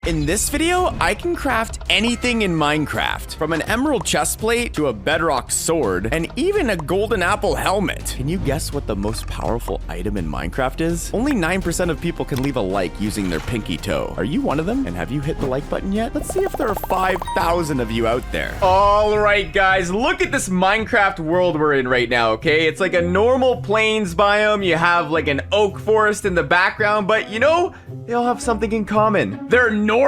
In this video, I can craft anything in Minecraft, from an emerald chestplate to a bedrock sword, and even a golden apple helmet. Can you guess what the most powerful item in Minecraft is? Only 9% of people can leave a like using their pinky toe. Are you one of them? And have you hit the like button yet? Let's see if there are 5,000 of you out there. All right, guys, look at this Minecraft world we're in right now, okay? It's like a normal plains biome. You have like an oak forest in the background, but you know, they all have something in common. They're normal.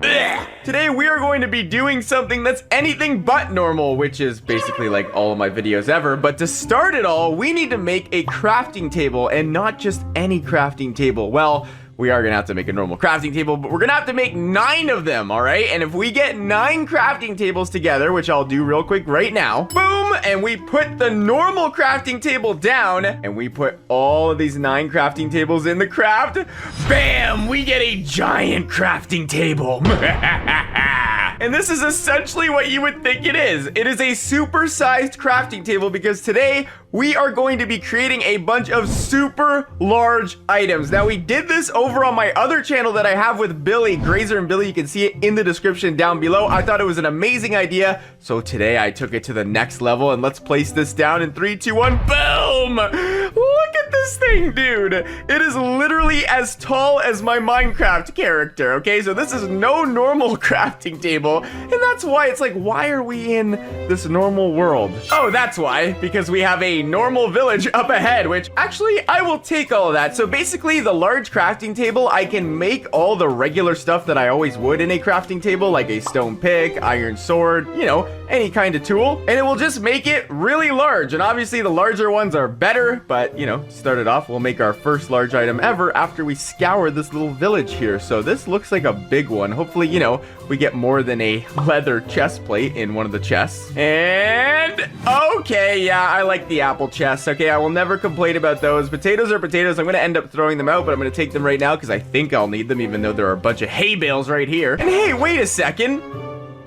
Ugh. Today we are going to be doing something that's anything but normal, which is basically like all of my videos ever. But to start it all, we need to make a crafting table, and not just any crafting table. Well, we are gonna have to make a normal crafting table, but we're gonna have to make 9 of them, all right? And if we get 9 crafting tables together, which I'll do real quick right now, boom, and we put the normal crafting table down, and we put all of these 9 crafting tables in the craft, bam, we get a giant crafting table. And this is essentially what you would think it is. It is a super-sized crafting table because today we are going to be creating a bunch of super large items. Now, we did this over on my other channel that I have with Billy, Graser and Billy. You can see it in the description down below. I thought it was an amazing idea, so today I took it to the next level, and let's place this down in 3, 2, 1, boom! Look at this thing, dude. It is literally as tall as my Minecraft character, okay? So this is no normal crafting table, and that's why it's like, why are we in this normal world? Oh, that's why, because we have a normal village up ahead, which actually I will take all of that. So basically the large crafting table, I can make all the regular stuff that I always would in a crafting table, like a stone pick, iron sword, you know, any kind of tool, and it will just make it really large. And obviously the larger ones are better, but you know, start it off, we'll make our first large item ever after we scour this little village here. So this looks like a big one. Hopefully, you know, we get more than a leather chest plate in one of the chests. And okay, yeah, I like the apple chests. Okay, I will never complain about those. Potatoes are potatoes. I'm gonna end up throwing them out, but I'm gonna take them right now because I think I'll need them, even though there are a bunch of hay bales right here. And hey, wait a second.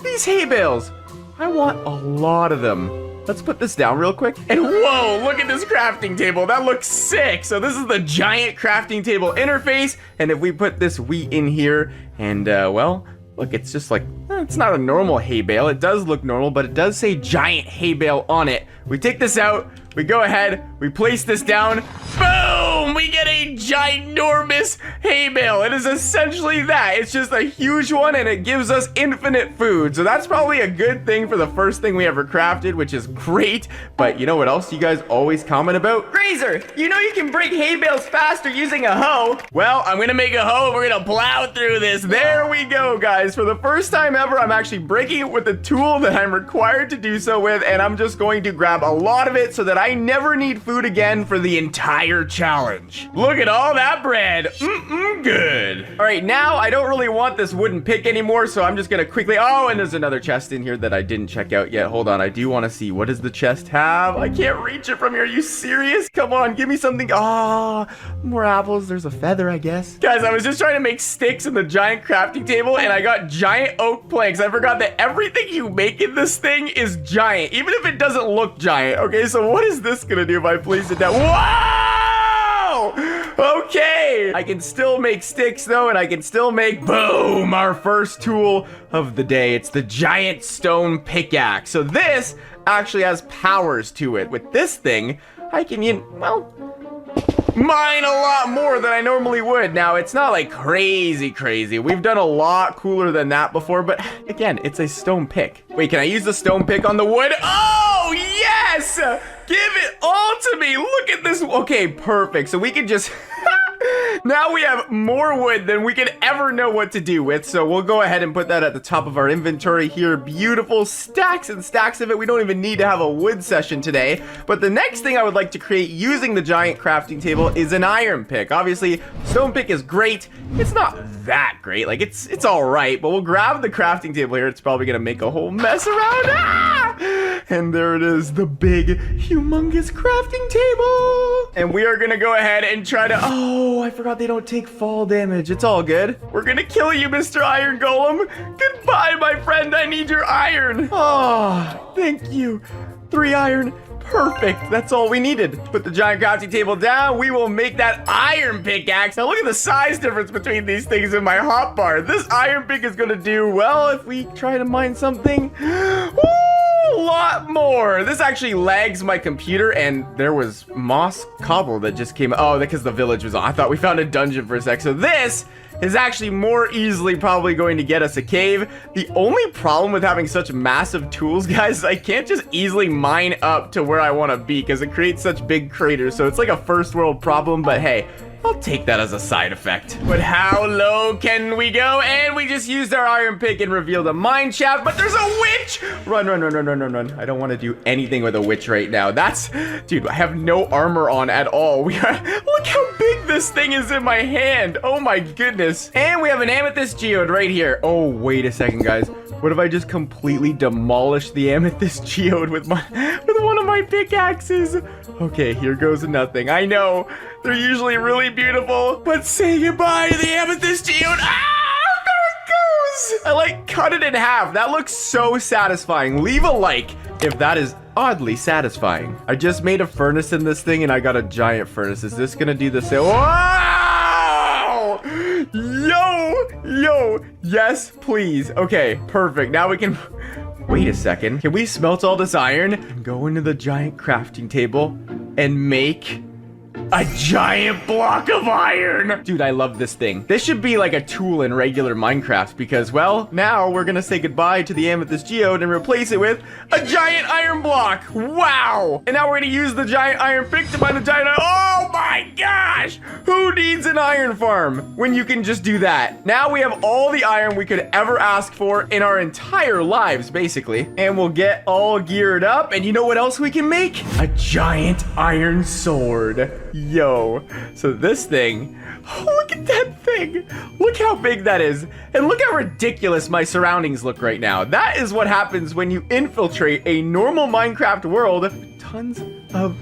These hay bales, I want a lot of them. Let's put this down real quick. And whoa, look at this crafting table. That looks sick. So this is the giant crafting table interface. And if we put this wheat in here and, well, look, it's just like, it's not a normal hay bale. It does look normal, but it does say giant hay bale on it. We take this out. We go ahead, we place this down, boom! We get a ginormous hay bale. It is essentially that. It's just a huge one, and it gives us infinite food. So that's probably a good thing for the first thing we ever crafted, which is great. But you know what else you guys always comment about? Graser, you know you can break hay bales faster using a hoe. Well, I'm gonna make a hoe, and we're gonna plow through this. There we go, guys. For the first time ever, I'm actually breaking it with the tool that I'm required to do so with, and I'm just going to grab a lot of it so that I never need food again for the entire challenge. Look at all that bread. Good. All right, now I don't really want this wooden pick anymore, so I'm just gonna quickly, oh, and there's another chest in here that I didn't check out yet. Hold on, I do want to see, what does the chest have? I can't reach it from here. Are you serious? Come on, give me something. Ah, more apples. There's a feather, I guess. Guys, I was just trying to make sticks in the giant crafting table, and I got giant oak planks. I forgot that everything you make in this thing is giant, even if it doesn't look giant. Okay, so what is this gonna do if I place it down? Wow! Okay, I can still make sticks though, and I can still make, boom, our first tool of the day. It's the giant stone pickaxe. So this actually has powers to it. With this thing, I can, well, mine a lot more than I normally would. Now, it's not like crazy. We've done a lot cooler than that before, but again, it's a stone pick. Wait, can I use the stone pick on the wood? Oh, yes! Give it all to me. Look at this. Okay, perfect. So we can just... Now we have more wood than we could ever know what to do with. So we'll go ahead and put that at the top of our inventory here. Beautiful stacks and stacks of it. We don't even need to have a wood session today. But the next thing I would like to create using the giant crafting table is an iron pick. Obviously, stone pick is great. It's not that great. Like, it's all right. But we'll grab the crafting table here. It's probably going to make a whole mess around. Ah! And there it is, the big, humongous crafting table. And we are going to go ahead and try to... Oh, I forgot they don't take fall damage. It's all good. We're gonna kill you, Mr. Iron Golem. Goodbye, my friend. I need your iron. Oh, thank you. 3 iron. Perfect. That's all we needed. Put the giant crafting table down. We will make that iron pickaxe. Now look at the size difference between these things in my hotbar. This iron pick is gonna do well if we try to mine something. Woo, a lot more. This actually lags my computer, and there was moss cobble that just came. Oh, because the village was on. I thought we found a dungeon for a sec. So this is actually more easily probably going to get us a cave. The only problem with having such massive tools, guys, is I can't just easily mine up to where I want to be because it creates such big craters. So it's like a first world problem, but hey, I'll take that as a side effect. But how low can we go? And we just used our iron pick and revealed a mine shaft, but there's a witch! Run, run, run, run, run, run, run. I don't want to do anything with a witch right now. Dude, I have no armor on at all. Look how big this thing is in my hand. Oh my goodness. And we have an amethyst geode right here. Oh, wait a second, guys. What if I just completely demolished the amethyst geode with one of my pickaxes? Okay, here goes nothing. I know they're usually really beautiful, but say goodbye to the amethyst geode. Ah, there it goes. I like cut it in half. That looks so satisfying. Leave a like if that is oddly satisfying. I just made a furnace in this thing and I got a giant furnace. Is this gonna do the same? Wow! Yo, yes, please. Okay, perfect. Now we can, wait a second. Can we smelt all this iron and go into the giant crafting table and make a giant block of iron? Dude, I love this thing. This should be like a tool in regular Minecraft because, well, now we're gonna say goodbye to the amethyst geode and replace it with a giant iron block. Wow! And now we're gonna use the giant iron pick to mine the giant iron. Oh my gosh! Who needs an iron farm when you can just do that? Now we have all the iron we could ever ask for in our entire lives, basically. And we'll get all geared up. And you know what else we can make? A giant iron sword. Yo, so this thing, oh, look at that thing. Look how big that is. And look how ridiculous my surroundings look right now. That is what happens when you infiltrate a normal Minecraft world with tons of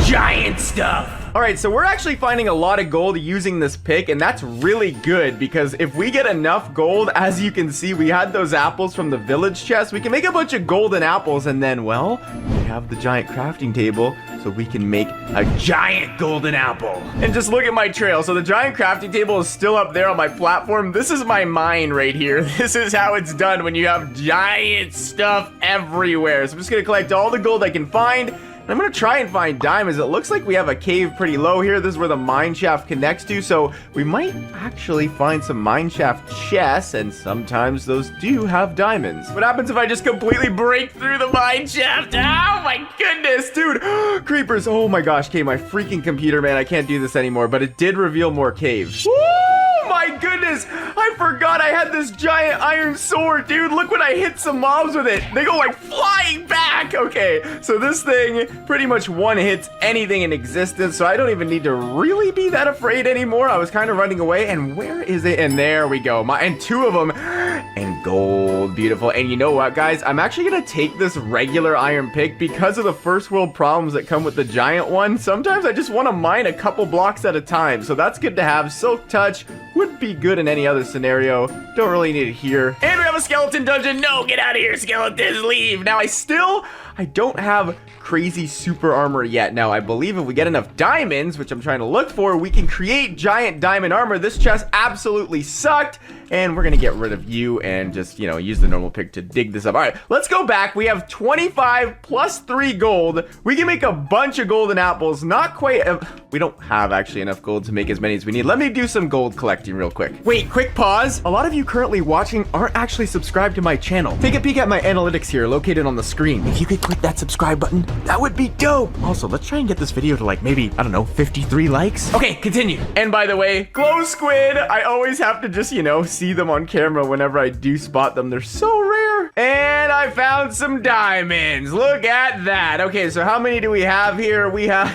giant stuff. All right, so we're actually finding a lot of gold using this pick, and that's really good because if we get enough gold, as you can see, we had those apples from the village chest. We can make a bunch of golden apples, and then, well, we have the giant crafting table, so we can make a giant golden apple. And just look at my trail. So the giant crafting table is still up there on my platform. This is my mine right here. This is how it's done when you have giant stuff everywhere. So I'm just gonna collect all the gold I can find. I'm gonna try and find diamonds. It looks like we have a cave pretty low here. This is where the mine shaft connects to, so we might actually find some mine shaft chests, and sometimes those do have diamonds. What happens if I just completely break through the mine shaft? Oh my goodness, dude. Creepers, oh my gosh. Okay, my freaking computer, man, I can't do this anymore, but it did reveal more caves. Woo! My goodness, I forgot I had this giant iron sword, dude. Look when I hit some mobs with it. They go like flying back. Okay, so this thing pretty much one-hits anything in existence, so I don't even need to really be that afraid anymore. I was kind of running away, and where is it? And there we go. And 2 of them, and gold, beautiful. And you know what, guys? I'm actually gonna take this regular iron pick because of the first world problems that come with the giant one. Sometimes I just want to mine a couple blocks at a time, so that's good to have. Silk touch would be good in any other scenario. Don't really need it here. And we have a skeleton dungeon. No, get out of here, skeletons, leave. Now I don't have crazy super armor yet. Now, I believe if we get enough diamonds, which I'm trying to look for, we can create giant diamond armor. This chest absolutely sucked, and we're gonna get rid of you and just, you know, use the normal pick to dig this up. All right, let's go back. We have 25 plus 3 gold. We can make a bunch of golden apples. Not quite, we don't have actually enough gold to make as many as we need. Let me do some gold collecting real quick. Wait, quick pause. A lot of you currently watching aren't actually subscribed to my channel. Take a peek at my analytics here, located on the screen. If you could click that subscribe button, that would be dope. Also, let's try and get this video to like maybe, I don't know, 53 likes. Okay, continue. And by the way, glow squid, I always have to just, you know, see them on camera whenever I do spot them. They're so rare. And I found some diamonds. Look at that. Okay, so how many do we have here? We have,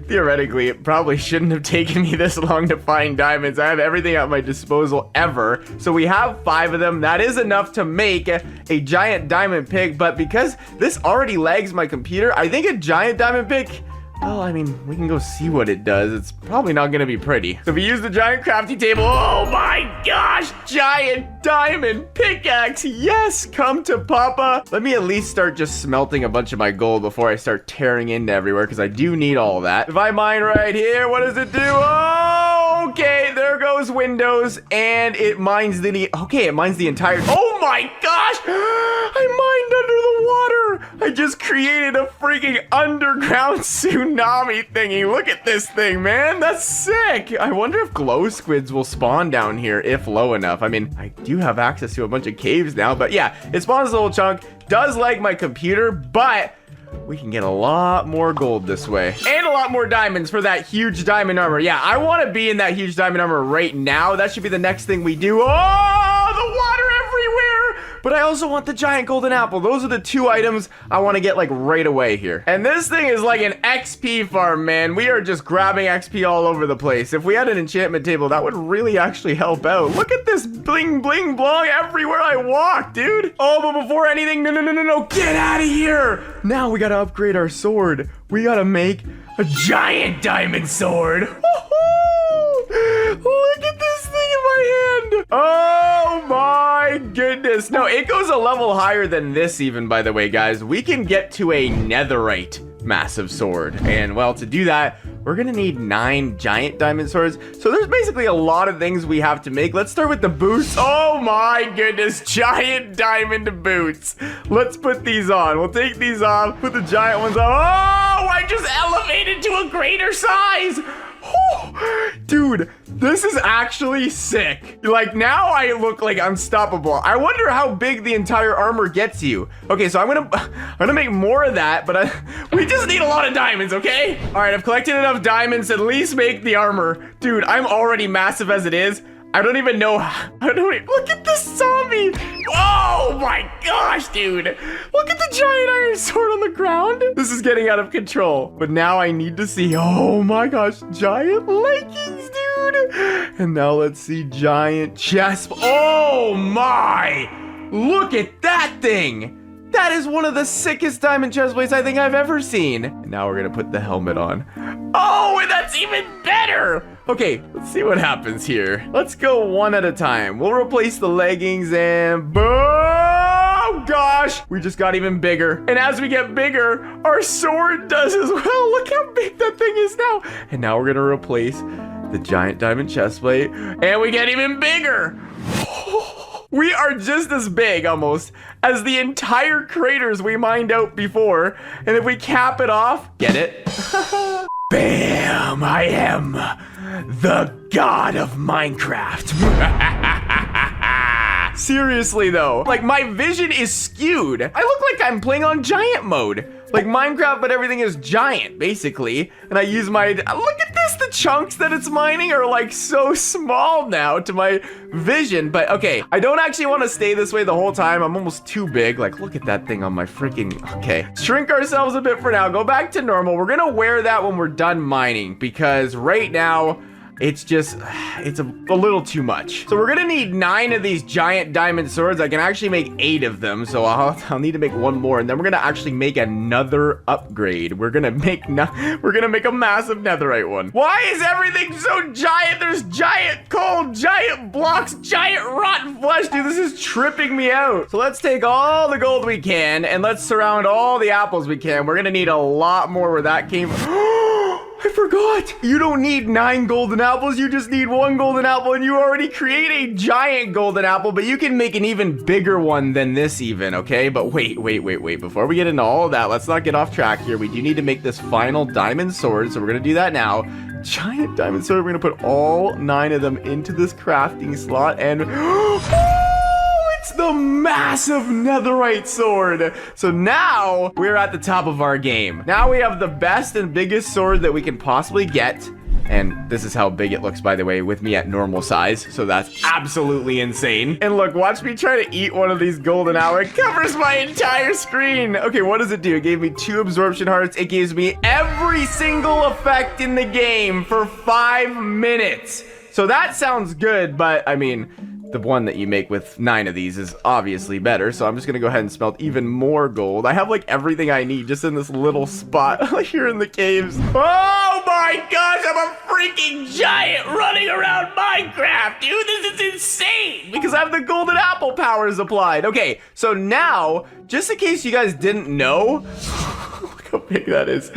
theoretically, it probably shouldn't have taken me this long to find diamonds. I have everything at my disposal ever. So we have 5 of them. That is enough to make a giant diamond pick, but because this already lags my computer, I think a giant diamond pick Well, I mean, we can go see what it does. It's probably not gonna be pretty. So if we use the giant crafting table, oh my gosh, giant diamond pickaxe. Yes, come to Papa. Let me at least start just smelting a bunch of my gold before I start tearing into everywhere, because I do need all that. If I mine right here, what does it do? Oh, okay, there goes Windows, and it mines it mines the entire, oh my gosh, I mined under the water. I just created a freaking underground tsunami thingy. Look at this thing, man. That's sick. I wonder if glow squids will spawn down here if low enough. I mean, I do have access to a bunch of caves now, but yeah, it spawns a little chunk. Does like my computer, but we can get a lot more gold this way. And a lot more diamonds for that huge diamond armor. Yeah, I want to be in that huge diamond armor right now. That should be the next thing we do. Oh, the water everywhere. But I also want the giant golden apple. Those are the two items I want to get like right away here. And this thing is like an XP farm, man. We are just grabbing XP all over the place. If we had an enchantment table, that would really actually help out. Look at this bling bling blong everywhere I walk, dude. Oh, but before anything, no, get out of here. Now we gotta upgrade our sword. We gotta make a giant diamond sword. Look at this thing in my hand. Oh my goodness. No, it goes a level higher than this even, by the way, guys. We can get to a netherite massive sword. And well, to do that, we're gonna need 9 giant diamond swords. So there's basically a lot of things we have to make. Let's start with the boots. Oh my goodness, giant diamond boots. Let's put these on. We'll take these off, put the giant ones on. Oh, I just elevated to a greater size. Dude, this is actually sick. Like, now I look like unstoppable. I wonder how big the entire armor gets you. Okay, so I'm gonna make more of that, but we just need a lot of diamonds, okay? All right, I've collected enough diamonds to at least make the armor. Dude, I'm already massive as it is. I don't even know. Look at this zombie. Oh my gosh, dude. Look at the giant iron sword on the ground. This is getting out of control. But now I need to see, oh my gosh, giant leggings, dude. And now let's see giant chest. Oh my. Look at that thing. That is one of the sickest diamond chest plates I think I've ever seen. And now we're gonna put the helmet on. Oh, and that's even better. Okay, let's see what happens here. Let's go one at a time. We'll replace the leggings and boom! Oh gosh, we just got even bigger. And as we get bigger, our sword does as well. Look how big that thing is now. And now we're gonna replace the giant diamond chest plate and we get even bigger. We are just as big, almost, as the entire craters we mined out before. And if we cap it off, get it? Bam! I am the god of Minecraft. Seriously, though. Like, my vision is skewed. I look like I'm playing on giant mode. Like Minecraft, but everything is giant, basically. And I use my... Look at this! The chunks that it's mining are, like, so small now to my vision. But, okay, I don't actually want to stay this way the whole time. I'm almost too big. Like, look at that thing on my freaking... Okay. Shrink ourselves a bit for now. Go back to normal. We're gonna wear that when we're done mining. Because right now... It's just, it's a little too much. So we're gonna need 9 of these giant diamond swords. I can actually make 8 of them. So I'll need to make 1 more. And then we're gonna actually make another upgrade. We're gonna make a massive netherite one. Why is everything so giant? There's giant coal, giant blocks, giant rotten flesh. Dude, this is tripping me out. So let's take all the gold we can and let's surround all the apples we can. We're gonna need a lot more where that came from. I forgot. You don't need 9 golden apples. You just need 1 golden apple and you already create a giant golden apple, but you can make an even bigger one than this even, okay? But wait. Before we get into all of that, let's not get off track here. We do need to make this final diamond sword, so we're gonna do that now. Giant diamond sword. We're gonna put all 9 of them into this crafting slot and... It's the massive netherite sword. So now we're at the top of our game. Now we have the best and biggest sword that we can possibly get. And this is how big it looks, by the way, with me at normal size. So that's absolutely insane. And look, watch me try to eat one of these golden apples. It covers my entire screen. Okay, what does it do? It gave me 2 absorption hearts. It gives me every single effect in the game for 5 minutes. So that sounds good, but I mean... the one that you make with 9 of these is obviously better. So I'm just gonna go ahead and smelt even more gold. I have like everything I need just in this little spot here in the caves. Oh my gosh, I'm a freaking giant running around Minecraft, dude. This is insane because I have the golden apple powers applied. Okay, so now, just in case you guys didn't know, look how big that is.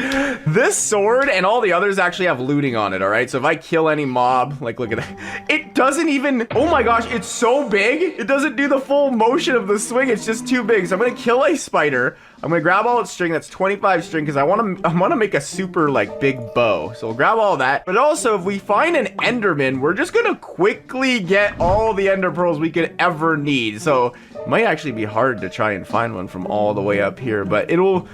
This sword and all the others actually have looting on it, all right? So if I kill any mob, like look at that. It doesn't even, oh my gosh, it's so big. It doesn't do the full motion of the swing. It's just too big. So I'm gonna kill a spider. I'm gonna grab all its string. That's 25 string because I wanna make a super like big bow. So we'll grab all that. But also if we find an Enderman, we're just gonna quickly get all the Ender pearls we could ever need. So it might actually be hard to try and find one from all the way up here, but it'll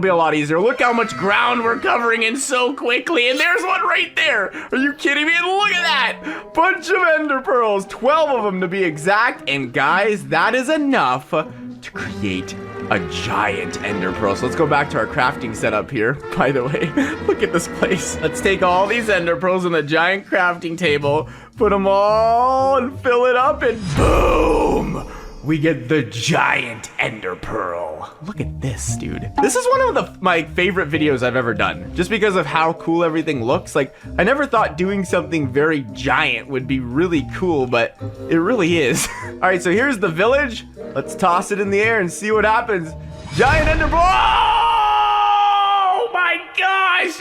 be a lot easier. Look how much ground we're covering in so quickly. And there's one right there. Are you kidding me? And look at that. Bunch of Ender pearls. 12 of them to be exact. And guys, that is enough to create a giant Ender pearl. So let's go back to our crafting setup here. By the way, look at this place. Let's take all these Ender pearls on the giant crafting table, put them all and fill it up, and boom! We get the giant Ender pearl. Look at this, dude. This is one of my favorite videos I've ever done, just because of how cool everything looks. Like, I never thought doing something very giant would be really cool, but it really is. All right, so here's the village. Let's toss it in the air and see what happens. Giant Ender pearl. Oh my gosh!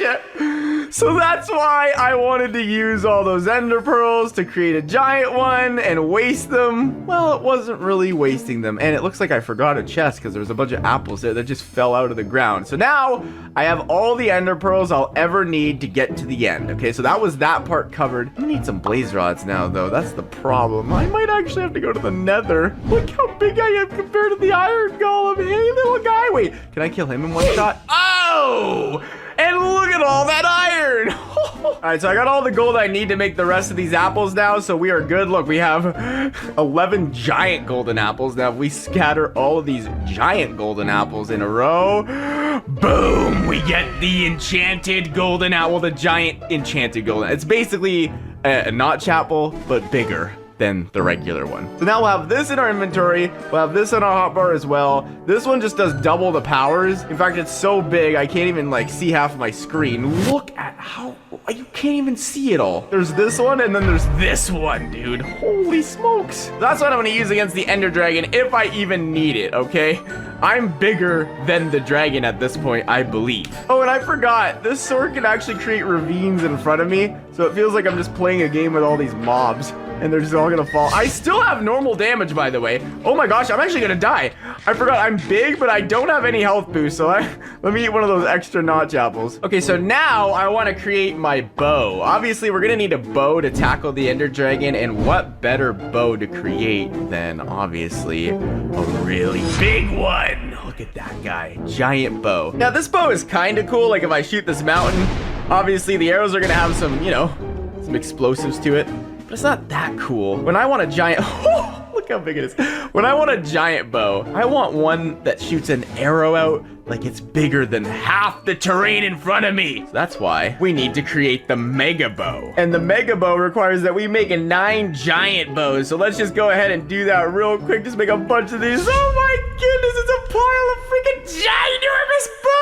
So that's why I wanted to use all those Ender pearls to create a giant one and waste them. Well, it wasn't really wasting them. And it looks like I forgot a chest because there was a bunch of apples there that just fell out of the ground. So now I have all the Ender pearls I'll ever need to get to the end. Okay, so that was that part covered. I need some blaze rods now, though. That's the problem. I might actually have to go to the nether. Look how big I am compared to the iron golem. Hey, little guy. Wait, can I kill him in one shot? Oh! And look at all that iron. All right, so I got all the gold I need to make the rest of these apples now, so we are good. Look, we have 11 giant golden apples. Now, if we scatter all of these giant golden apples in a row, boom, we get the enchanted golden apple, the giant enchanted golden. It's basically a notch apple, but bigger than the regular one. So now we'll have this in our inventory. We'll have this on our hotbar as well. This one just does double the powers. In fact, it's so big, I can't even like see half of my screen. Look at how, you can't even see it all. There's this one and then there's this one, dude. Holy smokes. That's what I'm gonna use against the Ender Dragon if I even need it, okay? I'm bigger than the dragon at this point, I believe. Oh, and I forgot, this sword can actually create ravines in front of me, so it feels like I'm just playing a game with all these mobs. And they're just all gonna fall. I still have normal damage, by the way. Oh my gosh, I'm actually gonna die. I forgot I'm big, but I don't have any health boost, so let me eat one of those extra notch apples. Okay, so now I wanna create my bow. Obviously, we're gonna need a bow to tackle the Ender Dragon, and what better bow to create than, obviously, a really big one. Look at that guy, giant bow. Now, this bow is kinda cool, like if I shoot this mountain, obviously the arrows are gonna have some, you know, some explosives to it. But it's not that cool. When I want a giant, oh, look how big it is. When I want a giant bow, I want one that shoots an arrow out like it's bigger than half the terrain in front of me. So that's why we need to create the mega bow. And the mega bow requires that we make 9 giant bows. So let's just go ahead and do that real quick. Just make a bunch of these. Oh my goodness, it's a pile of freaking ginormous bows.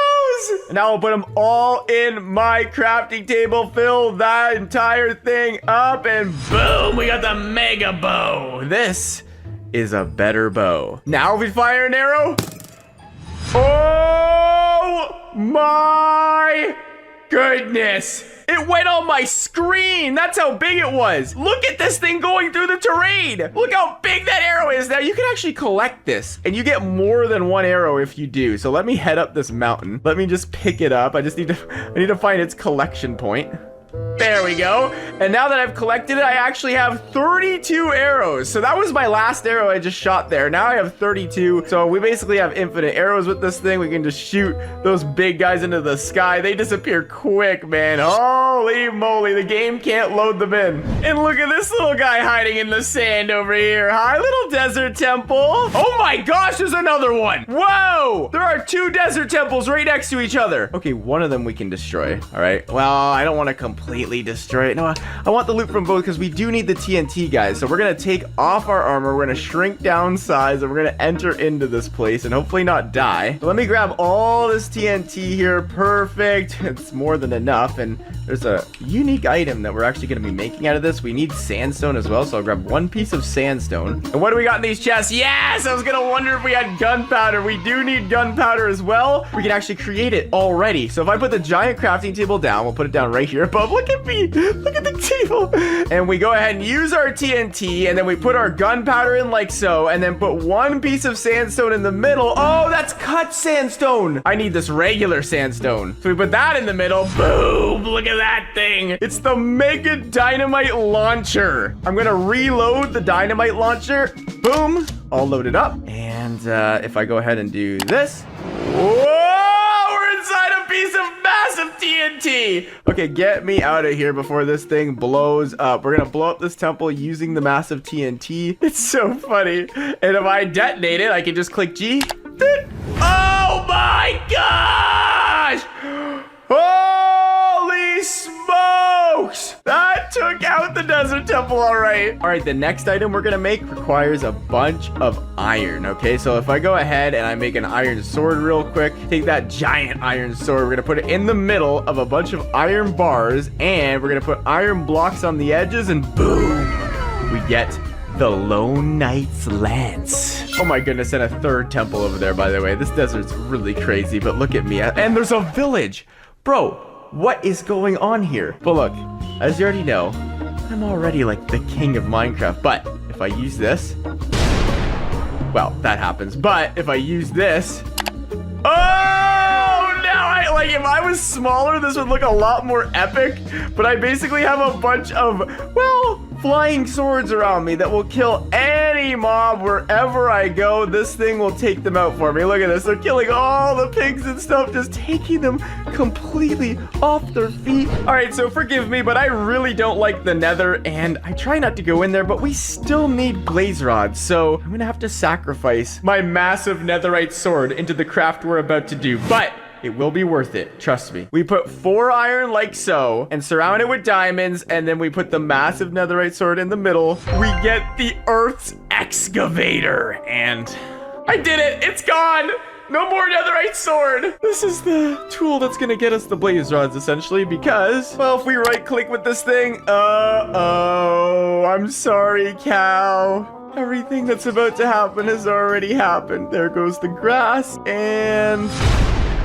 And now I'll put them all in my crafting table, fill that entire thing up, and boom, we got the mega bow. This is a better bow. Now if we fire an arrow, oh my goodness. It went on my screen. That's how big it was. Look at this thing going through the terrain. Look how big that arrow is. Now you can actually collect this and you get more than 1 arrow if you do. So let me head up this mountain. Let me just pick it up. I need to find its collection point. There we go. And now that I've collected it, I actually have 32 arrows. So that was my last arrow I just shot there. Now I have 32. So we basically have infinite arrows with this thing. We can just shoot those big guys into the sky. They disappear quick, man. Holy moly, the game can't load them in. And look at this little guy hiding in the sand over here. Hi, little desert temple. Oh my gosh, there's another one. Whoa, there are 2 desert temples right next to each other. Okay, one of them we can destroy. All right, well, I don't want to completely completely destroy it. No, I want the loot from both because we do need the TNT, guys. So we're going to take off our armor. We're going to shrink down size and we're going to enter into this place and hopefully not die. So let me grab all this TNT here. Perfect. It's more than enough. And there's a unique item that we're actually going to be making out of this. We need sandstone as well. So I'll grab one piece of sandstone. And what do we got in these chests? Yes! I was going to wonder if we had gunpowder. We do need gunpowder as well. We can actually create it already. So if I put the giant crafting table down, we'll put it down right here above. Look at me. Look at the table. And we go ahead and use our TNT. And then we put our gunpowder in like so. And then put one piece of sandstone in the middle. Oh, that's cut sandstone. I need this regular sandstone. So we put that in the middle. Boom. Look at that thing. It's the Mega Dynamite Launcher. I'm going to reload the dynamite launcher. Boom. All loaded up. And if I go ahead and do this. Whoa, we're inside a piece of massive TNT. Okay, get me out of here before this thing blows up. We're gonna blow up this temple using the massive TNT. It's so funny. And if I detonate it, I can just click G. Oh my gosh! Holy smokes! That took out the desert temple, all right. All right, the next item we're gonna make requires a bunch of iron, okay? So if I go ahead and I make an iron sword real quick, take that giant iron sword, we're gonna put it in the middle of a bunch of iron bars, and we're gonna put iron blocks on the edges, and boom, we get the Lone Knight's Lance. Oh my goodness, and a third temple over there, by the way. This desert's really crazy, but look at me. And there's a village. Bro, what is going on here? But look, as you already know, I'm already like the king of Minecraft. But if I use this, well, that happens. But if I use this, oh, now like if I was smaller, this would look a lot more epic. But I basically have a bunch of, well, flying swords around me that will kill any mob wherever I go. This thing will take them out for me. Look at this. They're killing all the pigs and stuff, just taking them completely off their feet. All right, so forgive me, but I really don't like the nether, and I try not to go in there, but we still need blaze rods, so I'm gonna have to sacrifice my massive netherite sword into the craft we're about to do, but it will be worth it. Trust me. We put 4 iron like so and surround it with diamonds. And then we put the massive netherite sword in the middle. We get the Earth's excavator. And I did it. It's gone. No more netherite sword. This is the tool that's going to get us the blaze rods, essentially, because, well, if we right click with this thing, I'm sorry, cow. Everything that's about to happen has already happened. There goes the grass and...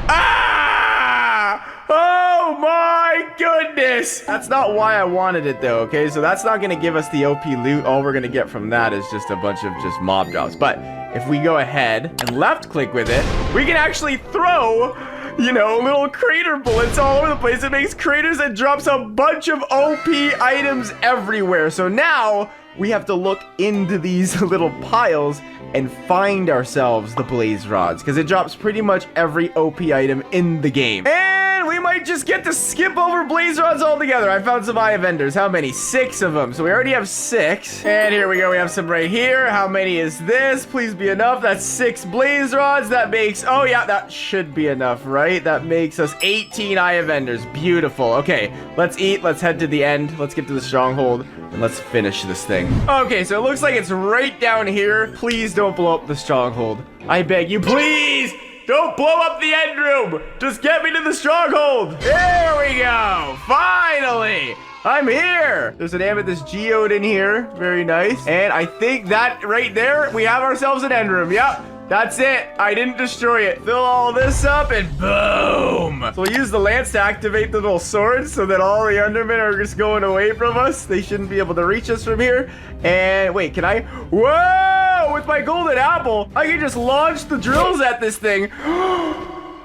Ah! Oh my goodness! That's not why I wanted it though, okay? So that's not gonna give us the OP loot. All we're gonna get from that is just a bunch of just mob drops. But if we go ahead and left click with it, we can actually throw, you know, little crater bullets all over the place. It makes craters and drops a bunch of OP items everywhere. So now we have to look into these little piles and find ourselves the blaze rods, because it drops pretty much every OP item in the game. And we might just get to skip over blaze rods altogether. I found some eye vendors. How many? 6 of them. So we already have 6. And here we go. We have some right here. How many is this? Please be enough. That's 6 blaze rods. That makes, oh yeah, that should be enough, right? That makes us 18 eye vendors. Beautiful. Okay, let's eat. Let's head to the end. Let's get to the stronghold and let's finish this thing. Okay, so it looks like it's right down here. Please don't blow up the stronghold. I beg you, please don't blow up the end room. Just get me to the stronghold. There we go. Finally, I'm here. There's an amethyst geode in here. Very nice. And I think that right there, we have ourselves an end room. Yep. That's it. I didn't destroy it. Fill all this up and boom. So we'll use the lance to activate the little swords so that all the Endermen are just going away from us. They shouldn't be able to reach us from here. And wait, can I? Whoa! With my golden apple, I can just launch the drills at this thing.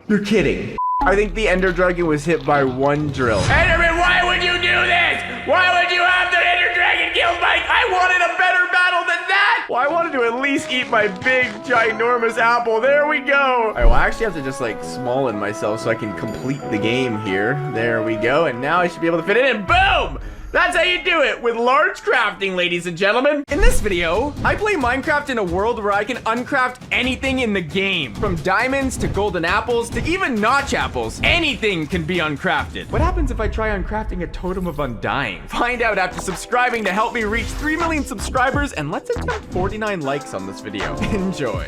You're kidding. I think the Ender Dragon was hit by 1 drill. Enderman, why would you do this? Why would you have the Ender Dragon kill Mike? I wanted a better battle than that. Well, I wanted to at least eat my big, ginormous apple. There we go. All right, well, I actually have to just like smallin myself so I can complete the game here. There we go. And now I should be able to fit it in. Boom! That's how you do it with large crafting, ladies and gentlemen. In this video, I play Minecraft in a world where I can uncraft anything in the game. From diamonds to golden apples to even notch apples, anything can be uncrafted. What happens if I try uncrafting a totem of undying? Find out after subscribing to help me reach 3 million subscribers, and let's attempt 49 likes on this video. Enjoy.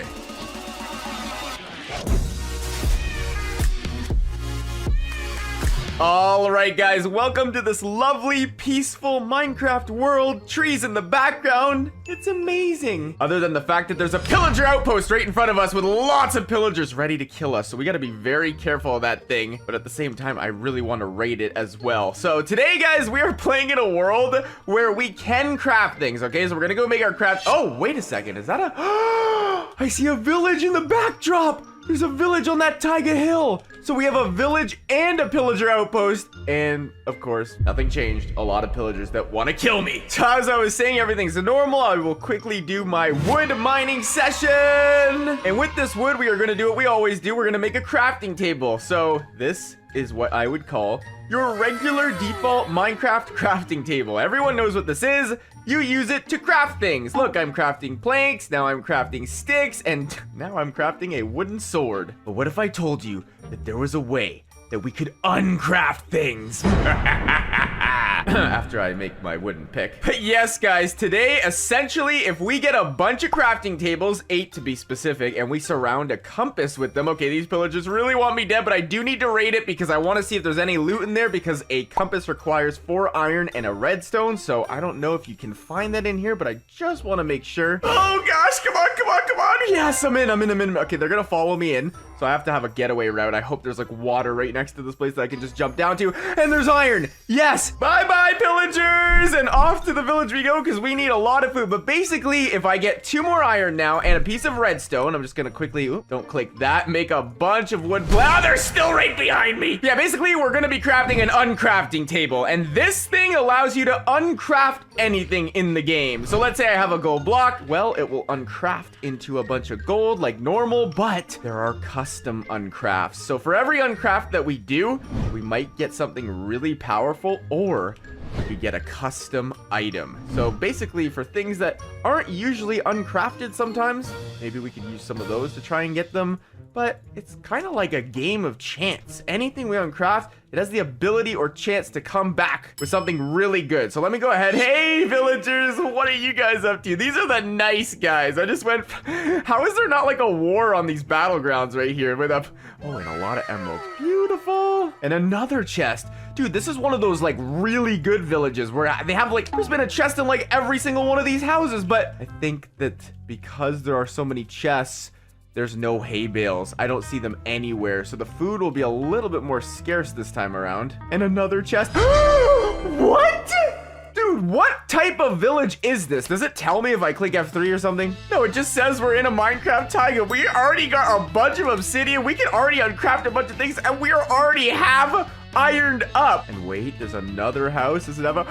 All right, guys, welcome to this lovely, peaceful Minecraft world. Trees in the background. It's amazing. Other than the fact that there's a pillager outpost right in front of us with lots of pillagers ready to kill us. So we got to be very careful of that thing. But at the same time, I really want to raid it as well. So today, guys, we are playing in a world where we can craft things. Okay, so we're going to go make our craft. Oh, wait a second. Is that a... I see a village in the backdrop. There's a village on that Taiga hill. So we have a village and a pillager outpost. And of course, nothing changed. A lot of pillagers that want to kill me. So as I was saying, everything's normal. I will quickly do my wood mining session. And with this wood, we are going to do what we always do. We're going to make a crafting table. So this is what I would call your regular default Minecraft crafting table. Everyone knows what this is. You use it to craft things. Look, I'm crafting planks, now I'm crafting sticks, and now I'm crafting a wooden sword. But what if I told you that there was a way that we could uncraft things? After I make my wooden pick. But yes, guys, today, essentially, if we get a bunch of crafting tables, 8 to be specific, and we surround a compass with them. Okay, these pillagers really want me dead, but I do need to raid it because I want to see if there's any loot in there, because a compass requires 4 iron and a redstone. So I don't know if you can find that in here, but I just want to make sure. Oh gosh, come on, come on, come on. Yes, I'm in. Okay, they're gonna follow me in. So I have to have a getaway route. I hope there's like water right next to this place that I can just jump down to. And there's iron. Yes. Bye-bye, pillagers. And off to the village we go because we need a lot of food. But basically, if I get 2 more iron now and a piece of redstone, I'm just going to quickly, don't click that, make a bunch of wood. Oh, they're still right behind me. Yeah, basically, we're going to be crafting an uncrafting table. And this thing allows you to uncraft anything in the game. So let's say I have a gold block. Well, it will uncraft into a bunch of gold like normal, but there are custom uncrafts. So for every uncraft that we do, we might get something really powerful, or we get a custom item. So basically, for things that aren't usually uncrafted sometimes, maybe we could use some of those to try and get them. But it's kind of like a game of chance. Anything we uncraft, it has the ability or chance to come back with something really good. So let me go ahead. Hey, villagers, what are you guys up to? These are the nice guys. I just went, how is there not like a war on these battlegrounds right here with a, oh, and a lot of emeralds. Beautiful. And another chest. Dude, this is one of those like really good villages where they have like, there's been a chest in like every single one of these houses. But I think that because there are so many chests, there's no hay bales. I don't see them anywhere. So the food will be a little bit more scarce this time around. And another chest. What? Dude, what type of village is this? Does it tell me if I click F3 or something? No, it just says we're in a Minecraft taiga. We already got a bunch of obsidian. We can already uncraft a bunch of things, and we already have ironed up. And wait, there's another house. Does it have a...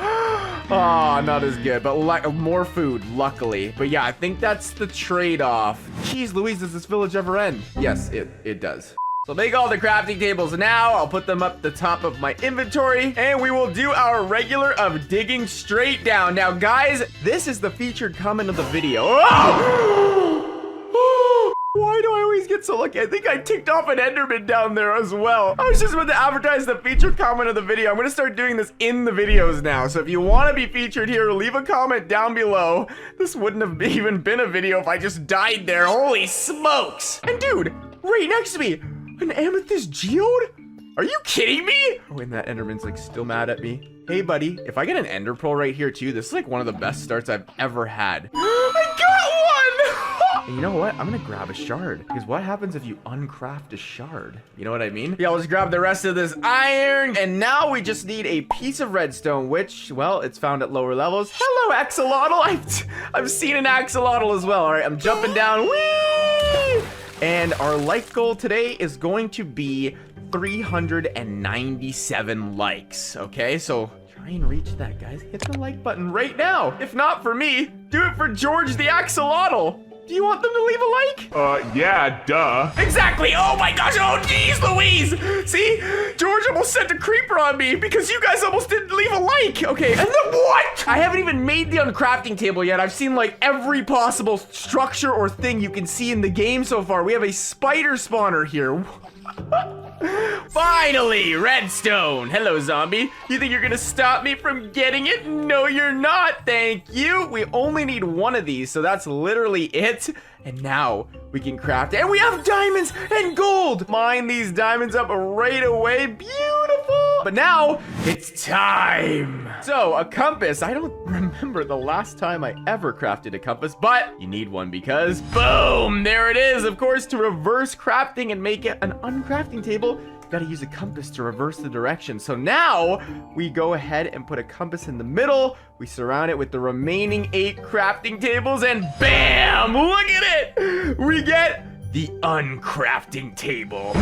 Oh, not as good, but more food, luckily. But yeah, I think that's the trade-off. Jeez Louise, does this village ever end? Yes, it does. So make all the crafting tables now. I'll put them up the top of my inventory, and we will do our regular of digging straight down. Now, guys, this is the featured comment of the video. Oh! Why do I always get so lucky? I think I ticked off an Enderman down there as well. I was just about to advertise the featured comment of the video. I'm going to start doing this in the videos now. So if you want to be featured here, leave a comment down below. This wouldn't have even been a video if I just died there. Holy smokes. And dude, right next to me, an amethyst geode? Are you kidding me? Oh, and that Enderman's like still mad at me. Hey, buddy, if I get an ender pearl right here too, this is like one of the best starts I've ever had. I got one! And you know what? I'm gonna grab a shard, because what happens if you uncraft a shard? You know what I mean? Yeah, let's grab the rest of this iron, and now we just need a piece of redstone, which, well, it's found at lower levels. Hello, axolotl. I've seen an axolotl as well. All right, I'm jumping down. Whee! And our like goal today is going to be 397 likes. Okay, so try and reach that, guys. Hit the like button right now. If not for me, do it for George the axolotl. Do you want them to leave a like? Yeah, duh. Exactly. Oh my gosh. Oh, geez, Louise. See, George almost sent a creeper on me because you guys almost didn't leave a like. Okay, and then what? I haven't even made the uncrafting table yet. I've seen like every possible structure or thing you can see in the game so far. We have a spider spawner here. Finally, redstone. Hello, zombie. You think you're gonna stop me from getting it? No, you're not. Thank you. We only need one of these, so that's literally it. And now we can craft it. And we have diamonds and gold. Mine these diamonds up right away. Beautiful. But now it's time. So a compass. I don't remember the last time I ever crafted a compass, but you need one because boom, there it is. Of course, to reverse crafting and make it an uncrafting table, you gotta use a compass to reverse the direction. So now we go ahead and put a compass in the middle. We surround it with the remaining 8 crafting tables and bam, look at it. We get the uncrafting table.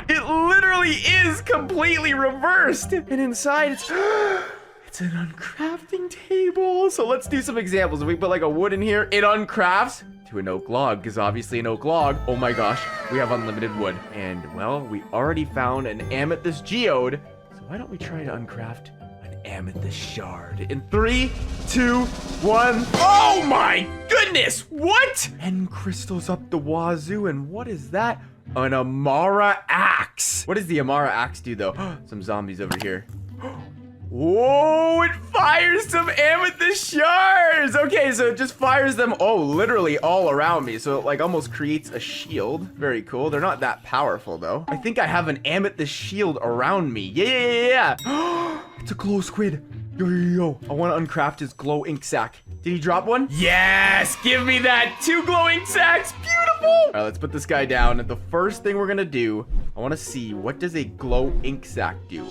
It literally is completely reversed. And inside it's an uncrafting table. So let's do some examples. If we put like a wood in here, it uncrafts to an oak log, because obviously an oak log, oh my gosh, we have unlimited wood. And well, we already found an amethyst geode. So why don't we try to uncraft an amethyst shard in 3, 2, 1. Oh my goodness, what? End crystals up the wazoo, and what is that? An Amara axe. What does the Amara axe do though? Some zombies over here. Whoa, it fires some amethyst shards. Okay, so it just fires them, literally all around me. So it like almost creates a shield. Very cool. They're not that powerful though. I think I have an amethyst shield around me. Yeah. It's a glow squid. Yo. I want to uncraft his glow ink sack. Did he drop one? Yes, give me that. 2 glowing sacks. Beautiful. All right, let's put this guy down. And the first thing we're going to do, I want to see, what does a glow ink sack do?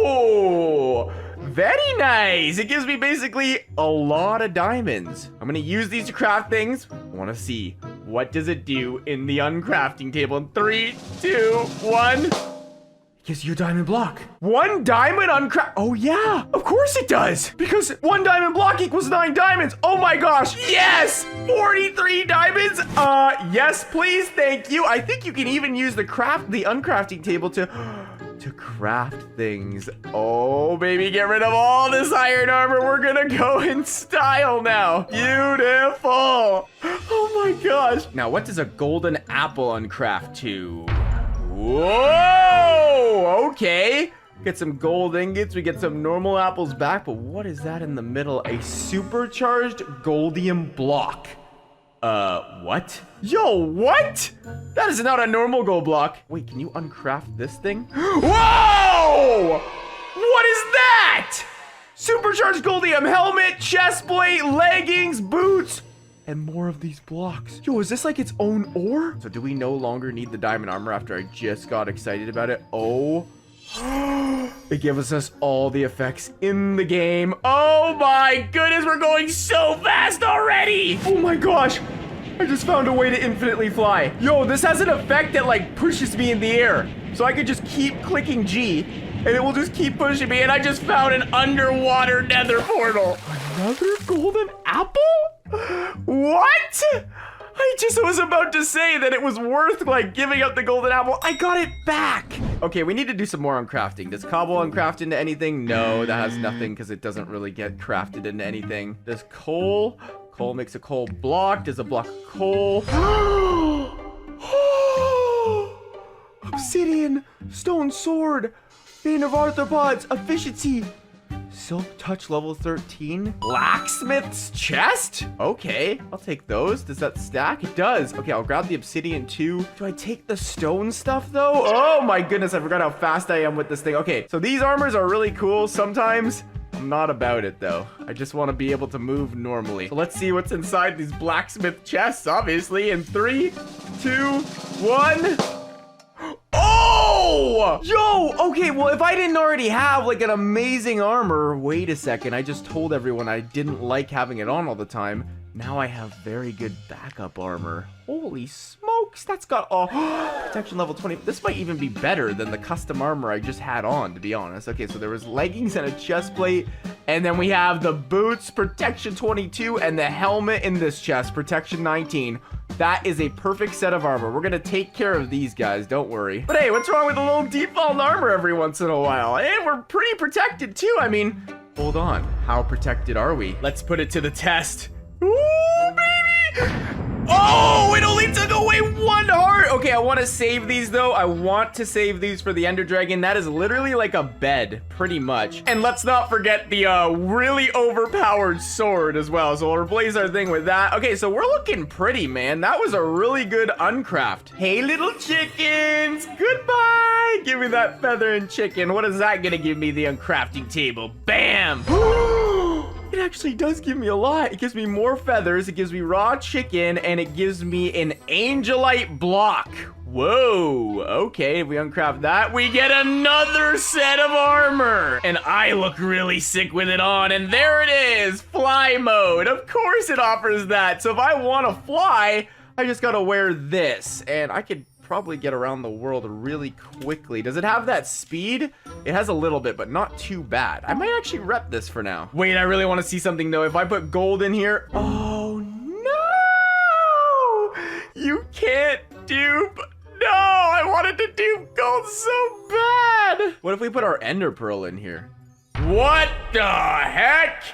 Ooh, very nice. It gives me basically a lot of diamonds. I'm going to use these to craft things. I want to see, what does it do in the uncrafting table? In 3, 2, 1. Gives you a diamond block. 1 diamond uncraft. Oh yeah, of course it does. Because 1 diamond block equals 9 diamonds. Oh my gosh, yes, 43 diamonds. Yes, please, thank you. I think you can even use the uncrafting table to craft things. Oh baby, get rid of all this iron armor. We're gonna go in style now. Beautiful. Oh my gosh. Now, what does a golden apple uncraft to? Whoa, okay. Get some gold ingots, we get some normal apples back, but what is that in the middle? A supercharged goldium block. What? Yo, what? That is not a normal gold block. Wait, can you uncraft this thing? Whoa! What is that? Supercharged goldium helmet, chest plate, leggings, boots, and more of these blocks. Yo, is this like its own ore? So do we no longer need the diamond armor after I just got excited about it? Oh, it gives us all the effects in the game. Oh my goodness, we're going so fast already. Oh my gosh, I just found a way to infinitely fly. Yo, this has an effect that like pushes me in the air. So I could just keep clicking G and it will just keep pushing me. And I just found an underwater nether portal. Another golden apple? What? I just was about to say that it was worth like giving up the golden apple. I got it back. Okay, we need to do some more uncrafting. Does cobble uncraft into anything? No, that has nothing because it doesn't really get crafted into anything. Does coal? Coal makes a coal block. Does a block of coal? Obsidian, stone sword, vein of arthropods, efficiency. Silk touch level 13. Blacksmith's chest? Okay, I'll take those. Does that stack? It does. Okay, I'll grab the obsidian too. Do I take the stone stuff though? Oh my goodness, I forgot how fast I am with this thing. Okay, so these armors are really cool. Sometimes I'm not about it though. I just want to be able to move normally. So let's see what's inside these blacksmith chests, obviously. In 3, 2, 1. Oh! Yo, okay, well, if I didn't already have like an amazing armor, wait a second, I just told everyone I didn't like having it on all the time. Now I have very good backup armor. Holy smokes. smokes. That's got protection level 20. This might even be better than the custom armor I just had on, to be honest. Okay, so there was leggings and a chest plate. And then we have the boots, protection 22, and the helmet in this chest, protection 19. That is a perfect set of armor. We're gonna take care of these guys, don't worry. But hey, what's wrong with a little default armor every once in a while? And we're pretty protected too. I mean, hold on. How protected are we? Let's put it to the test. Ooh, baby! Oh, it only took away 1 heart. Okay, I want to save these though. I want to save these for the Ender Dragon. That is literally like a bed, pretty much. And let's not forget the really overpowered sword as well. So we'll replace our thing with that. Okay, so we're looking pretty, man. That was a really good uncraft. Hey, little chickens, goodbye. Give me that feather and chicken. What is that gonna give me? The uncrafting table. Bam. It actually does give me a lot. It gives me more feathers, it gives me raw chicken, and it gives me an angelite block. Whoa, okay, if we uncraft that, we get another set of armor. And I look really sick with it on, and there it is, fly mode. Of course it offers that. So if I want to fly, I just gotta wear this, and I could probably get around the world really quickly. Does it have that speed? It has a little bit, but not too bad. I might actually rep this for now. Wait, I really want to see something though. If I put gold in here, oh no! You can't dupe. No, I wanted to dupe gold so bad. What if we put our ender pearl in here? What the heck?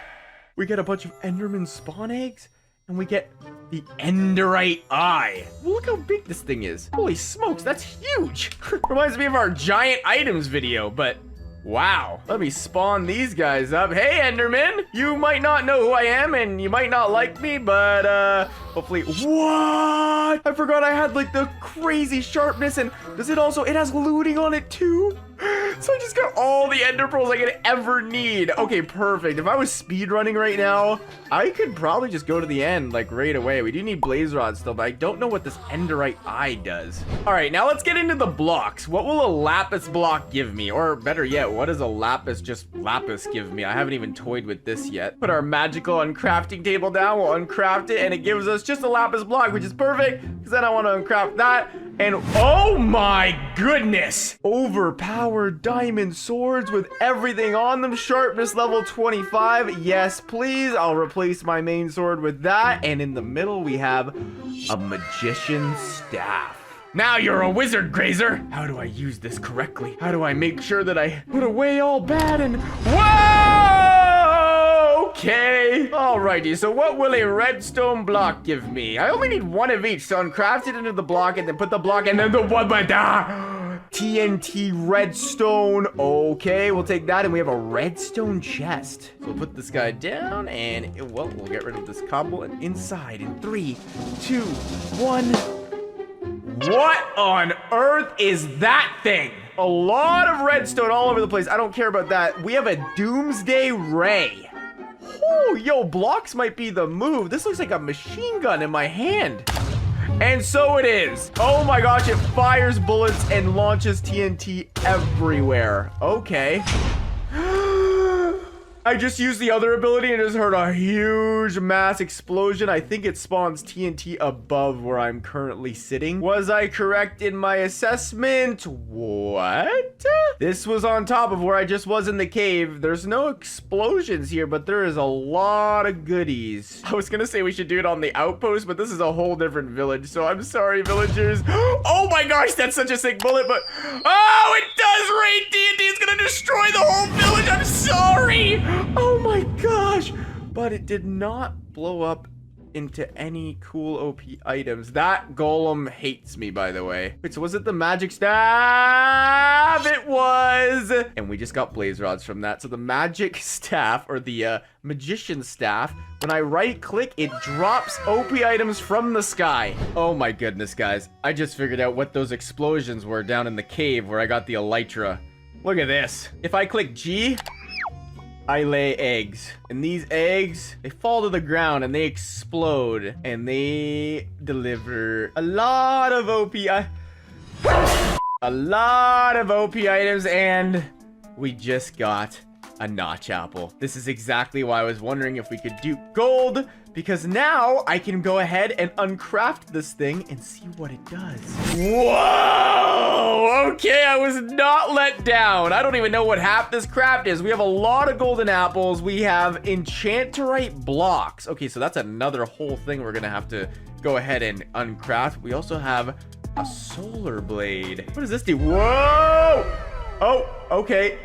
We get a bunch of Enderman spawn eggs, and we get the Enderite eye. Well, look how big this thing is. Holy smokes, that's huge. Reminds me of our giant items video, but wow. Let me spawn these guys up. Hey, Enderman. You might not know who I am, and you might not like me, but hopefully. What? I forgot I had like the crazy sharpness, and does it also, it has looting on it too? So I just got all the ender pearls I could ever need. Okay, perfect. If I was speed running right now, I could probably just go to the end like right away. We do need blaze rods still, but I don't know what this enderite eye does. All right, now let's get into the blocks. What will a lapis block give me? Or better yet, what does a lapis give me? I haven't even toyed with this yet. Put our magical uncrafting table down. We'll uncraft it, and it gives us just a lapis block, which is perfect, because then I want to uncraft that. And oh my goodness, overpowered diamond swords with everything on them. Sharpness level 25. Yes, please. I'll replace my main sword with that. And in the middle, we have a magician's staff. Now you're a wizard, Graser. How do I use this correctly? How do I make sure that I put away all bad and... Whoa! Okay. Alrighty, so what will a redstone block give me? I only need 1 of each, so uncraft it into the block and then put the block and then the one, but TNT redstone. Okay, we'll take that, and we have a redstone chest. So we'll put this guy down, and well, we'll get rid of this cobble, and inside in 3, 2, 1. What on earth is that thing? A lot of redstone all over the place. I don't care about that. We have a doomsday ray. Oh, yo, blocks might be the move. This looks like a machine gun in my hand. And so it is. Oh my gosh, it fires bullets and launches TNT everywhere. Okay. I just used the other ability and just heard a huge mass explosion. I think it spawns TNT above where I'm currently sitting. Was I correct in my assessment? What? This was on top of where I just was in the cave. There's no explosions here, but there is a lot of goodies. I was gonna say we should do it on the outpost, but this is a whole different village, so I'm sorry, villagers. Oh my gosh, that's such a sick bullet, but... Oh, it does rain TNT. It's gonna destroy the whole village. I'm sorry. Oh my gosh, but it did not blow up into any cool OP items. That golem hates me, by the way. Wait, so was it the magic staff? It was. And we just got blaze rods from that. So the magic staff, or the magician staff, when I right click, it drops OP items from the sky. Oh my goodness, guys. I just figured out what those explosions were down in the cave where I got the elytra. Look at this. If I click G, I lay eggs, and these eggs, they fall to the ground and they explode, and they deliver a lot of OP items, and we just got a notch apple. This is exactly why I was wondering if we could do gold, because now I can go ahead and uncraft this thing and see what it does. Whoa! Okay, I was not let down. I don't even know what half this craft is. We have a lot of golden apples. We have enchanterite blocks. Okay, so that's another whole thing we're gonna have to go ahead and uncraft. We also have a solar blade. What does this do? Whoa! Oh, okay.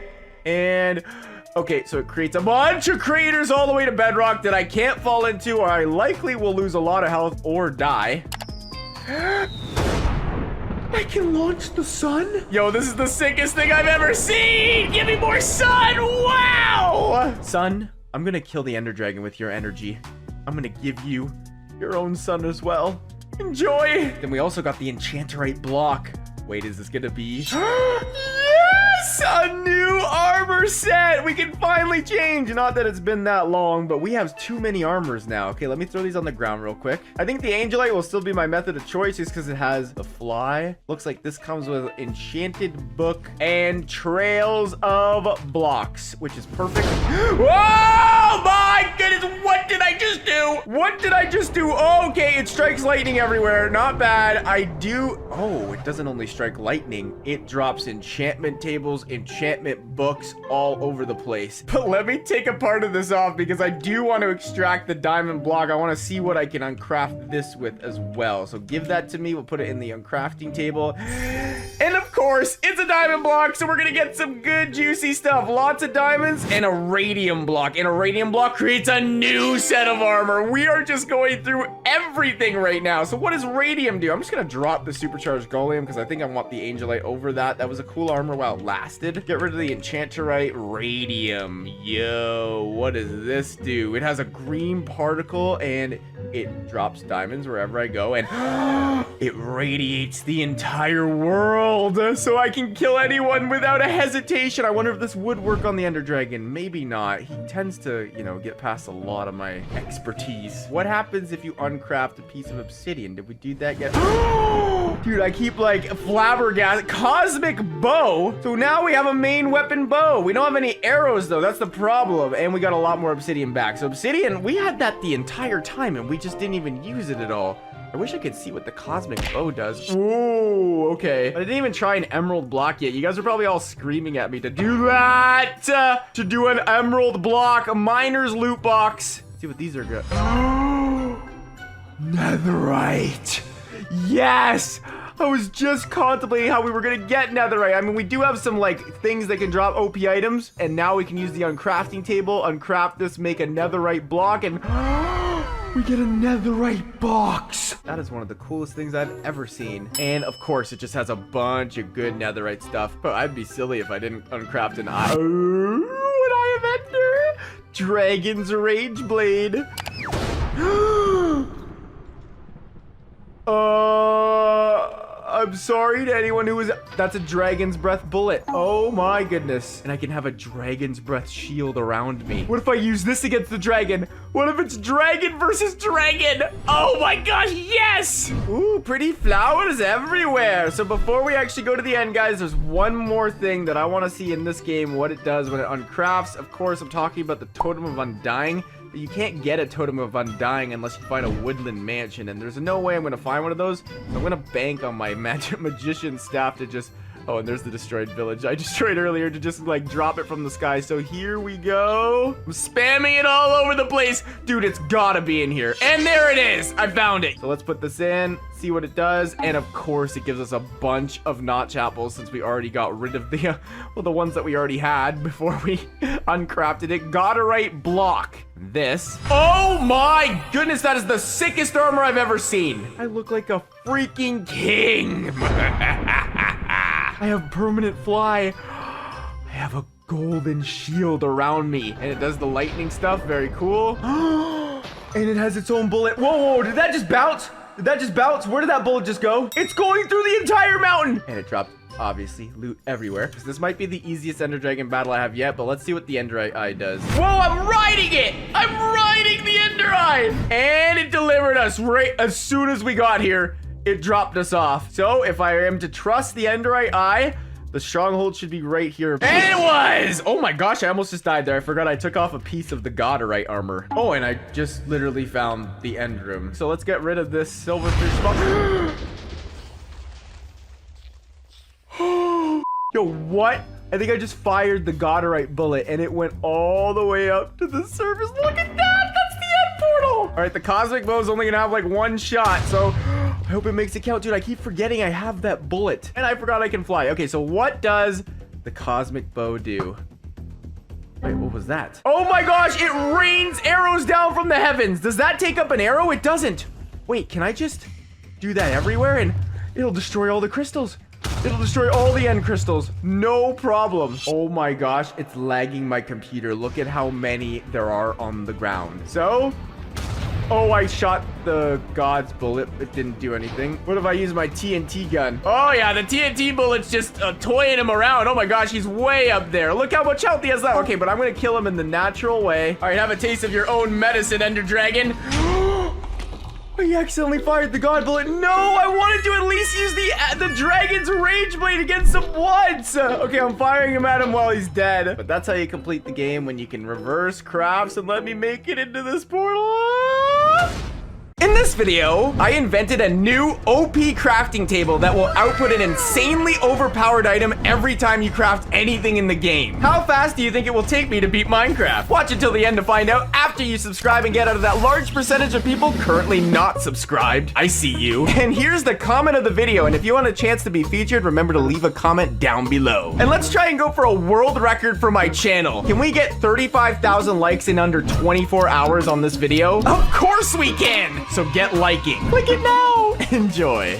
And okay, so it creates a bunch of craters all the way to bedrock that I can't fall into, or I likely will lose a lot of health or die. I can launch the sun? Yo, this is the sickest thing I've ever seen! Give me more sun! Wow! Sun, I'm gonna kill the ender dragon with your energy. I'm gonna give you your own sun as well. Enjoy! Then we also got the enchanterite block. Wait, is this gonna be... Yes! A new armor set! We can finally change! Not that it's been that long, but we have too many armors now. Okay, let me throw these on the ground real quick. I think the angelite will still be my method of choice just because it has the fly. Looks like this comes with enchanted book and trails of blocks, which is perfect. Oh my goodness! What did I just do? What did I just do? Oh, okay, it strikes lightning everywhere. Not bad. I do... Oh, it doesn't only strike lightning. It drops enchantment tables, enchantment books all over the place. But let me take a part of this off because I do want to extract the diamond block. I want to see what I can uncraft this with as well. So give that to me. We'll put it in the uncrafting table. And of course, it's a diamond block, so we're going to get some good juicy stuff. Lots of diamonds and a radium block. And a radium block creates a new set of armor. We are just going through everything right now. So what does radium do? I'm just going to drop the supercharged golem because I think I want the angelite over that. That was a cool armor while it lasted. Get rid of the enchanterite radium. Yo, what does this do? It has a green particle and it drops diamonds wherever I go, and it radiates the entire world so I can kill anyone without a hesitation. I wonder if this would work on the ender dragon. Maybe not. He tends to, you know, get past a lot of my expertise. What happens if you uncraft a piece of obsidian? Did we do that yet? Dude, I keep like flabbergasted. Cosmic bow. So now we have a main weapon bow. We don't have any arrows though. That's the problem. And we got a lot more obsidian back. So obsidian, we had that the entire time and we just didn't even use it at all. I wish I could see what the cosmic bow does. Ooh, okay. I didn't even try an emerald block yet. You guys are probably all screaming at me to do that. To do an emerald block, a miner's loot box. Let's see what these are good. Netherite. Yes. I was just contemplating how we were gonna get netherite. I mean, we do have some like things that can drop OP items, and now we can use the uncrafting table, uncraft this, make a netherite block, and we get a netherite box. That is one of the coolest things I've ever seen. And of course, it just has a bunch of good netherite stuff. But I'd be silly if I didn't uncraft an eye. An eye of Ender. Dragon's Rage Blade. I'm sorry to anyone who was... That's a dragon's breath bullet. Oh my goodness. And I can have a dragon's breath shield around me. What if I use this against the dragon? What if it's dragon versus dragon? Oh my gosh, yes! Ooh, pretty flowers everywhere. So before we actually go to the end, guys, there's one more thing that I want to see in this game, what it does when it uncrafts. Of course, I'm talking about the Totem of Undying. You can't get a Totem of Undying unless you find a woodland mansion, and there's no way I'm going to find one of those. So I'm going to bank on my magician staff to just... Oh, and there's the destroyed village I destroyed earlier, to just like drop it from the sky. So here we go. I'm spamming it all over the place. Dude, it's gotta be in here. And there it is. I found it. So let's put this in, see what it does. And of course, it gives us a bunch of notch apples since we already got rid of the, well, the ones that we already had before we uncrafted it. Gotterite block. This. Oh my goodness, that is the sickest armor I've ever seen. I look like a freaking king. I have permanent fly. I have a golden shield around me. And it does the lightning stuff. Very cool. And it has its own bullet. Whoa, whoa, did that just bounce? Did that just bounce? Where did that bullet just go? It's going through the entire mountain. And it dropped, obviously, loot everywhere. This might be the easiest Ender Dragon battle I have yet, but let's see what the Ender Eye does. Whoa, I'm riding it. I'm riding the Ender Eye. And it delivered us right as soon as we got here. It dropped us off. So if I am to trust the Enderite Eye, The stronghold should be right here. And it was! Oh my gosh, I almost just died there. I forgot I took off a piece of the Godorite armor. Oh, and I just literally found the end room. So let's get rid of this silverfish spawn. Yo, what? I think I just fired the Godorite bullet and it went all the way up to the surface. Look at that! That's the end portal! All right, the cosmic bow is only gonna have like one shot, so I hope it makes it count. Dude, I keep forgetting I have that bullet. And I forgot I can fly. Okay, so what does the cosmic bow do? Wait, what was that? Oh my gosh, it rains arrows down from the heavens. Does that take up an arrow? It doesn't. Wait, can I just do that everywhere and it'll destroy all the crystals? It'll destroy all the end crystals. No problem. Oh my gosh, it's lagging my computer. Look at how many there are on the ground. So, oh, I shot the god's bullet. It didn't do anything. What if I use my TNT gun? Oh yeah, the TNT bullet's just toying him around. Oh my gosh, he's way up there. Look how much health he has left. Okay, but I'm gonna kill him in the natural way. All right, have a taste of your own medicine, Ender Dragon. I accidentally fired the god bullet. No, I wanted to at least use the dragon's rage blade against him once. Okay, I'm firing him at him while he's dead. But that's how you complete the game, when you can reverse crafts and let me make it into this portal. In this video, I invented a new OP crafting table that will output an insanely overpowered item every time you craft anything in the game. How fast do you think it will take me to beat Minecraft? Watch until the end to find out after you subscribe and get out of that large percentage of people currently not subscribed. I see you. And here's the comment of the video, and if you want a chance to be featured, remember to leave a comment down below. And let's try and go for a world record for my channel. Can we get 35,000 likes in under 24 hours on this video? Of course we can! So get liking. Click it now. Enjoy.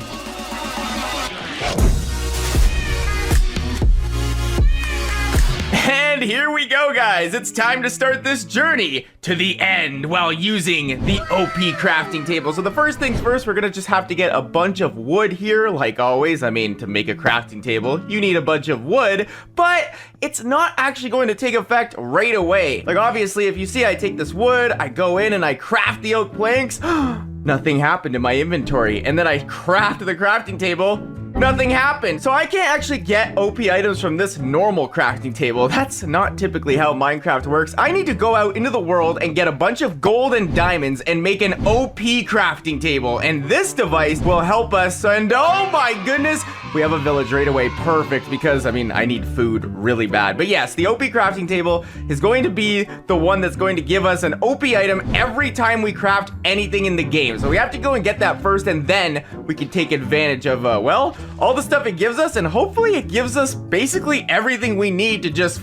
And here we go, guys. It's time to start this journey to the end while using the OP crafting table. So the first things first, we're gonna just have to get a bunch of wood here, like always. I mean, to make a crafting table, you need a bunch of wood, but it's not actually going to take effect right away. Like, obviously, if you see I take this wood, I go in and I craft the oak planks, nothing happened in my inventory. And then I craft the crafting table, nothing happened. So I can't actually get OP items from this normal crafting table. That's not typically how Minecraft works. I need to go out into the world and get a bunch of gold and diamonds and make an OP crafting table. And this device will help us. And oh my goodness, we have a village right away. Perfect, because I mean, I need food really bad. But yes, the OP crafting table is going to be the one that's going to give us an OP item every time we craft anything in the game. So we have to go and get that first, and then we can take advantage of, well, all the stuff it gives us, and hopefully it gives us basically everything we need to just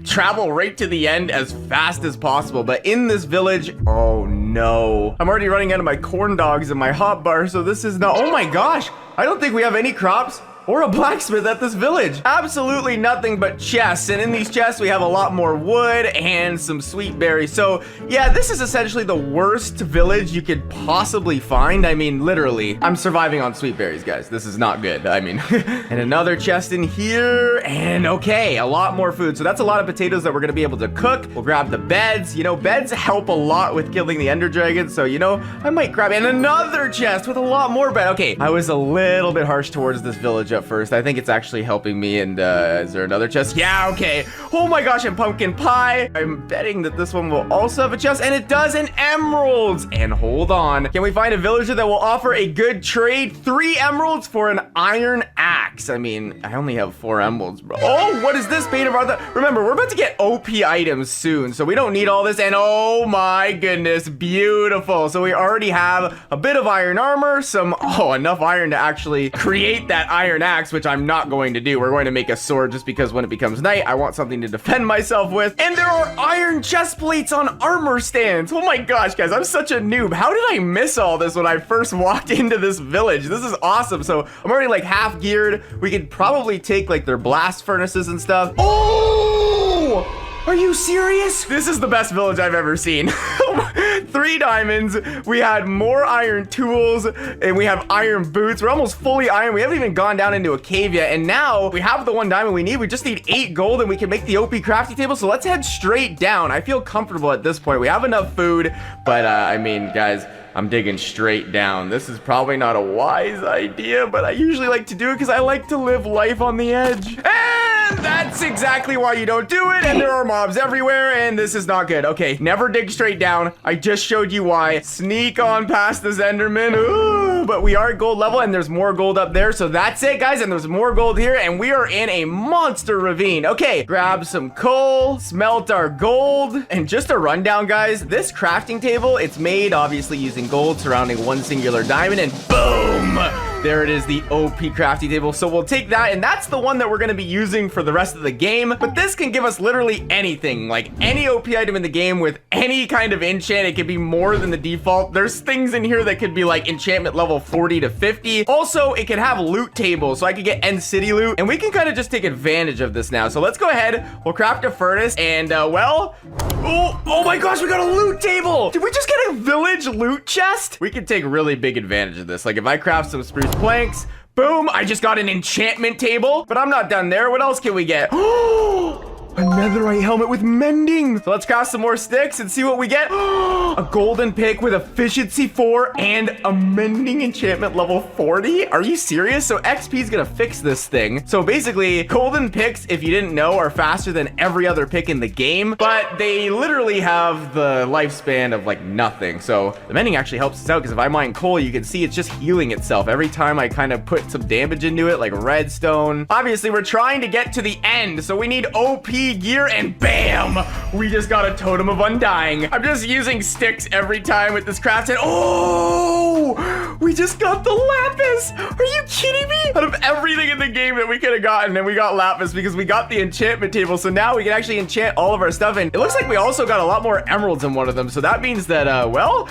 travel right to the end as fast as possible. But in this village, oh no. I'm already running out of my corn dogs and my hot bar, so this is not, oh my gosh. I don't think we have any crops or a blacksmith at this village. Absolutely nothing but chests. And in these chests, we have a lot more wood and some sweet berries. So yeah, this is essentially the worst village you could possibly find. I mean, literally, I'm surviving on sweet berries, guys. This is not good. I mean, and another chest in here. And okay, a lot more food. So that's a lot of potatoes that we're gonna be able to cook. We'll grab the beds. You know, beds help a lot with killing the ender dragon. So, you know, I might grab and another chest with a lot more bed. Okay, I was a little bit harsh towards this village at first. I think it's actually helping me. And is there another chest? Yeah, okay. Oh my gosh, and pumpkin pie. I'm betting that this one will also have a chest, and it does, and emeralds. And hold on, can we find a villager that will offer a good trade? 3 emeralds for an iron axe. I mean, I only have 4 emeralds, bro. Oh, what is this? Bane of Arthur. Remember, we're about to get OP items soon, so we don't need all this. And oh my goodness, beautiful. So we already have a bit of iron armor, some, oh, enough iron to actually create that iron axe, which I'm not going to do. We're going to make a sword just because when it becomes night, I want something to defend myself with. And there are iron chest plates on armor stands. Oh my gosh, guys, I'm such a noob. How did I miss all this when I first walked into this village? This is awesome. So I'm already like half geared. We could probably take like their blast furnaces and stuff. Oh! Are you serious? This is the best village I've ever seen. 3 diamonds. We had more iron tools, and we have iron boots. We're almost fully iron. We haven't even gone down into a cave yet. And now we have the 1 diamond we need. We just need 8 gold, and we can make the OP crafting table. So let's head straight down. I feel comfortable at this point. We have enough food, but I mean, guys, I'm digging straight down. This is probably not a wise idea, but I usually like to do it because I like to live life on the edge. And that's exactly why you don't do it. And there are mobs everywhere, and this is not good. Okay, never dig straight down. I just showed you why. Sneak on past this Enderman. Ooh, but we are at gold level, and there's more gold up there. So that's it, guys. And there's more gold here, and we are in a monster ravine. Okay, grab some coal, smelt our gold, and just a rundown, guys. This crafting table, it's made obviously using gold surrounding one singular diamond, and boom! There it is, the OP crafting table. So we'll take that, and that's the one that we're going to be using for the rest of the game. But this can give us literally anything, like any OP item in the game with any kind of enchant. It could be more than the default. There's things in here that could be like enchantment level 40 to 50. Also, it could have loot tables, so I could get end city loot, and we can kind of just take advantage of this now. So let's go ahead. We'll craft a furnace, and well, oh my gosh, we got a loot table. Did we just get a village loot chest? We could take really big advantage of this. Like if I craft some spruce planks, boom, I just got an enchantment table. But I'm not done there. What else can we get? A netherite helmet with mending. So let's craft some more sticks and see what we get. A golden pick with efficiency 4 and a mending enchantment level 40. Are you serious? So XP is gonna fix this thing. So basically, golden picks, if you didn't know, are faster than every other pick in the game, but they literally have the lifespan of like nothing. So the mending actually helps us out, because if I mine coal, you can see it's just healing itself every time I kind of put some damage into it, like redstone. Obviously, we're trying to get to the end, so we need OP gear, and bam, we just got a totem of undying. I'm just using sticks every time with this craft, and oh, we just got the lapis. Are you kidding me? Out of everything in the game that we could have gotten, and we got lapis because we got the enchantment table. So now we can actually enchant all of our stuff, and it looks like we also got a lot more emeralds in one of them. So that means that well,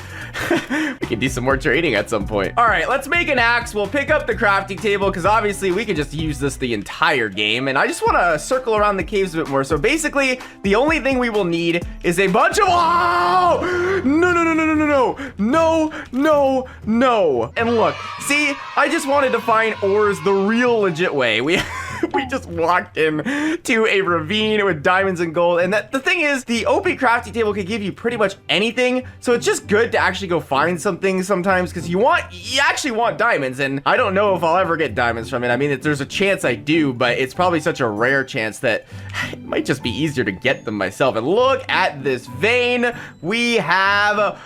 we can do some more trading at some point. All right, let's make an axe. We'll pick up the crafting table because obviously we can just use this the entire game, and I just want to circle around the caves a bit more. So basically, the only thing we will need is a bunch of... Oh! No. And look, see, I just wanted to find ores the real legit way. We just walked in to a ravine with diamonds and gold. And the thing is, the OP crafting table can give you pretty much anything. So it's just good to actually go find some things sometimes, because you actually want diamonds. And I don't know if I'll ever get diamonds from it. I mean, there's a chance I do, but it's probably such a rare chance that it might just be easier to get them myself. And look at this vein. We have,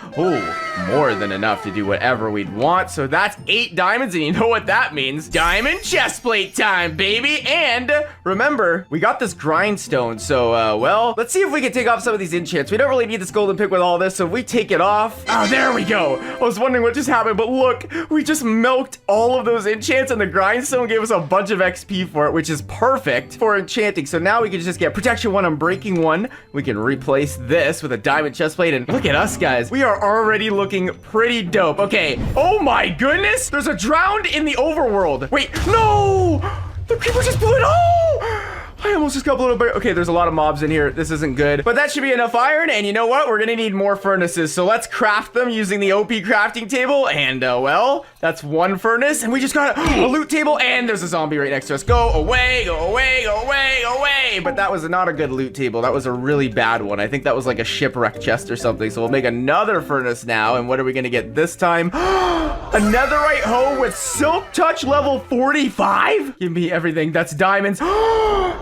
more than enough to do whatever we'd want. So that's 8 diamonds, and you know what that means. Diamond chestplate time, baby. And remember, we got this grindstone. So, well, let's see if we can take off some of these enchants. We don't really need this golden pick with all this, so if we take it off. Oh, there we go. I was wondering what just happened, but look, we just milked all of those enchants, and the grindstone gave us a bunch of XP for it, which is perfect for enchanting. So now we can just get protection 1 on breaking 1. We can replace this with a diamond chestplate, and look at us, guys. We are already looking pretty dope. Okay. Oh my goodness. There's a drowned in the overworld. Wait, no! The creeper just blew it. Oh! I almost just got blown up. Okay, there's a lot of mobs in here. This isn't good, but that should be enough iron. And you know what? We're gonna need more furnaces. So let's craft them using the OP crafting table. And well, that's 1 furnace. And we just got a loot table. And there's a zombie right next to us. Go away, go away, go away, go away. But that was not a good loot table. That was a really bad one. I think that was like a shipwreck chest or something. So we'll make another furnace now. And what are we gonna get this time? A netherite hoe with silk touch level 45. Give me everything. That's diamonds.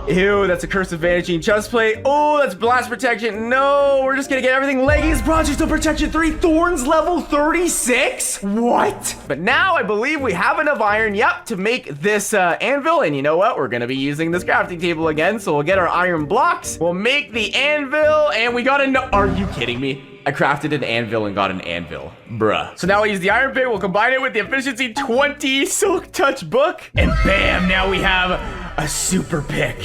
Ew, that's a curse of vanishing chest plate. Oh, that's blast protection. No, we're just gonna get everything. Leggings, bronze crystal protection 3, thorns level 36. What? But now I believe we have enough iron, yep, to make this anvil. And you know what? We're gonna be using this crafting table again. So we'll get our iron blocks. We'll make the anvil, and we got a... Are you kidding me? I crafted an anvil and got an anvil. Bruh. So now we'll use the iron pick. We'll combine it with the efficiency 20 silk touch book. And bam, now we have a super pick.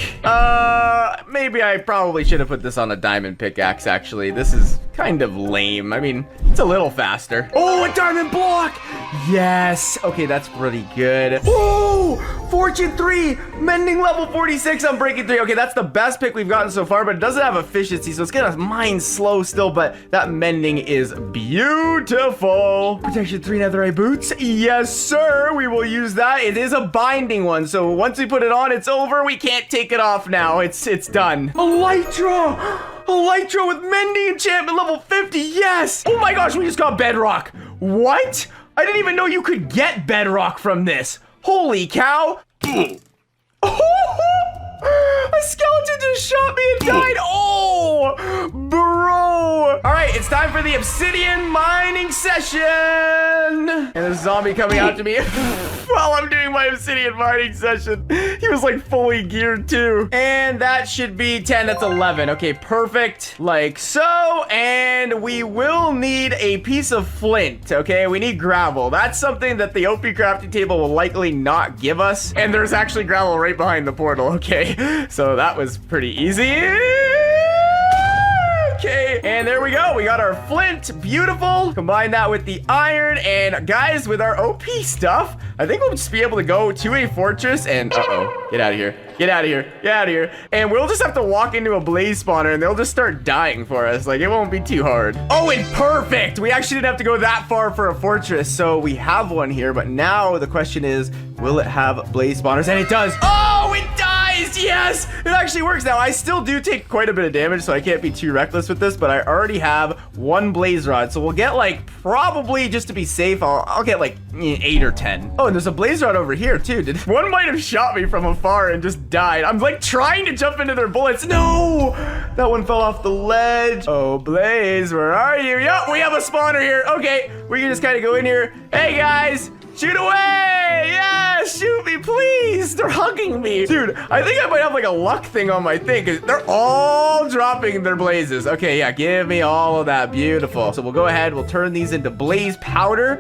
Maybe I probably should have put this on a diamond pickaxe, actually. This is kind of lame. I mean, it's a little faster. Oh, a diamond block. Yes. Okay, that's pretty good. Oh, fortune 3, mending level 46 on breaking 3. Okay, that's the best pick we've gotten so far, but it doesn't have efficiency, so it's gonna mine slow still, but that mending is beautiful. Protection 3 netherite boots. Yes, sir. We will use that. It is a binding one, so once we put it on, it's over. We can't take it off now. It's done. Elytra. Elytra with mending enchantment level 50. Yes. Oh my gosh, we just got bedrock. What? I didn't even know you could get bedrock from this. Holy cow. A skeleton just shot me and died. Oh, bro. All right, it's time for the obsidian mining session. And there's a zombie coming after me while I'm doing my obsidian mining session. He was like fully geared too. And that should be 10. That's 11. Okay, perfect. Like so. And we will need a piece of flint. Okay, we need gravel. That's something that the OP crafting table will likely not give us. And there's actually gravel right behind the portal. Okay, so that was pretty easy. Okay, and there we go. We got our flint. Beautiful. Combine that with the iron. And guys, with our OP stuff, I think we'll just be able to go to a fortress and get out of here. Get out of here. Get out of here. And we'll just have to walk into a blaze spawner and they'll just start dying for us. Like, it won't be too hard. Oh, and perfect. We actually didn't have to go that far for a fortress. So we have one here. But now the question is, will it have blaze spawners? And it does. Oh, it does. Yes, it actually works. Now, I still do take quite a bit of damage, so I can't be too reckless with this, but I already have one blaze rod. So we'll get like, probably just to be safe, I'll get like 8 or 10. Oh, and there's a blaze rod over here too. One might have shot me from afar and just died. I'm like trying to jump into their bullets. No, that one fell off the ledge. Oh, Blaze, where are you? Yep, we have a spawner here. Okay, we can just kind of go in here. Hey guys, shoot away! Yeah, shoot me, please! They're hugging me. Dude, I think I might have like a luck thing on my thing, because they're all dropping their blazes. Okay, yeah, give me all of that. Beautiful. So we'll go ahead, we'll turn these into blaze powder.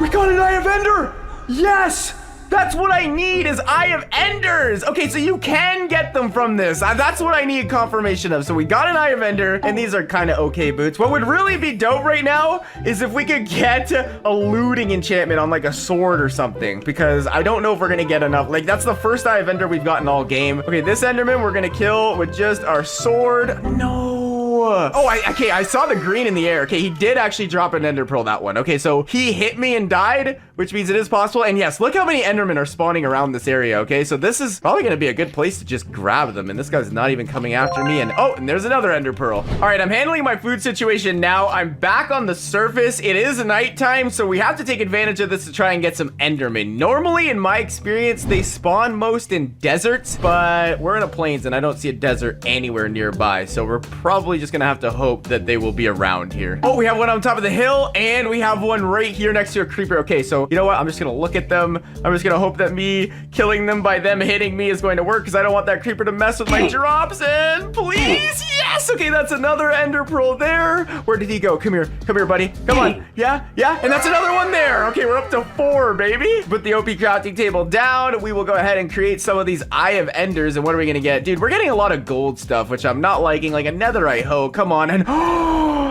We got an Eye of Ender! Yes! That's what I need is Eye of Enders. Okay, so you can get them from this. That's what I need confirmation of. So we got an Eye of Ender, and these are kind of okay boots. What would really be dope right now is if we could get a looting enchantment on like a sword or something, because I don't know if we're gonna get enough. Like, that's the first Eye of Ender we've gotten all game. Okay, this Enderman we're gonna kill with just our sword. No. Oh, okay, I saw the green in the air. Okay, he did actually drop an ender pearl, that one. Okay, so he hit me and died, which means it is possible. And yes, look how many endermen are spawning around this area. Okay, so this is probably gonna be a good place to just grab them. And this guy's not even coming after me. And oh, and there's another ender pearl. All right, I'm handling my food situation now. I'm back on the surface. It is nighttime, so we have to take advantage of this to try and get some endermen. Normally, in my experience, they spawn most in deserts, but we're in a plains and I don't see a desert anywhere nearby. So we're probably just gonna have to hope that they will be around here. Oh, we have one on top of the hill and we have one right here next to a creeper. Okay, so you know what? I'm just gonna look at them. I'm just gonna hope that me killing them by them hitting me is going to work, because I don't want that creeper to mess with my drops. And please, yes. Okay, that's another ender pearl there. Where did he go? Come here, buddy. Come on. Yeah, and that's another one there. Okay, we're up to 4, baby. Put the OP crafting table down. We will go ahead and create some of these Eye of Enders. And what are we gonna get? Dude, we're getting a lot of gold stuff, which I'm not liking. Like a netherite hoe. Come on. And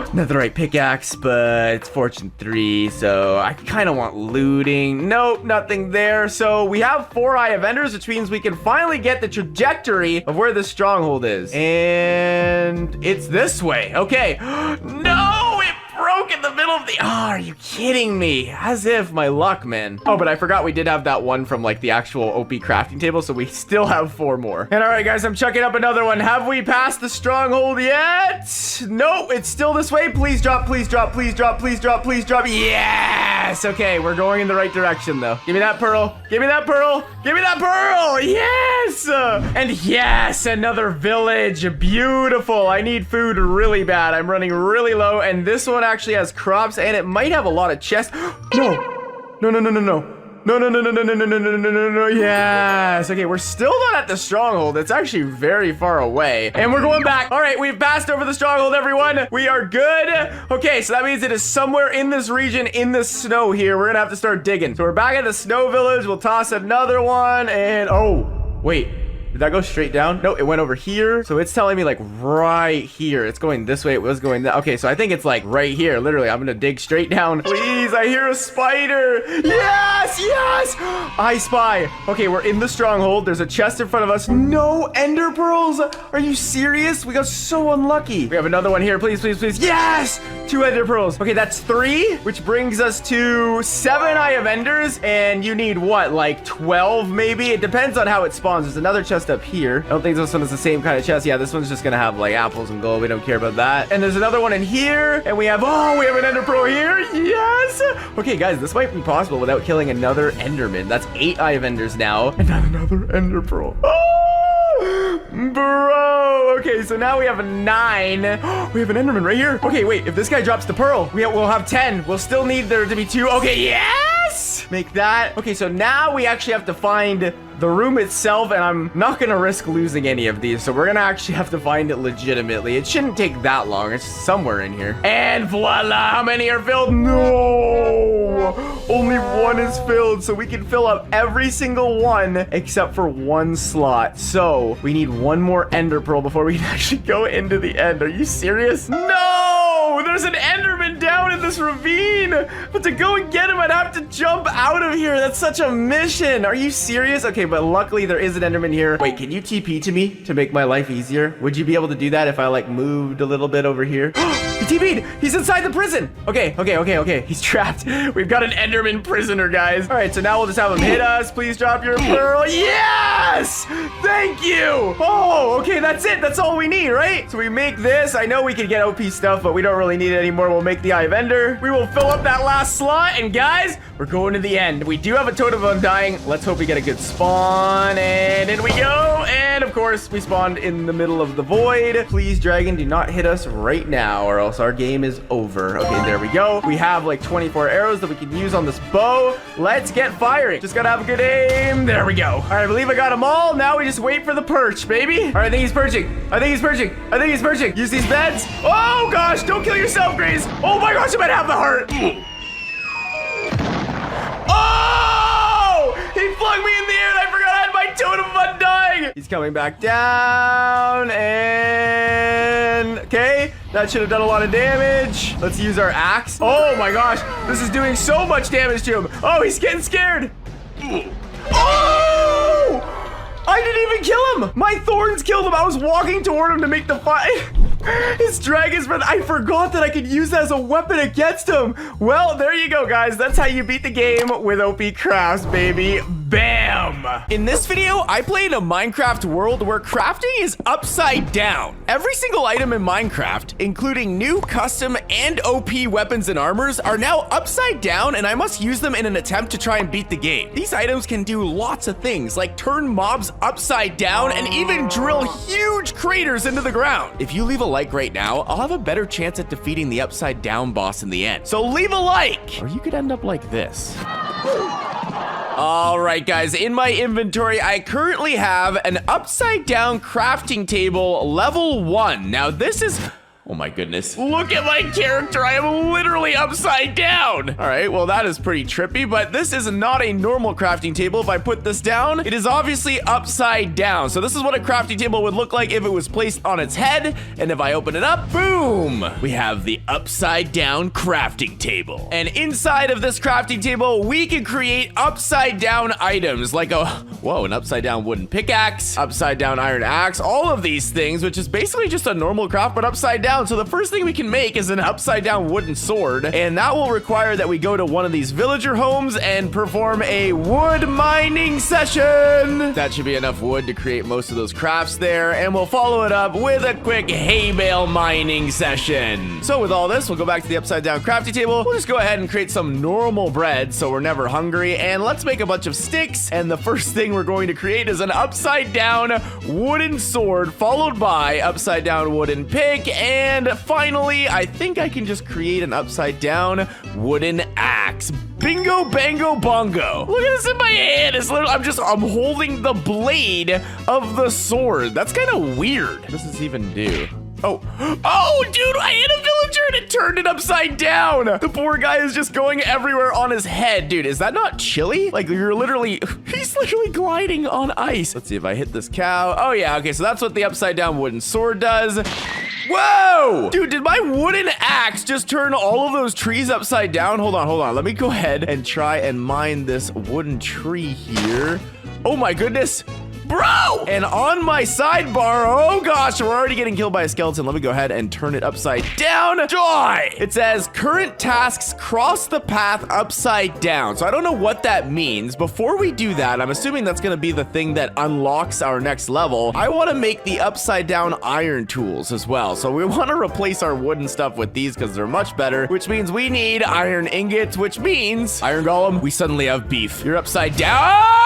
netherite pickaxe, but it's fortune 3, so I kind of want looting. Nope, nothing there. So we have 4 Eye of Enders, which means we can finally get the trajectory of where the stronghold is. And it's this way. Okay. No, it broke in the middle of the... Oh, are you kidding me? As if my luck, man. Oh, but I forgot we did have that one from like the actual OP crafting table, so we still have 4 more. And all right, guys, I'm chucking up another one. Have we passed the stronghold yet? No, it's still this way. Please drop, please drop, please drop, please drop, please drop. Yes. Okay, we're going in the right direction, though. Give me that pearl. Give me that pearl. Give me that pearl. Yes. And yes, another village. Beautiful. I need food really bad. I'm running really low, and this one actually has crops, and it might have a lot of chests. No. Yes. Okay, we're still not at the stronghold. It's actually very far away. And we're going back. All right, we've passed over the stronghold, everyone. We are good. Okay, so that means it is somewhere in this region, in the snow here. We're gonna have to start digging. So we're back at the snow village. We'll toss another one, and oh, wait. Did that go straight down? No, it went over here. So it's telling me like right here. It's going this way. It was going that. Okay, so I think it's like right here. Literally, I'm gonna dig straight down. Please, I hear a spider. Yes. Yes! I spy. Okay, we're in the stronghold. There's a chest in front of us. No ender pearls. Are you serious? We got so unlucky. We have another one here. Please, please, please. Yes! 2 ender pearls. Okay, that's 3, which brings us to 7 Eye of Enders. And you need what? Like 12 maybe? It depends on how it spawns. There's another chest up here. I don't think this one is the same kind of chest. Yeah, this one's just gonna have like apples and gold. We don't care about that. And there's another one in here. And we have an ender pearl here. Yes! Okay, guys, this might be possible without killing another enderman. That's 8 Eye of Enders now. And not another ender pearl. Oh! Bro! Okay, so now we have 9. We have an enderman right here. Okay, wait. If this guy drops the pearl, we'll have 10. We'll still need there to be 2. Okay, yes! Make that. Okay, so now we actually have to find the room itself, and I'm not gonna risk losing any of these, so we're gonna actually have to find it legitimately. It shouldn't take that long. It's somewhere in here. And voila! How many are filled? No! Only 1 is filled, so we can fill up every single one except for 1 slot. So we need 1 more ender pearl before we can actually go into the end. Are you serious? No! There's an enderman down in this ravine! But to go and get him, I'd have to jump out of here. That's such a mission. Are you serious? Okay, but luckily there is an enderman here. Wait, can you TP to me to make my life easier? Would you be able to do that if I like moved a little bit over here? He TP'd! He's inside the prison! Okay. He's trapped. We've got an enderman prisoner, guys. All right, so now we'll just have him hit us. Please drop your pearl. Yes! Thank you! Oh, okay, that's it. That's all we need, right? So we make this. I know we could get OP stuff, but we don't really need it anymore. We'll make the Eye of Ender. We will fill up that last slot, and guys, we're going to the end. We do have a Totem of Undying. Let's hope we get a good spawn, and in we go. And of course, we spawned in the middle of the void. Please, dragon, do not hit us right now, or else our game is over. Okay, there we go. We have like 24 arrows that we can use on this bow. Let's get firing. Just gotta have a good aim. There we go. All right, I believe I got them all. Now we just wait for the perch, baby. All right, I think he's perching. Use these beds. Oh gosh, don't kill yourself, Grace. Oh my gosh, I might have the heart. Oh! He flung me in the air and I forgot I had my Totem of Undying. He's coming back down, and okay, that should have done a lot of damage. Let's use our axe. Oh my gosh, this is doing so much damage to him. Oh, he's getting scared. Oh! I didn't even kill him. My thorns killed him. I was walking toward him to make the fight. His dragon's breath. I forgot that I could use that as a weapon against him. Well, there you go, guys. That's how you beat the game with OP crafts, baby. Bam! In this video, I play in a Minecraft world where crafting is upside down. Every single item in Minecraft, including new, custom, and OP weapons and armors, are now upside down, and I must use them in an attempt to try and beat the game. These items can do lots of things, like turn mobs upside down and even drill huge craters into the ground. If you leave a like right now, I'll have a better chance at defeating the upside down boss in the end. So leave a like, or you could end up like this. All right, guys, in my inventory, I currently have an upside down crafting table level 1. Now this is... oh my goodness. Look at my character. I am literally upside down. All right, well, that is pretty trippy, but this is not a normal crafting table. If I put this down, it is obviously upside down. So this is what a crafting table would look like if it was placed on its head. And if I open it up, boom, we have the upside down crafting table. And inside of this crafting table, we can create upside down items like an upside down wooden pickaxe, upside down iron axe, all of these things, which is basically just a normal craft, but upside down. So the first thing we can make is an upside down wooden sword, and that will require that we go to one of these villager homes and perform a wood mining session. That should be enough wood to create most of those crafts there, and we'll follow it up with a quick hay bale mining session. So with all this, we'll go back to the upside down crafting table. We'll just go ahead and create some normal bread so we're never hungry, and let's make a bunch of sticks. And the first thing we're going to create is an upside down wooden sword, followed by upside down wooden pick, and finally, I think I can just create an upside down wooden axe. Bingo, bango, bongo. Look at this in my hand. It's literally, I'm holding the blade of the sword. That's kind of weird. What does this even do? Oh, dude, I hit a villager and it turned it upside down. The poor guy is just going everywhere on his head. Dude, is that not chilly? Like, he's literally gliding on ice. Let's see if I hit this cow. Oh yeah, okay, so that's what the upside down wooden sword does. Whoa! Dude, did my wooden axe just turn all of those trees upside down? Hold on. Let me go ahead and try and mine this wooden tree here. Oh my goodness. Bro! And on my sidebar, oh gosh, we're already getting killed by a skeleton. Let me go ahead and turn it upside down. Die! It says current tasks cross the path upside down. So I don't know what that means. Before we do that, I'm assuming that's gonna be the thing that unlocks our next level. I wanna make the upside down iron tools as well. So we wanna replace our wooden stuff with these because they're much better, which means we need iron ingots, which means, Iron Golem, we suddenly have beef. You're upside down.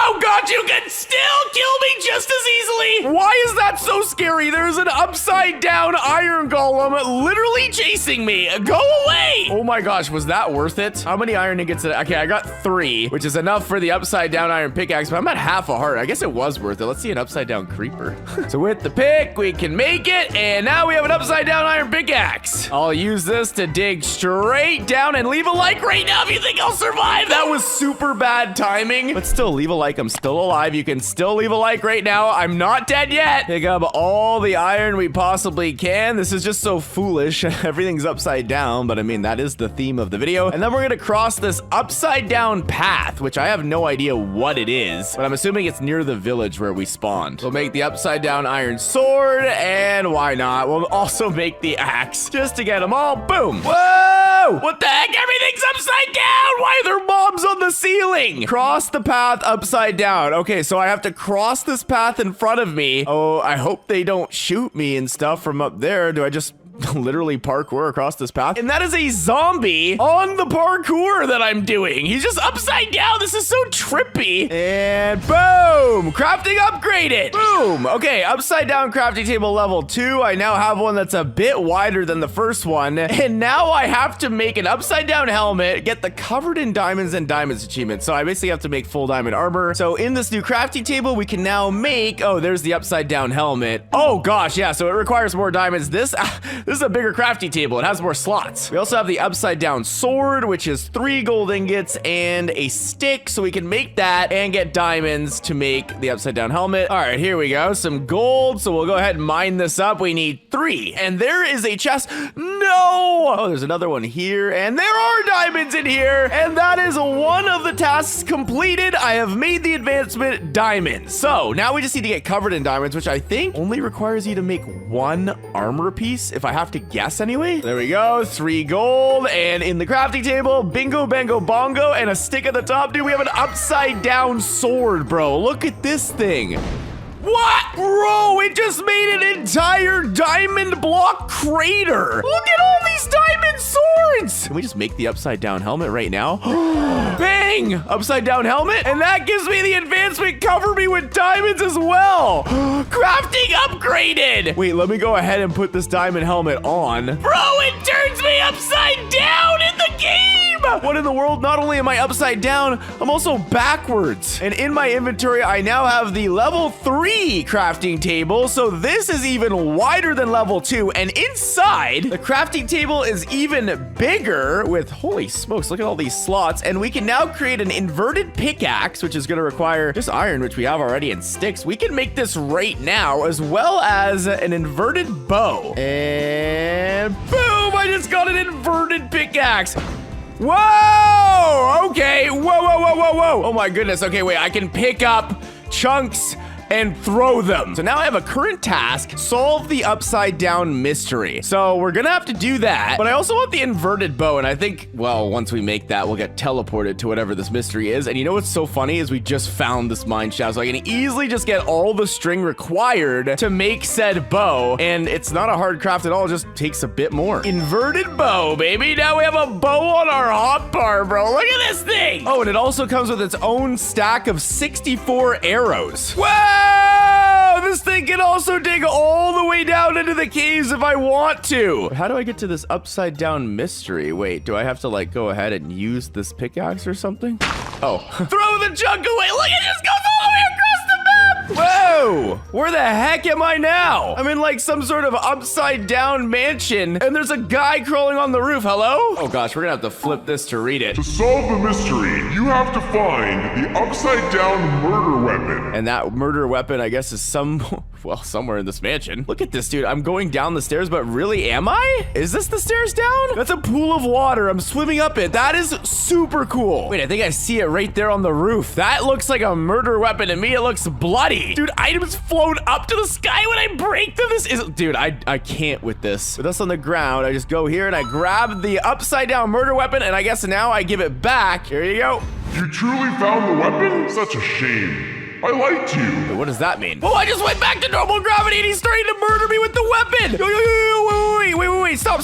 Oh God, you can still kill me just as easily. Why is that so scary? There's an upside down Iron Golem literally chasing me. Go away. Oh my gosh, was that worth it? How many iron ingots did I? Okay, I got 3, which is enough for the upside down iron pickaxe, but I'm at half a heart. I guess it was worth it. Let's see an upside down creeper. So with the pick, we can make it, and now we have an upside down iron pickaxe. I'll use this to dig straight down, and leave a like right now if you think I'll survive. That was super bad timing, but still leave a like. I'm still alive. You can still leave a like right now. I'm not dead yet. Pick up all the iron we possibly can. This is just so foolish. Everything's upside down, but I mean, that is the theme of the video. And then we're gonna cross this upside down path, which I have no idea what it is, but I'm assuming it's near the village where we spawned. We'll make the upside down iron sword, and why not? We'll also make the axe just to get them all. Boom. Whoa! What the heck? Everything's upside down. Why are there mobs on the ceiling? Cross the path upside down. Okay, so I have to cross this path in front of me. Oh, I hope they don't shoot me and stuff from up there. Do I just literally parkour across this path? And that is a zombie on the parkour that I'm doing. He's just upside down. This is so trippy. And boom, crafting upgraded. Boom. Okay, upside down crafting table level 2. I now have one that's a bit wider than the first one. And now I have to make an upside down helmet, get the covered in diamonds and diamonds achievement. So I basically have to make full diamond armor. So in this new crafting table, we can now make, oh, there's the upside down helmet. Oh gosh, yeah, so it requires more diamonds. This is a bigger crafting table. It has more slots. We also have the upside down sword, which is 3 gold ingots and a stick, so we can make that and get diamonds to make the upside down helmet. All right, here we go. Some gold, so we'll go ahead and mine this up. We need 3, and there is a chest. No! Oh, there's another one here, and there are diamonds in here, and that is one of the tasks completed. I have made the advancement diamonds. So now we just need to get covered in diamonds, which I think only requires you to make 1 armor piece, if I have to guess anyway. There we go, 3 gold, and in the crafting table, bingo, bango, bongo, and a stick at the top. Dude, we have an upside down sword, bro. Look at this thing. What? Bro, it just made an entire diamond block crater. Look at all these diamond swords. Can we just make the upside down helmet right now? Bang! Upside down helmet. And that gives me the advancement, cover me with diamonds as well. Crafting upgraded. Wait, let me go ahead and put this diamond helmet on. Bro, it turns me upside down in the game. What in the world? Not only am I upside down, I'm also backwards. And in my inventory, I now have the level 3 crafting table. So this is even wider than level 2. And inside, the crafting table is even bigger with, holy smokes, look at all these slots. And we can now create an inverted pickaxe, which is going to require just iron, which we have already, and sticks. We can make this right now, as well as an inverted bow. And boom, I just got an inverted pickaxe. Whoa! Okay, whoa. Oh my goodness. Okay, wait, I can pick up chunks and throw them. So now I have a current task, solve the upside down mystery. So we're gonna have to do that, but I also want the inverted bow, and I think, well, once we make that, we'll get teleported to whatever this mystery is. And you know what's so funny is we just found this mine shaft, so I can easily just get all the string required to make said bow, and it's not a hard craft at all, it just takes a bit more. Inverted bow, baby. Now we have a bow on our hotbar, bro. Look at this thing. Oh, and it also comes with its own stack of 64 arrows. Whoa! This thing can also dig all the way down into the caves if I want to. How do I get to this upside down mystery? Wait, do I have to like go ahead and use this pickaxe or something? Oh. Throw the junk away. Look, it just goes all the way across the map. Whoa! Where the heck am I now? I'm in like some sort of upside down mansion, and there's a guy crawling on the roof. Hello? Oh gosh, we're gonna have to flip this to read it. To solve the mystery, you have to find the upside down murder weapon. And that murder weapon, I guess, is somewhere in this mansion. Look at this, dude. I'm going down the stairs, but really, am I? Is this the stairs down? That's a pool of water. I'm swimming up it. That is super cool. Wait, I think I see it right there on the roof. That looks like a murder weapon to me. It looks bloody. Dude, items float up to the sky when I break through this. Dude, I can't with this. With this on the ground, I just go here and I grab the upside down murder weapon, and I guess now I give it back. Here you go. You truly found the weapon? Such a shame. I lied to you. Wait, what does that mean? Oh, I just went back to normal gravity and he's starting to murder me with the weapon. Wait, stop,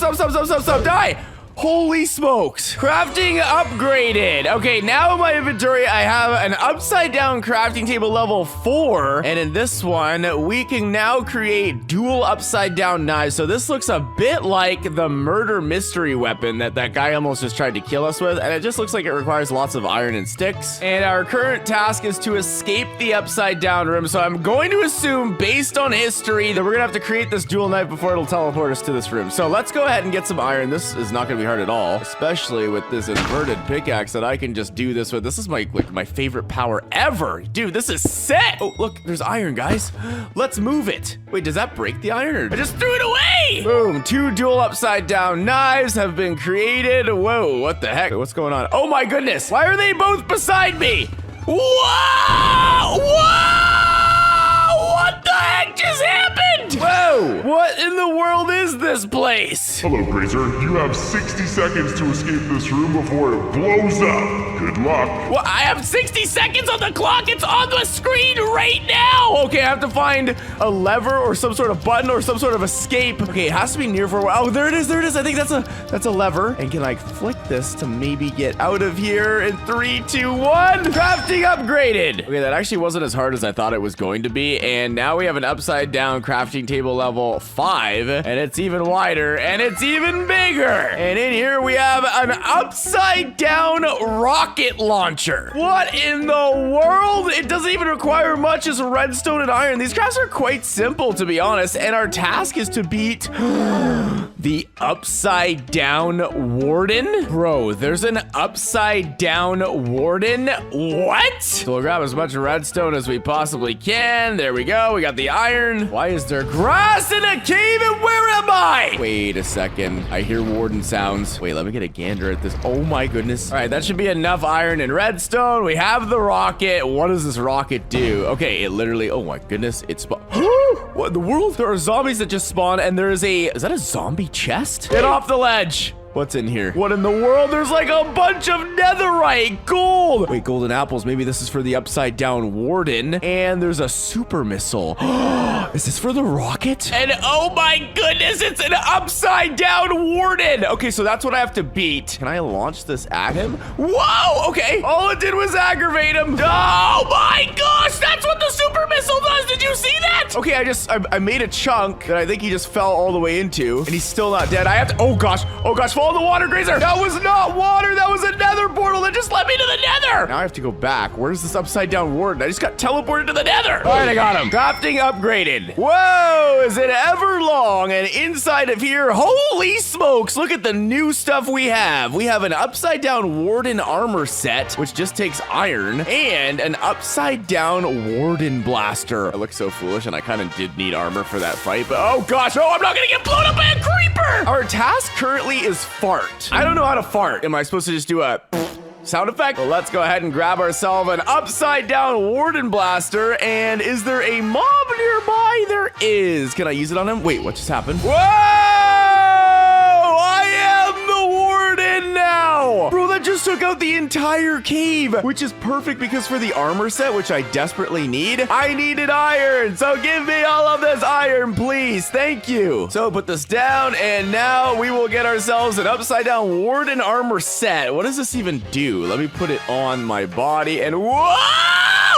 die. Holy smokes. Crafting upgraded. Okay, now in my inventory, I have an upside down crafting table level 4. And in this one, we can now create dual upside down knives. So this looks a bit like the murder mystery weapon that guy almost just tried to kill us with. And it just looks like it requires lots of iron and sticks. And our current task is to escape the upside down room. So I'm going to assume, based on history, that we're gonna have to create this dual knife before it'll teleport us to this room. So let's go ahead and get some iron. This is not gonna be hard at all, especially with this inverted pickaxe that I can just do this with. This is my favorite power ever. Dude, this is sick. Oh, look, there's iron, guys. Let's move it. Wait, does that break the iron? Or I just threw it away. Boom, 2 dual upside down knives have been created. Whoa, what the heck? What's going on? Oh my goodness, why are they both beside me? Whoa! What the heck just happened? Whoa! What in the world is this place? Hello, Graser. You have 60 seconds to escape this room before it blows up. Good luck. Well, I have 60 seconds on the clock. It's on the screen right now. Okay, I have to find a lever or some sort of button or some sort of escape. Okay, it has to be near for a while. Oh, there it is. I think that's a lever. And can I flick this to maybe get out of here in 3, 2, 1? Crafting upgraded. Okay, that actually wasn't as hard as I thought it was going to be. And now we have an upside down crafting table level 5, and it's even wider and it's even bigger. And in here we have an upside down rocket launcher. What in the world? It doesn't even require much as redstone and iron. These crafts are quite simple, to be honest, and our task is to beat the upside down warden. Bro, there's an upside down warden. What? So we'll grab as much redstone as we possibly can. There we go. We got the iron. Why is there grass in a cave, and where am I? Wait a second. I hear warden sounds. Wait, let me get a gander at this. Oh my goodness. All right, that should be enough iron and redstone. We have the rocket. What does this rocket do? Okay, it literally, oh my goodness, it's what in the world? There are zombies that just spawn, and there is that a zombie chest? Get off the ledge. What's in here? What in the world? There's like a bunch of netherite gold. Wait, golden apples. Maybe this is for the upside down warden. And there's a super missile. Is this for the rocket? And oh my goodness, it's an upside down warden. Okay, so that's what I have to beat. Can I launch this at him? Whoa, okay. All it did was aggravate him. Oh my gosh, that's what the super missile does. Did you see that? Okay, I made a chunk that I think he just fell all the way into, and he's still not dead. I have to, oh gosh, fall in the water, Graser. That was not water. That was a nether portal that just led me to the nether. Now I have to go back. Where's this upside down warden? I just got teleported to the nether. All right, I got him. Crafting upgraded. Whoa, is it ever long? And inside of here, holy smokes, look at the new stuff we have. We have an upside down warden armor set, which just takes iron, and an upside down warden blaster. I look so foolish, and I kind of did need armor for that fight, but oh gosh, oh, I'm not gonna get blown up by a creeper. Our task currently is fart. I don't know how to fart. Am I supposed to just do a sound effect? Well, let's go ahead and grab ourselves an upside down warden blaster. And is there a mob nearby? There is. Can I use it on him? Wait, what just happened? Whoa! I am the warden now! Bro, that just took out the entire cave, which is perfect because for the armor set, which I desperately need, I needed iron. So give me all of this iron, please. Thank you. So put this down, and now we will get ourselves an upside down warden armor set. What does this even do? Let me put it on my body, and whoa!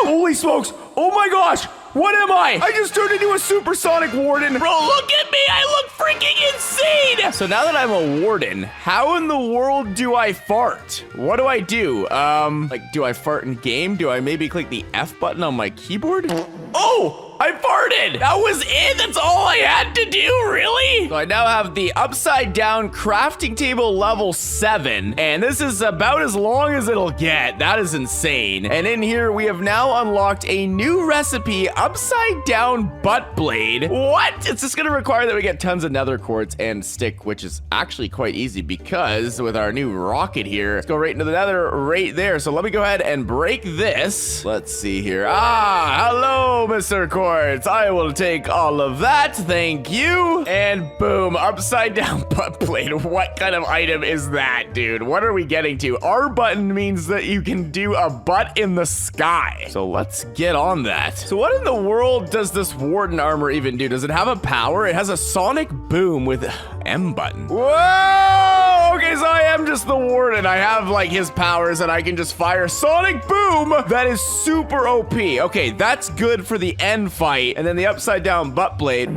Holy smokes! Oh my gosh! What am I? I just turned into a supersonic warden. Bro, look at me. I look freaking insane. So now that I'm a warden, how in the world do I fart? What do I do? Like, do I fart in game? Do I maybe click the F button on my keyboard? Oh! I farted! That was it? That's all I had to do? Really? So I now have the upside down crafting table level 7, and this is about as long as it'll get. That is insane. And in here, we have now unlocked a new recipe, upside down butt blade. What? It's just gonna require that we get tons of nether quartz and stick, which is actually quite easy because with our new rocket here, let's go right into the nether right there. So let me go ahead and break this. Let's see here. Ah, hello, Mr. Quartz. I will take all of that, thank you. And boom, upside down butt plate. What kind of item is that, dude? What are we getting to? R button means that you can do a butt in the sky. So let's get on that. So what in the world does this warden armor even do? Does it have a power? It has a sonic boom with M button. Whoa! Okay, so I am just the warden. I have like his powers and I can just fire sonic boom. That is super OP. Okay, that's good for the end fight. And then the upside down butt blade.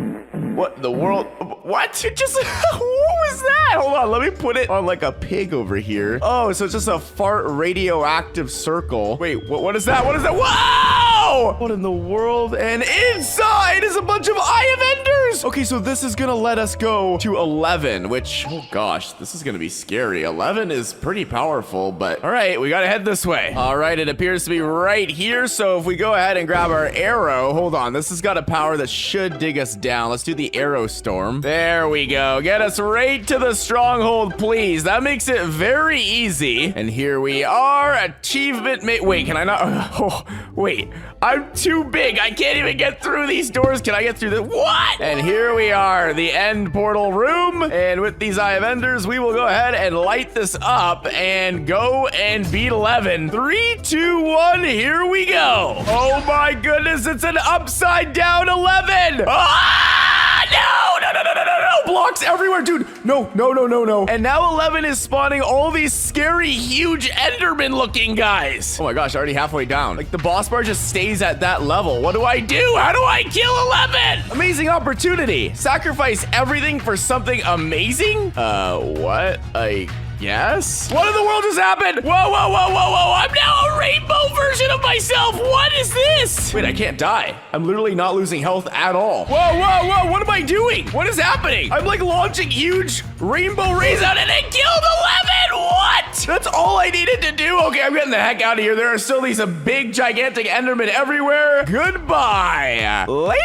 What in the world? What? It just, what was that? Hold on, let me put it on like a pig over here. Oh, so it's just a fart radioactive circle. Wait, what is that? What is that? Whoa! What in the world? And inside is a bunch of eye of enders. Okay, so this is gonna let us go to 11, which, oh gosh, this is gonna be scary. 11 is pretty powerful, but all right, we gotta head this way. All right, it appears to be right here. So if we go ahead and grab our arrow, hold on, this has got a power that should dig us down. Let's do the arrow storm. There we go. Get us right to the stronghold, please. That makes it very easy. And here we are. Achievement wait, can I not? Oh, wait. I'm too big. I can't even get through these doors. Can I get through this? What? And here we are, the end portal room. And with these eye of enders, we will go ahead and light this up and go and beat 11. 3, 2, 1, here we go. Oh my goodness, it's an upside down 11. Ah, no, blocks everywhere, dude. No. And now 11 is spawning all these scary, huge Enderman looking guys. Oh my gosh, already halfway down. Like the boss bar just stays at that level. What do I do? How do I kill 11? Amazing opportunity. Sacrifice everything for something amazing? What? Yes? What in the world just happened? Whoa. I'm now a rainbow version of myself. What is this? Wait, I can't die. I'm literally not losing health at all. Whoa. What am I doing? What is happening? I'm like launching huge rainbow rays out and it killed 11. What? That's all I needed to do. Okay, I'm getting the heck out of here. There are still these big, gigantic Endermen everywhere. Goodbye. Later.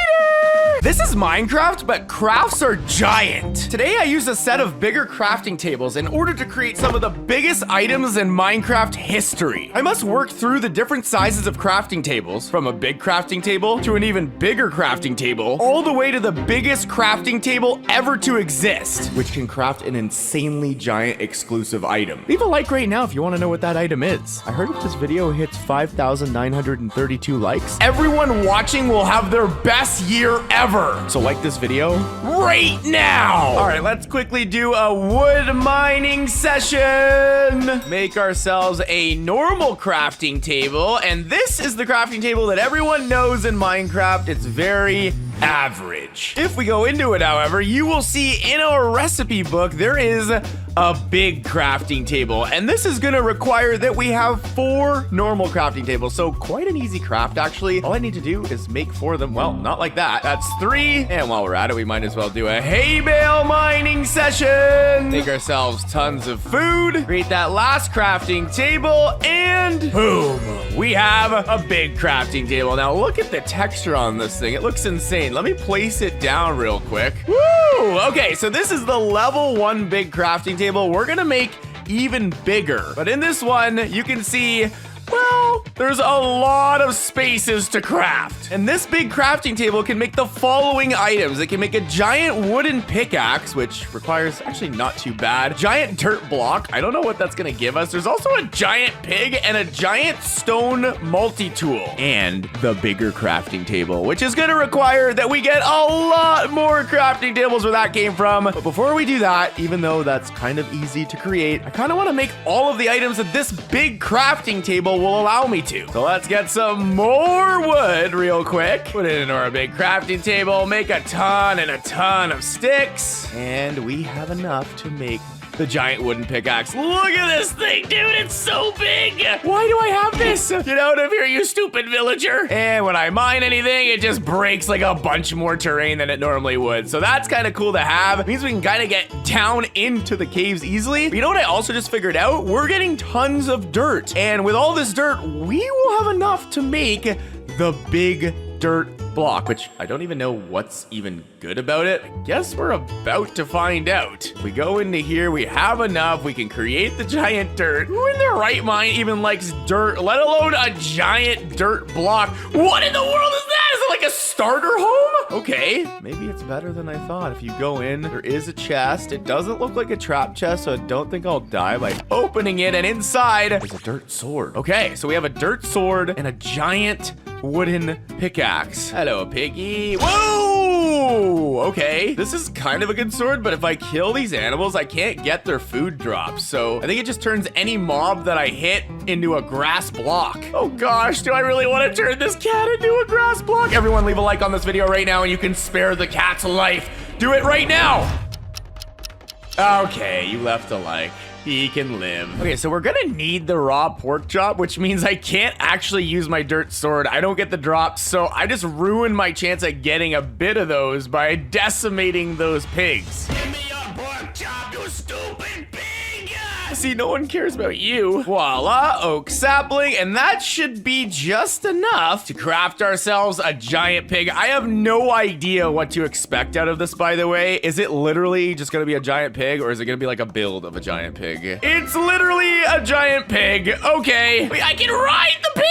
This is Minecraft, but crafts are giant. Today, I used a set of bigger crafting tables in order to create some of the biggest items in Minecraft history. I must work through the different sizes of crafting tables, from a big crafting table to an even bigger crafting table, all the way to the biggest crafting table ever to exist, which can craft an insanely giant exclusive item. Leave a like right now if you want to know what that item is. I heard if this video hits 5,932 likes, everyone watching will have their best year ever. So like this video right now. All right, let's quickly do a wood mining session. Make ourselves a normal crafting table. And this is the crafting table that everyone knows in Minecraft. It's very average. If we go into it, however, you will see in our recipe book, there is a big crafting table. And this is gonna require that we have 4 normal crafting tables. So quite an easy craft, actually. All I need to do is make 4 of them. Well, not like that. That's 3. And while we're at it, we might as well do a hay bale mining session. Make ourselves tons of food. Create that last crafting table. And boom, we have a big crafting table. Now look at the texture on this thing. It looks insane. Let me place it down real quick. Woo! Okay, so this is the level 1 big crafting table. We're gonna make even bigger. But in this one, you can see, well, there's a lot of spaces to craft. And this big crafting table can make the following items. It can make a giant wooden pickaxe, which requires actually not too bad. Giant dirt block. I don't know what that's gonna give us. There's also a giant pig and a giant stone multi-tool. And the bigger crafting table, which is gonna require that we get a lot more crafting tables where that came from. But before we do that, even though that's kind of easy to create, I kind of want to make all of the items that this big crafting table will will allow me to. So let's get some more wood real quick. Put it into our big crafting table, make a ton and a ton of sticks. And we have enough to make the giant wooden pickaxe. Look at this thing, dude. It's so big. Why do I have this? Get out of here, you stupid villager. And when I mine anything, it just breaks like a bunch more terrain than it normally would. So that's kind of cool to have. It means we can kind of get down into the caves easily. But you know what I also just figured out? We're getting tons of dirt. And with all this dirt, we will have enough to make the big dirt block, which I don't even know what's even good about it. I guess we're about to find out. If we go into here, we have enough. We can create the giant dirt. Who in their right mind even likes dirt, let alone a giant dirt block? What in the world is that? Is it like a starter home? Okay, maybe it's better than I thought. If you go in, there is a chest. It doesn't look like a trap chest, so I don't think I'll die by opening it. And inside is a dirt sword. Okay, so we have a dirt sword and a giant wooden pickaxe. Hello, piggy. Whoa! Okay, this is kind of a good sword, but if I kill these animals, I can't get their food drops. So I think it just turns any mob that I hit into a grass block. Oh gosh, do I really want to turn this cat into a grass block? Everyone leave a like on this video right now and you can spare the cat's life. Do it right now. Okay, you left a like. He can live. Okay, so we're gonna need the raw pork chop, which means I can't actually use my dirt sword. I don't get the drops, so I just ruined my chance at getting a bit of those by decimating those pigs. Give me your pork chop, you stupid pig! See, no one cares about you. Voila, oak sapling, and that should be just enough to craft ourselves a giant pig. I have no idea what to expect out of this, by the way. Is it literally just gonna be a giant pig, or is it gonna be like a build of a giant pig? It's literally a giant pig. Okay, wait, I can ride the pig!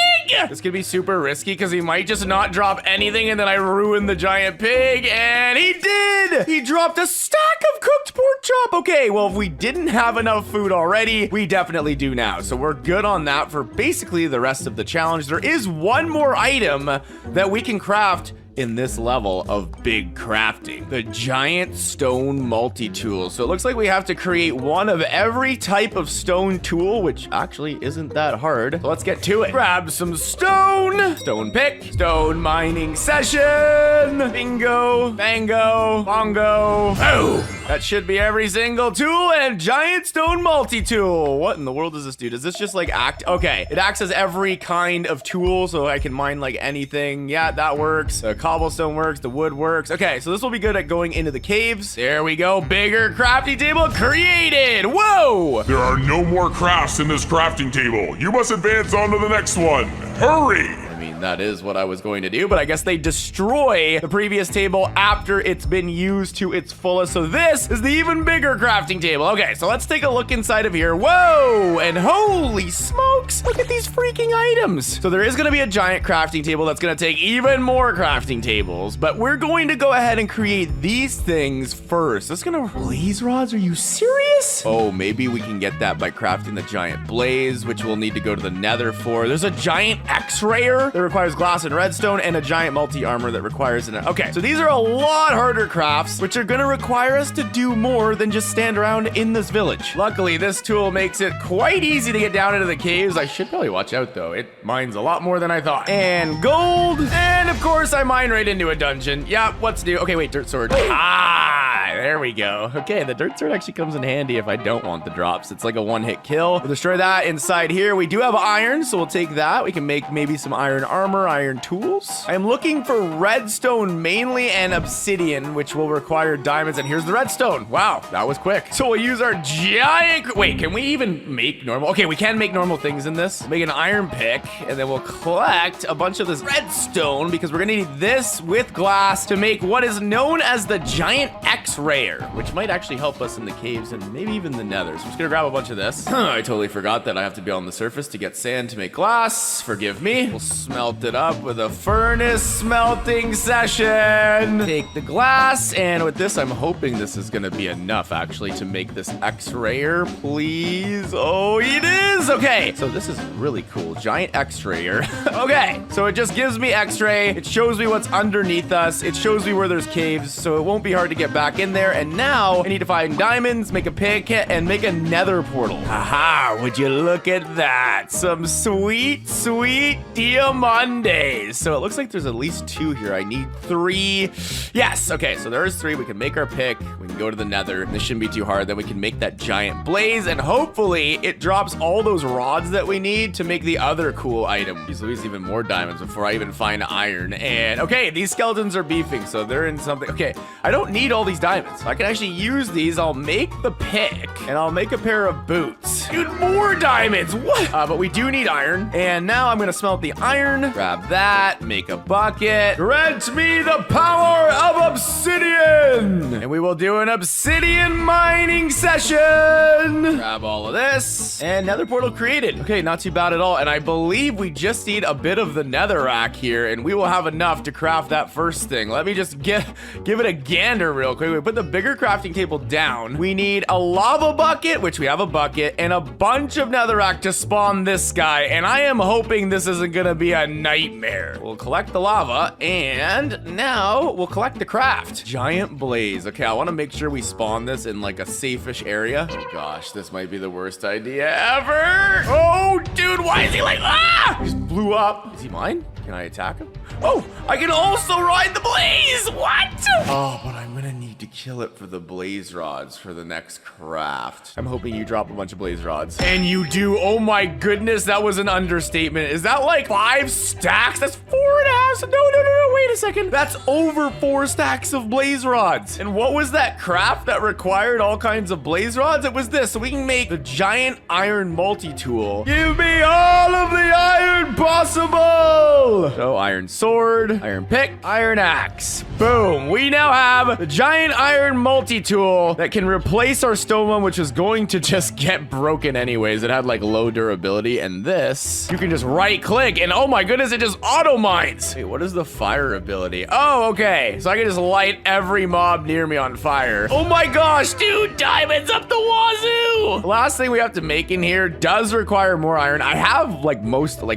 This could be super risky because he might just not drop anything and then I ruin the giant pig, and he did! He dropped a stack of cooked pork chop. Okay, well, if we didn't have enough food already, we definitely do now. So we're good on that for basically the rest of the challenge. There is one more item that we can craft in this level of big crafting, the giant stone multi-tool. So it looks like we have to create one of every type of stone tool, which actually isn't that hard. So let's get to it. Grab some stone pick, stone mining session, bingo, bango, bongo. Oh, that should be every single tool and giant stone multi-tool. What in the world does this do? Does this just like act? Okay, it acts as every kind of tool, so I can mine like anything. Yeah, that works. Cobblestone works, the wood works. Okay, so this will be good at going into the caves. There we go, bigger crafting table created. Whoa! There are no more crafts in this crafting table. You must advance on to the next one. Hurry! I mean, that is what I was going to do, but I guess they destroy the previous table after it's been used to its fullest. So this is the even bigger crafting table. Okay, so let's take a look inside of here. Whoa, and holy smokes, look at these freaking items. So there is gonna be a giant crafting table that's gonna take even more crafting tables, but we're going to go ahead and create these things first. That's gonna blaze rods, are you serious? Oh, maybe we can get that by crafting the giant blaze, which we'll need to go to the nether for. There's a giant X-rayer that requires glass and redstone, and a giant multi-armor that requires an... Okay, so these are a lot harder crafts, which are gonna require us to do more than just stand around in this village. Luckily, this tool makes it quite easy to get down into the caves. I should probably watch out, though. It mines a lot more than I thought. And gold, and of course, I mine right into a dungeon. Yeah, what's new? Okay, wait, dirt sword. Ah, there we go. Okay, the dirt sword actually comes in handy if I don't want the drops. It's like a one-hit kill. We'll destroy that. Inside here, we do have iron, so we'll take that. We can make maybe some iron armor, iron tools. I'm looking for redstone mainly and obsidian, which will require diamonds. And here's the redstone. Wow, that was quick. So we'll use our giant... Wait, can we even make normal? Okay, we can make normal things in this. Make an iron pick, and then we'll collect a bunch of this redstone because we're gonna need this with glass to make what is known as the giant X-rayer, which might actually help us in the caves and maybe even the nether. So I'm just gonna grab a bunch of this. I totally forgot that I have to be on the surface to get sand to make glass. Forgive me. We'll smelt it up with a furnace smelting session. Take the glass, and with this, I'm hoping this is gonna be enough actually to make this X-rayer, please. Oh, it is. Okay, so this is really cool. Giant X-rayer. Okay, so it just gives me X-ray. It shows me what's underneath us. It shows me where there's caves, so it won't be hard to get back in there. And now I need to find diamonds, make a pick, and make a nether portal. Haha, would you look at that? Some sweet, sweet diamondes. So it looks like there's at least 2 here. I need 3. Yes, okay, so there is 3. We can make our pick. We can go to the nether. This shouldn't be too hard. Then we can make that giant blaze, and hopefully it drops all those rods that we need to make the other cool item. These will use even more diamonds before I even find iron. And okay, these skeletons are beefing, so they're in something. Okay, I don't need all these diamonds. I can actually use these. I'll make the pick, and I'll make a pair of boots. Dude, more diamonds, what? But we do need iron, and now I'm gonna smelt the iron, grab that, make a bucket. Grant me the power of obsidian! And we will do an obsidian mining session. Grab all of this, and nether portal created. Okay, not too bad at all, and I believe we just need a bit of the netherrack here, and we will have enough to craft that first thing. Let me just give it a gander real quick. We put the bigger crafting table down. We need a lava bucket, which we have a bucket, and a bunch of netherrack to spawn this guy, and I am hoping this isn't gonna be a nightmare. We'll collect the lava, and now we'll collect the craft. Giant blaze. Okay, I want to make sure we spawn this in like a safe-ish area. Oh gosh, this might be the worst idea ever. Oh, dude, why is he like, ah? He just blew up. Is he mine? Can I attack him? Oh, I can also ride the blaze. What? Oh, but I'm gonna need to kill it for the blaze rods for the next craft. I'm hoping you drop a bunch of blaze rods. And you do. Oh my goodness, that was an understatement. Is that like 5 stacks? That's 4.5. No, wait a second. That's over 4 stacks of blaze rods. And what was that craft that required all kinds of blaze rods? It was this. So we can make the giant iron multi-tool. Give me all of the iron possible. So iron sword, iron pick, iron axe. Boom. We now have the giant iron multi-tool that can replace our stone one, which is going to just get broken anyways. It had like low durability, and this, you can just right click and oh my goodness, it just auto mines. Wait, what is the fire ability? Oh, okay. So I can just light every mob near me on fire. Oh my gosh, dude, diamonds up the wazoo. The last thing we have to make in here does require more iron. I have like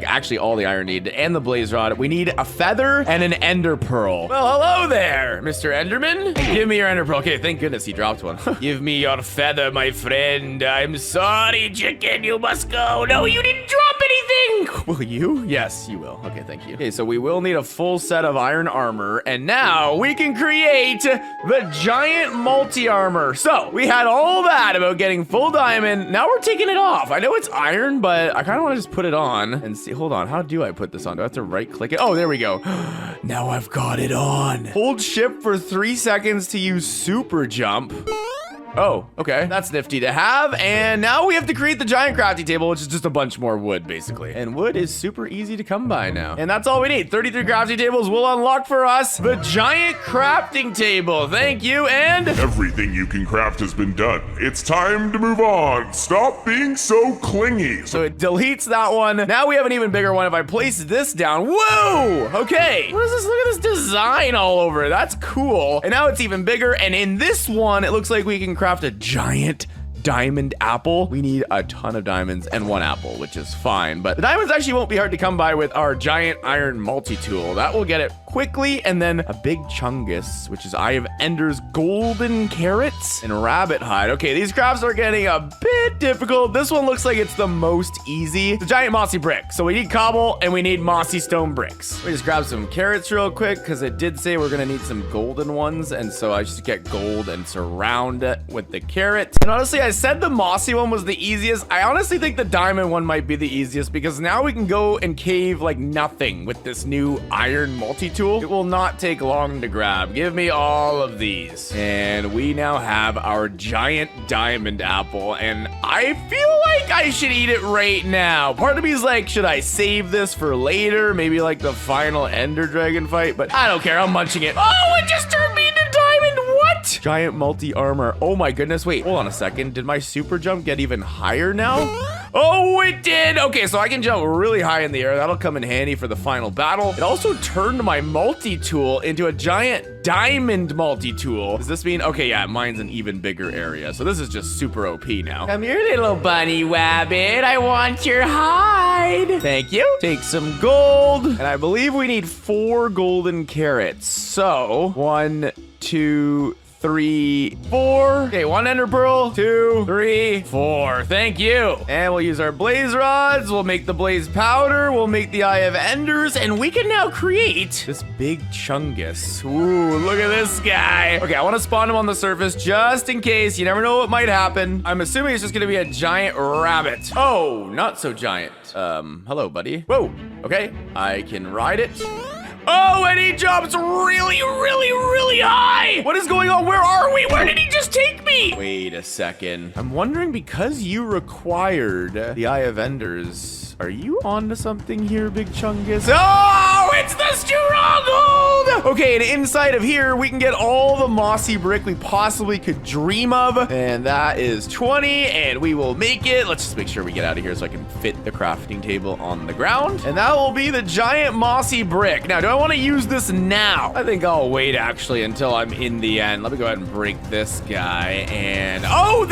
actually all the iron needed and the blaze rod. We need a feather and an ender pearl. Well, hello there, Mr. Enderman. Give me your ender pearl. Okay, thank goodness he dropped one. Give me your feather, my friend. I'm sorry, chicken. You must go. No, you didn't drop anything. Will you? Yes, you will. Okay, thank you. Okay, so we will need a full set of iron armor, and now we can create the giant multi-armor. So we had all that about getting full diamond. Now we're taking it off. I know it's iron, but I kind of want to just put it on and see. Hold on. How do I put this on? Do I have to right click it? Oh, there we go. Now I've got it on. Hold shift for 3 seconds to use super jump. Oh, okay. That's nifty to have. And now we have to create the giant crafting table, which is just a bunch more wood, basically. And wood is super easy to come by now. And that's all we need. 33 crafting tables will unlock for us the giant crafting table. Thank you, and Everything you can craft has been done. It's time to move on. Stop being so clingy. so it deletes that one. Now we have an even bigger one. If I place this down, whoa! Okay. What is this? Look at this design all over. That's cool. And now it's even bigger. And in this one, it looks like we can craft a giant diamond apple. We need a ton of diamonds and 1 apple, which is fine, but the diamonds actually won't be hard to come by with our giant iron multi-tool. That will get it quickly. And then a big chungus, which is Eye of Ender's golden carrots and rabbit hide. Okay, these crafts are getting a bit difficult. This one looks like it's the most easy. The giant mossy brick. So we need cobble and we need mossy stone bricks. We just grab some carrots real quick because it did say we're gonna need some golden ones, and so I just get gold and surround it with the carrot. And honestly, I said the mossy one was the easiest. I honestly think the diamond one might be the easiest because now we can go and cave like nothing with this new iron multi-tool. It will not take long to grab. Give me all of these. And we now have our giant diamond apple, and I feel like I should eat it right now. Part of me is like, should I save this for later? Maybe like the final ender dragon fight, but I don't care. I'm munching it. Oh, it just turned me into diamond. What? Giant multi-armor. Oh my goodness. Wait, hold on a second. Did my super jump get even higher now? Oh, it did. Okay, so I can jump really high in the air. That'll come in handy for the final battle. It also turned my multi-tool into a giant diamond multi-tool. Does this mean, okay, yeah, mine's an even bigger area. So this is just super OP now. Come here, little bunny wabbit. I want your hide. Thank you. Take some gold. And I believe we need 4 golden carrots. So 1, 2, 3, 4. Okay, 1 ender pearl, 2, 3, 4. Thank you. And we'll use our blaze rods. We'll make the blaze powder. We'll make the eye of enders. And we can now create this big chungus. Ooh, look at this guy. Okay, I want to spawn him on the surface just in case. You never know what might happen. I'm assuming it's just going to be a giant rabbit. Oh, not so giant. Hello, buddy. Whoa. Okay, I can ride it. Oh, and he jumps really, really, really high. What is going on? Where are we? Where did he just take me? Wait a second. I'm wondering, because you required the Eye of Enders, are you onto something here, Big Chungus? Oh, it's the stronghold. Okay, and inside of here, we can get all the mossy brick we possibly could dream of. And that is 20, and we will make it. Let's just make sure we get out of here so I can fit the crafting table on the ground. And that will be the giant mossy brick. Now, do I want to use this now? I think I'll wait, actually, until I'm in the end. Let me go ahead and break this guy. And, oh,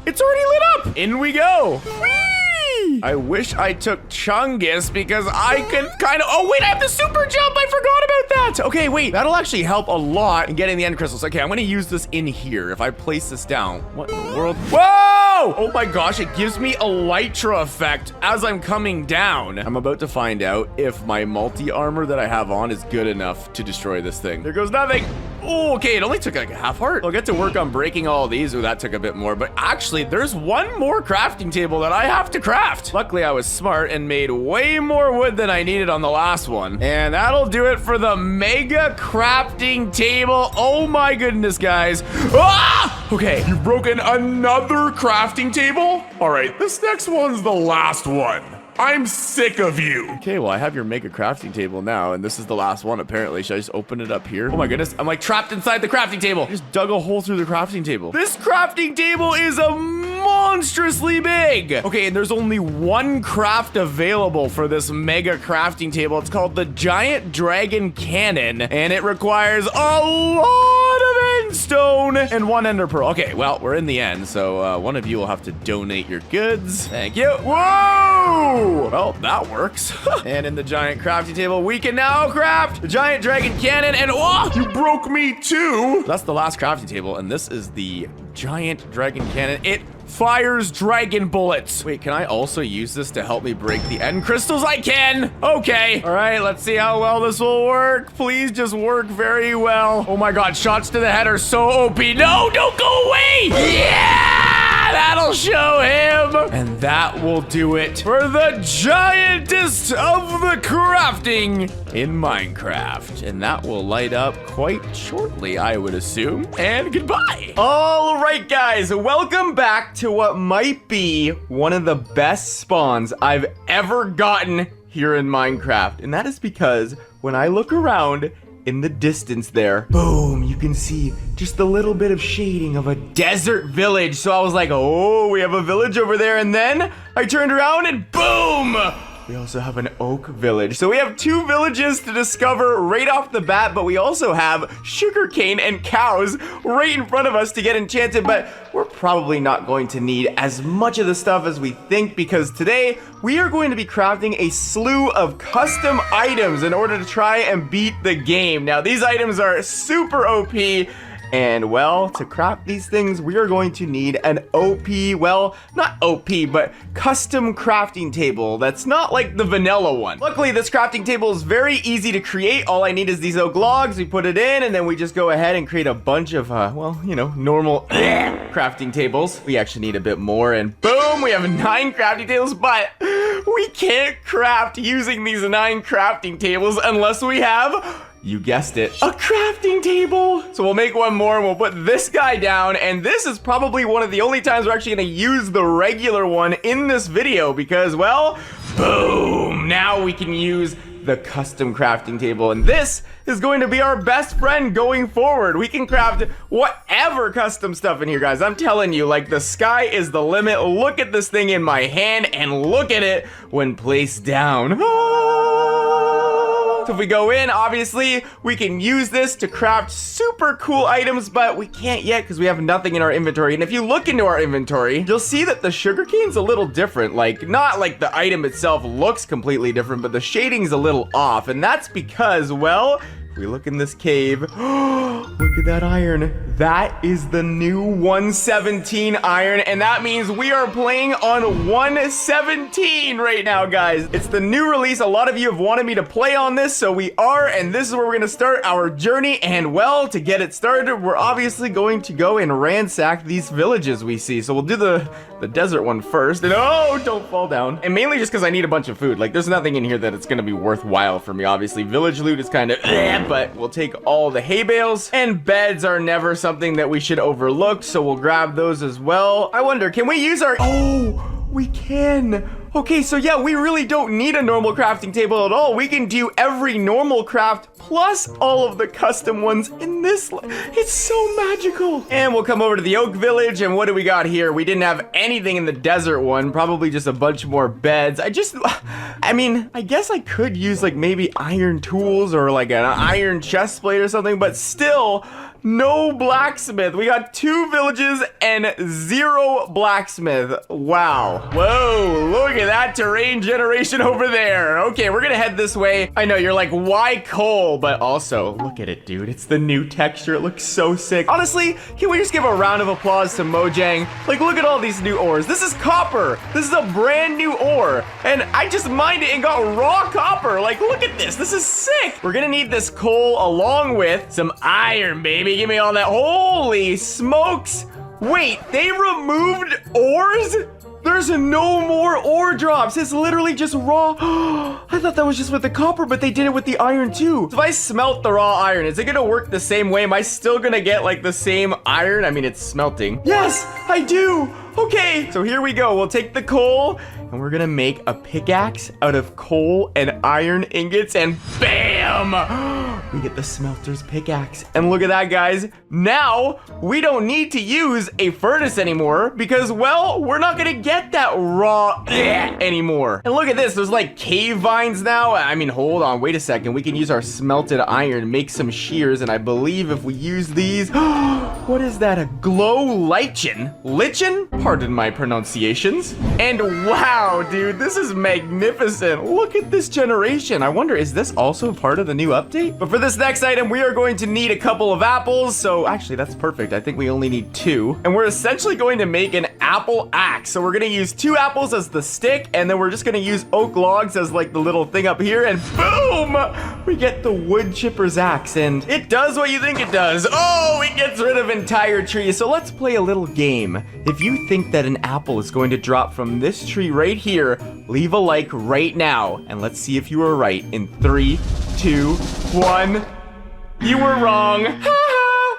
it's already lit up. In we go. Whee! I wish I took Chungus because I could kind of, oh wait, I have the super jump. I forgot about that. Okay, wait, that'll actually help a lot in getting the end crystals. Okay, I'm gonna use this in here. If I place this down, what in the world? Whoa! Oh my gosh, it gives me elytra effect as I'm coming down. I'm about to find out if my multi-armor that I have on is good enough to destroy this thing. There goes nothing. Oh, okay, it only took like a half heart. I'll get to work on breaking all these. Oh, that took a bit more, but actually there's one more crafting table that I have to craft. Luckily, I was smart and made way more wood than I needed on the last one. And that'll do it for the mega crafting table. Oh my goodness, guys. Ah! Okay, you've broken another crafting table? All right, this next one's the last one. I'm sick of you. Okay, well, I have your mega crafting table now, and this is the last one, apparently. Should I just open it up here? Oh my goodness, I'm like trapped inside the crafting table. I just dug a hole through the crafting table. This crafting table is a monstrously big. Okay, and there's only one craft available for this mega crafting table. It's called the Giant Dragon Cannon, and it requires a lot of endstone and 1 ender pearl. Okay, well, we're in the end, so one of you will have to donate your goods. Thank you. Whoa! Well, that works. And in the giant crafting table, we can now craft the Giant Dragon Cannon, and oh, you broke me too. That's the last crafting table, and this is the Giant Dragon Cannon. It fires dragon bullets. Wait, can I also use this to help me break the end crystals? I can. Okay. All right, let's see how well this will work. Please just work very well. Oh my God, shots to the head are so OP. No, don't go away. Yeah, that'll show him. And that will do it for the giantest of the crafting in Minecraft. And that will light up quite shortly, I would assume. And goodbye. All right, guys, welcome back to what might be one of the best spawns I've ever gotten here in Minecraft. And that is because when I look around in the distance there, boom, you can see just a little bit of shading of a desert village. So I was like, oh, we have a village over there. And then I turned around and boom, we also have an oak village. So we have 2 villages to discover right off the bat, but we also have sugarcane and cows right in front of us to get enchanted, but we're probably not going to need as much of the stuff as we think, because today we are going to be crafting a slew of custom items in order to try and beat the game. Now, these items are super OP. And well, to craft these things, we are going to need an OP, well, not OP, but custom crafting table that's not like the vanilla one. Luckily, this crafting table is very easy to create. All I need is these oak logs. We put it in, and then we just go ahead and create a bunch of, well, you know, normal crafting tables. We actually need a bit more, and boom, we have 9 crafting tables, but we can't craft using these 9 crafting tables unless we have, you guessed it, a crafting table. So we'll make one more and we'll put this guy down. And this is probably one of the only times we're actually gonna use the regular one in this video because, well, boom, now we can use the custom crafting table. And this is going to be our best friend going forward. We can craft whatever custom stuff in here, guys. I'm telling you, like, the sky is the limit. Look at this thing in my hand and look at it when placed down. So if we go in, obviously, we can use this to craft super cool items, but we can't yet because we have nothing in our inventory. And if you look into our inventory, you'll see that the sugarcane's a little different. Like, not like the item itself looks completely different, but the shading's a little off. And that's because, well, we look in this cave. Look at that iron. That is the new 117 iron, and that means we are playing on 117 right now, guys. It's the new release. A lot of you have wanted me to play on this, so we are, and this is where we're gonna start our journey. And well, to get it started, we're obviously going to go and ransack these villages we see. So we'll do the desert one first. And oh, don't fall down. And mainly just because I need a bunch of food. Like, there's nothing in here that it's gonna be worthwhile for me. Obviously, village loot is kind of but we'll take all the hay bales, and beds are never something that we should overlook, so we'll grab those as well. I wonder, can we use our... Oh, we can. Okay, so yeah, we really don't need a normal crafting table at all. We can do every normal craft plus all of the custom ones in this. It's so magical. And we'll come over to the oak village, and what do we got here? We didn't have anything in the desert one, probably just a bunch more beds. I mean, I guess I could use like maybe iron tools or like an iron chest plate or something, but still, no blacksmith. We got 2 villages and 0 blacksmith. Wow. Whoa, look at that terrain generation over there. Okay, we're gonna head this way. I know, you're like, why coal? But also, look at it, dude. It's the new texture. It looks so sick. Honestly, can we just give a round of applause to Mojang? Like, look at all these new ores. This is copper. This is a brand new ore. And I just mined it and got raw copper. Like, look at this. This is sick. We're gonna need this coal along with some iron, baby. Give me all that. Holy smokes. Wait, they removed ores? There's no more ore drops. It's literally just raw. I thought that was just with the copper, but they did it with the iron too. So if I smelt the raw iron, is it gonna work the same way? Am I still gonna get like the same iron? I mean, it's smelting. Yes, I do. Okay, so here we go. We'll take the coal and we're gonna make a pickaxe out of coal and iron ingots, and bam! We get the smelter's pickaxe. And look at that, guys. Now, we don't need to use a furnace anymore because, well, we're not gonna get that raw anymore. And look at this, there's like cave vines now. I mean, hold on, wait a second. We can use our smelted iron, make some shears, and I believe if we use these, what is that, a glow lichen? Lichen? Pardon my pronunciations. And wow, dude, this is magnificent. Look at this generation. I wonder, is this also part of the new update? But for this next item, we are going to need a couple of apples. So actually, that's perfect. I think we only need 2. And we're essentially going to make an apple axe. So we're going to use 2 apples as the stick, and then we're just going to use oak logs as like the little thing up here, and boom! We get the wood chipper's axe, and it does what you think it does. Oh, it gets rid of entire trees. So let's play a little game. If you think that an apple is going to drop from this tree right here, leave a like right now, and let's see if you were right in 3, 2, 1. You were wrong.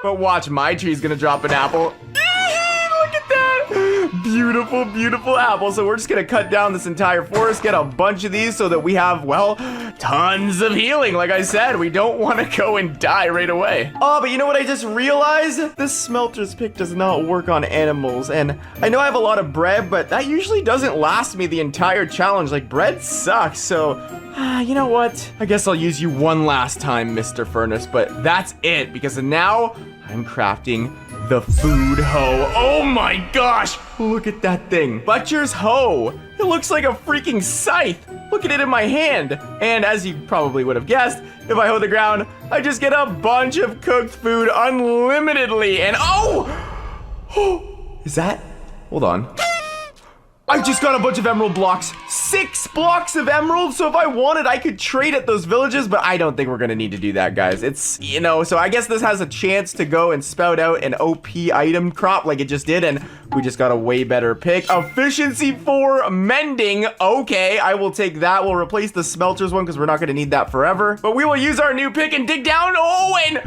But watch, my tree's gonna drop an apple. Look at that. Beautiful, beautiful apple. So we're just gonna cut down this entire forest, get a bunch of these so that we have, well, tons of healing. Like I said, we don't want to go and die right away. Oh, but you know what I just realized? This smelter's pick does not work on animals. And I know I have a lot of bread, but that usually doesn't last me the entire challenge. Like, bread sucks, so you know what? I guess I'll use you one last time, Mr. Furnace, but that's it, because now I'm crafting the food hoe. Oh my gosh, look at that thing. Butcher's hoe. It looks like a freaking scythe. Look at it in my hand. And as you probably would have guessed, if I hoe the ground, I just get a bunch of cooked food unlimitedly. And oh, is that? Hold on. I just got a bunch of emerald blocks. 6 blocks of emerald. So if I wanted, I could trade at those villages, but I don't think we're gonna need to do that, guys. It's, you know, so I guess this has a chance to go and spout out an OP item crop like it just did, and we just got a way better pick. Efficiency 4 mending. Okay, I will take that. We'll replace the smelters one because we're not gonna need that forever, but we will use our new pick and dig down. Oh, and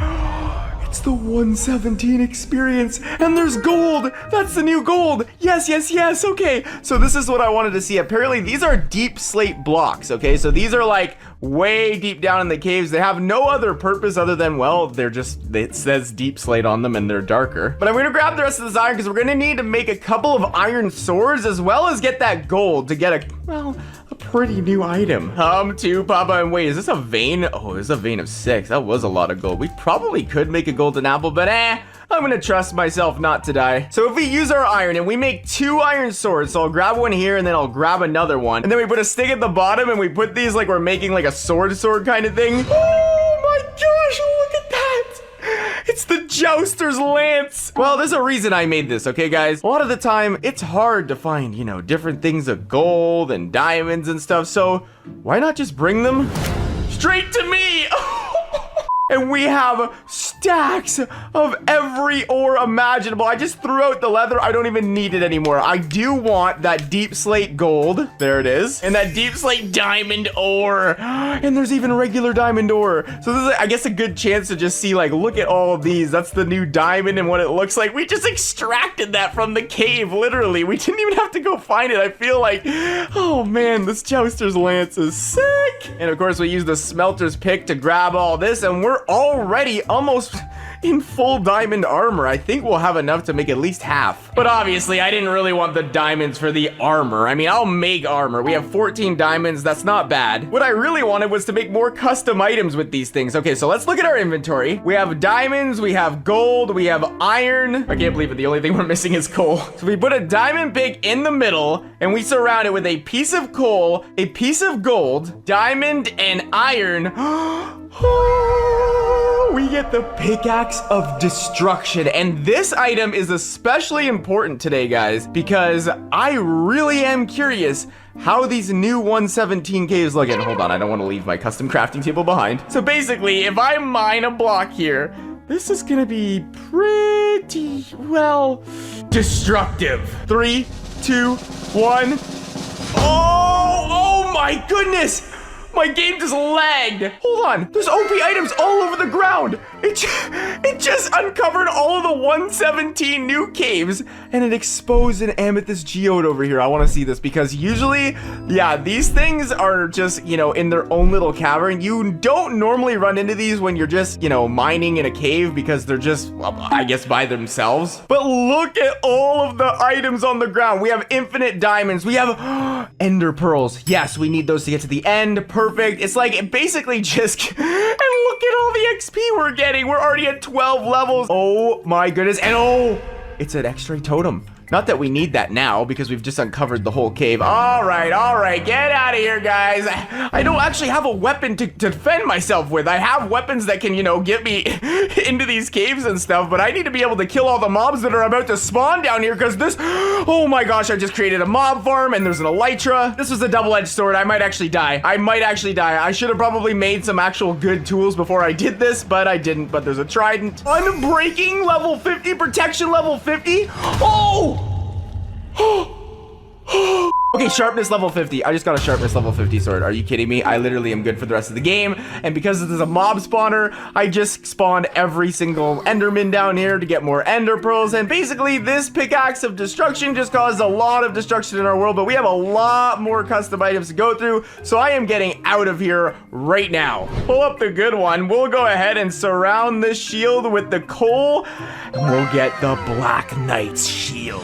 it's the 117 experience, and there's gold. That's the new gold. Yes, yes, yes. Okay, so this is what I wanted to see. Apparently, these are deep slate blocks, okay? So these are like way deep down in the caves. They have no other purpose other than, well, they're just, it says deep slate on them and they're darker. But I'm gonna grab the rest of this iron because we're gonna need to make a couple of iron swords as well as get that gold to get a, well, a pretty new item. To Papa, and wait, is this a vein? Oh, it's a vein of 6. That was a lot of gold. We probably could make a golden apple, but I'm gonna trust myself not to die. So if we use our iron and we make 2 iron swords, so I'll grab one here and then I'll grab another one, and then we put a stick at the bottom and we put these like we're making like a sword kind of thing. Oh my gosh, Jouster's Lance. Well, there's a reason I made this, okay, guys? A lot of the time, it's hard to find, you know, different things of gold and diamonds and stuff, so why not just bring them straight to me? And we have stacks of every ore imaginable. I just threw out the leather. I don't even need it anymore. I do want that deep slate gold. There it is. And that deep slate diamond ore. And there's even regular diamond ore. So this is, I guess, a good chance to just see, like, look at all of these. That's the new diamond and what it looks like. We just extracted that from the cave, literally. We didn't even have to go find it. I feel like, oh man, this Jouster's Lance is sick. And of course, we use the smelter's pick to grab all this, and we're already almost in full diamond armor. I think we'll have enough to make at least half. But obviously, I didn't really want the diamonds for the armor. I mean, I'll make armor. We have 14 diamonds. That's not bad. What I really wanted was to make more custom items with these things. Okay, so let's look at our inventory. We have diamonds, we have gold, we have iron. I can't believe it. The only thing we're missing is coal. So we put a diamond pick in the middle, and we surround it with a piece of coal, a piece of gold, diamond, and iron. We get the pickaxe of destruction, and this item is especially important today, guys, because I really am curious how these new 117 caves look. And hold on, I don't want to leave my custom crafting table behind. So basically, if I mine a block here, this is gonna be pretty, well, destructive. 3, 2, 1. Oh my goodness! My game just lagged. Hold on. There's OP items all over the ground. It just uncovered all of the 117 new caves, and it exposed an amethyst geode over here. I want to see this because usually, yeah, these things are just, you know, in their own little cavern. You don't normally run into these when you're just, you know, mining in a cave because they're just, well, I guess by themselves. But look at all of the items on the ground. We have infinite diamonds. We have ender pearls. Yes, we need those to get to the end. Perfect. It's like basically just, and look at all the XP we're getting. We're already at 12 levels. Oh my goodness. And oh, it's an X-ray totem. Not that we need that now because we've just uncovered the whole cave. All right, get out of here, guys. I don't actually have a weapon to defend myself with. I have weapons that can, you know, get me into these caves and stuff, but I need to be able to kill all the mobs that are about to spawn down here because this, oh my gosh, I just created a mob farm and there's an elytra. This was a double-edged sword. I might actually die. I should have probably made some actual good tools before I did this, but I didn't. But there's a trident. Unbreaking level 50, protection level 50. Oh! Okay, sharpness level 50. I just got a sharpness level 50 sword. Are you kidding me? I literally am good for the rest of the game. And because this is a mob spawner, I just spawned every single Enderman down here to get more ender pearls. And basically, this pickaxe of destruction just caused a lot of destruction in our world, but we have a lot more custom items to go through. So I am getting out of here right now. Pull up the good one. We'll go ahead and surround this shield with the coal, and we'll get the Black Knight's shield.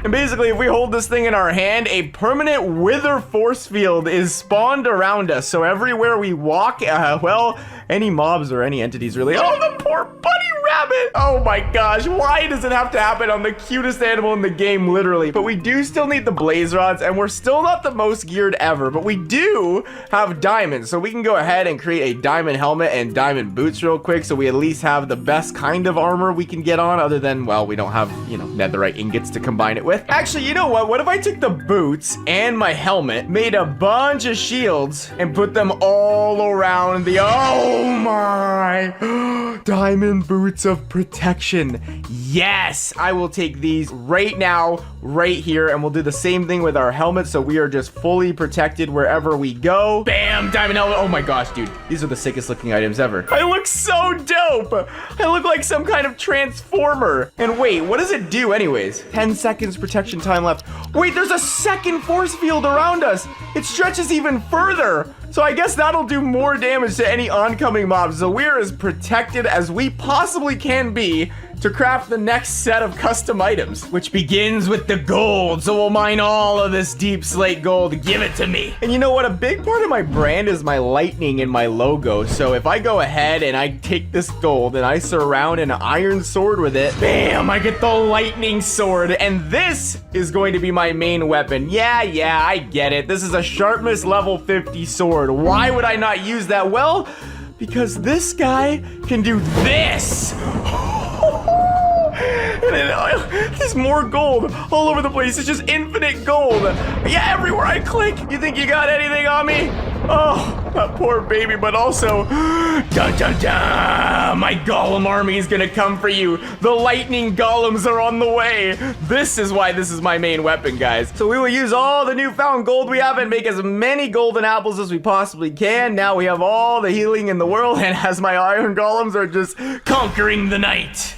And basically, if we hold this thing in our hand, a permanent wither force field is spawned around us. So everywhere we walk, well, any mobs or any entities really. Oh, the poor bunny rabbit. Oh my gosh, why does it have to happen on the cutest animal in the game, literally? But we do still need the blaze rods, and we're still not the most geared ever, but we do have diamonds. So we can go ahead and create a diamond helmet and diamond boots real quick, so we at least have the best kind of armor we can get on, other than, well, we don't have, you know, netherite ingots to combine it with. Actually, you know what? What if I took the boots and my helmet, made a bunch of shields, and put them all around the, oh my, diamond boots of protection. Yes, I will take these right now, right here, and we'll do the same thing with our helmet, so we are just fully protected wherever we go. Bam, diamond helmet. Oh my gosh, dude, these are the sickest looking items ever. I look so dope. I look like some kind of transformer. And wait, what does it do anyways? 10 seconds protection time left. Wait, there's a second force field around us. It stretches even further. So I guess that'll do more damage to any oncoming mobs. So we're as protected as we possibly can be to craft the next set of custom items, which begins with the gold. So we'll mine all of this deep slate gold. Give it to me. And you know what? A big part of my brand is my lightning and my logo. So if I go ahead and I take this gold and I surround an iron sword with it, bam, I get the lightning sword. And this is going to be my main weapon. Yeah, I get it. This is a sharpness level 50 sword. Why would I not use that? Well, because this guy can do this. And then, there's more gold all over the place. It's just infinite gold. Yeah, everywhere I click. You think you got anything on me? Oh, that poor baby, but also, dun dun dun, my golem army is gonna come for you. The lightning golems are on the way. This is why this is my main weapon, guys. So we will use all the newfound gold we have and make as many golden apples as we possibly can. Now we have all the healing in the world, and as my iron golems are just conquering the night.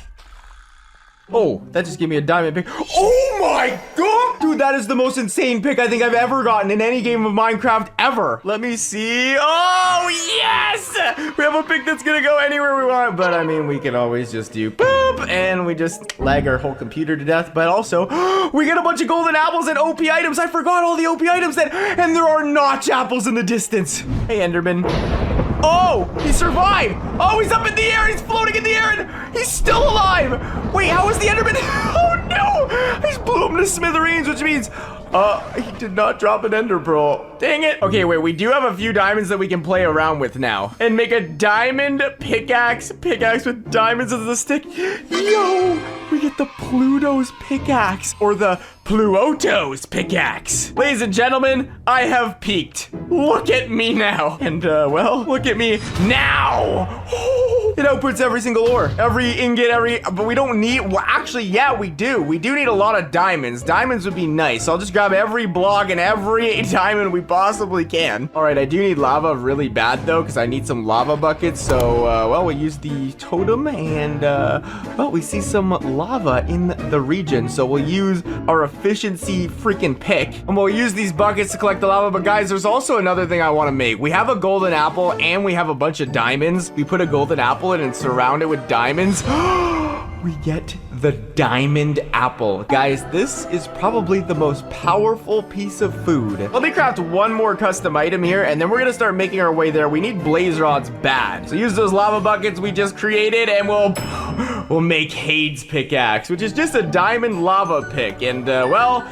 Oh, that just gave me a diamond pick. Oh my god! Dude, that is the most insane pick I think I've ever gotten in any game of Minecraft ever. Let me see. Oh, yes! We have a pick that's gonna go anywhere we want. But I mean, we can always just do boop, and we just lag our whole computer to death. But also, we get a bunch of golden apples and OP items. I forgot all the OP items then. And there are notch apples in the distance. Hey, Enderman. Oh, he survived. Oh, he's up in the air. He's floating in the air, and he's still alive. Wait, how is the Enderman? Oh, no. I just blew him to smithereens, which means he did not drop an ender pearl. Dang it. Okay, wait, we do have a few diamonds that we can play around with now and make a diamond pickaxe with diamonds as the stick. Yo, we get the Pluto's pickaxe, or the Pluoto's pickaxe. Ladies and gentlemen, I have peaked. Look at me now. And, well, look at me now. It outputs every single ore, every ingot, but we don't need, well, actually, yeah, we do. We do need a lot of diamonds. Diamonds would be nice. So I'll just grab every block and every diamond we possibly can. All right, I do need lava really bad, though, because I need some lava buckets. So, well, we'll use the totem, and, well, we see some lava in the region. So we'll use our efficiency freaking pick, and we'll use these buckets to collect the lava. But guys, there's also another thing I want to make. We have a golden apple, and we have a bunch of diamonds. We put a golden apple in and surround it with diamonds. We get the diamond apple. Guys, this is probably the most powerful piece of food. Let me craft one more custom item here, and then we're gonna start making our way there. We need blaze rods bad. So use those lava buckets we just created, and we'll make Hade's pickaxe, which is just a diamond lava pick. And, well,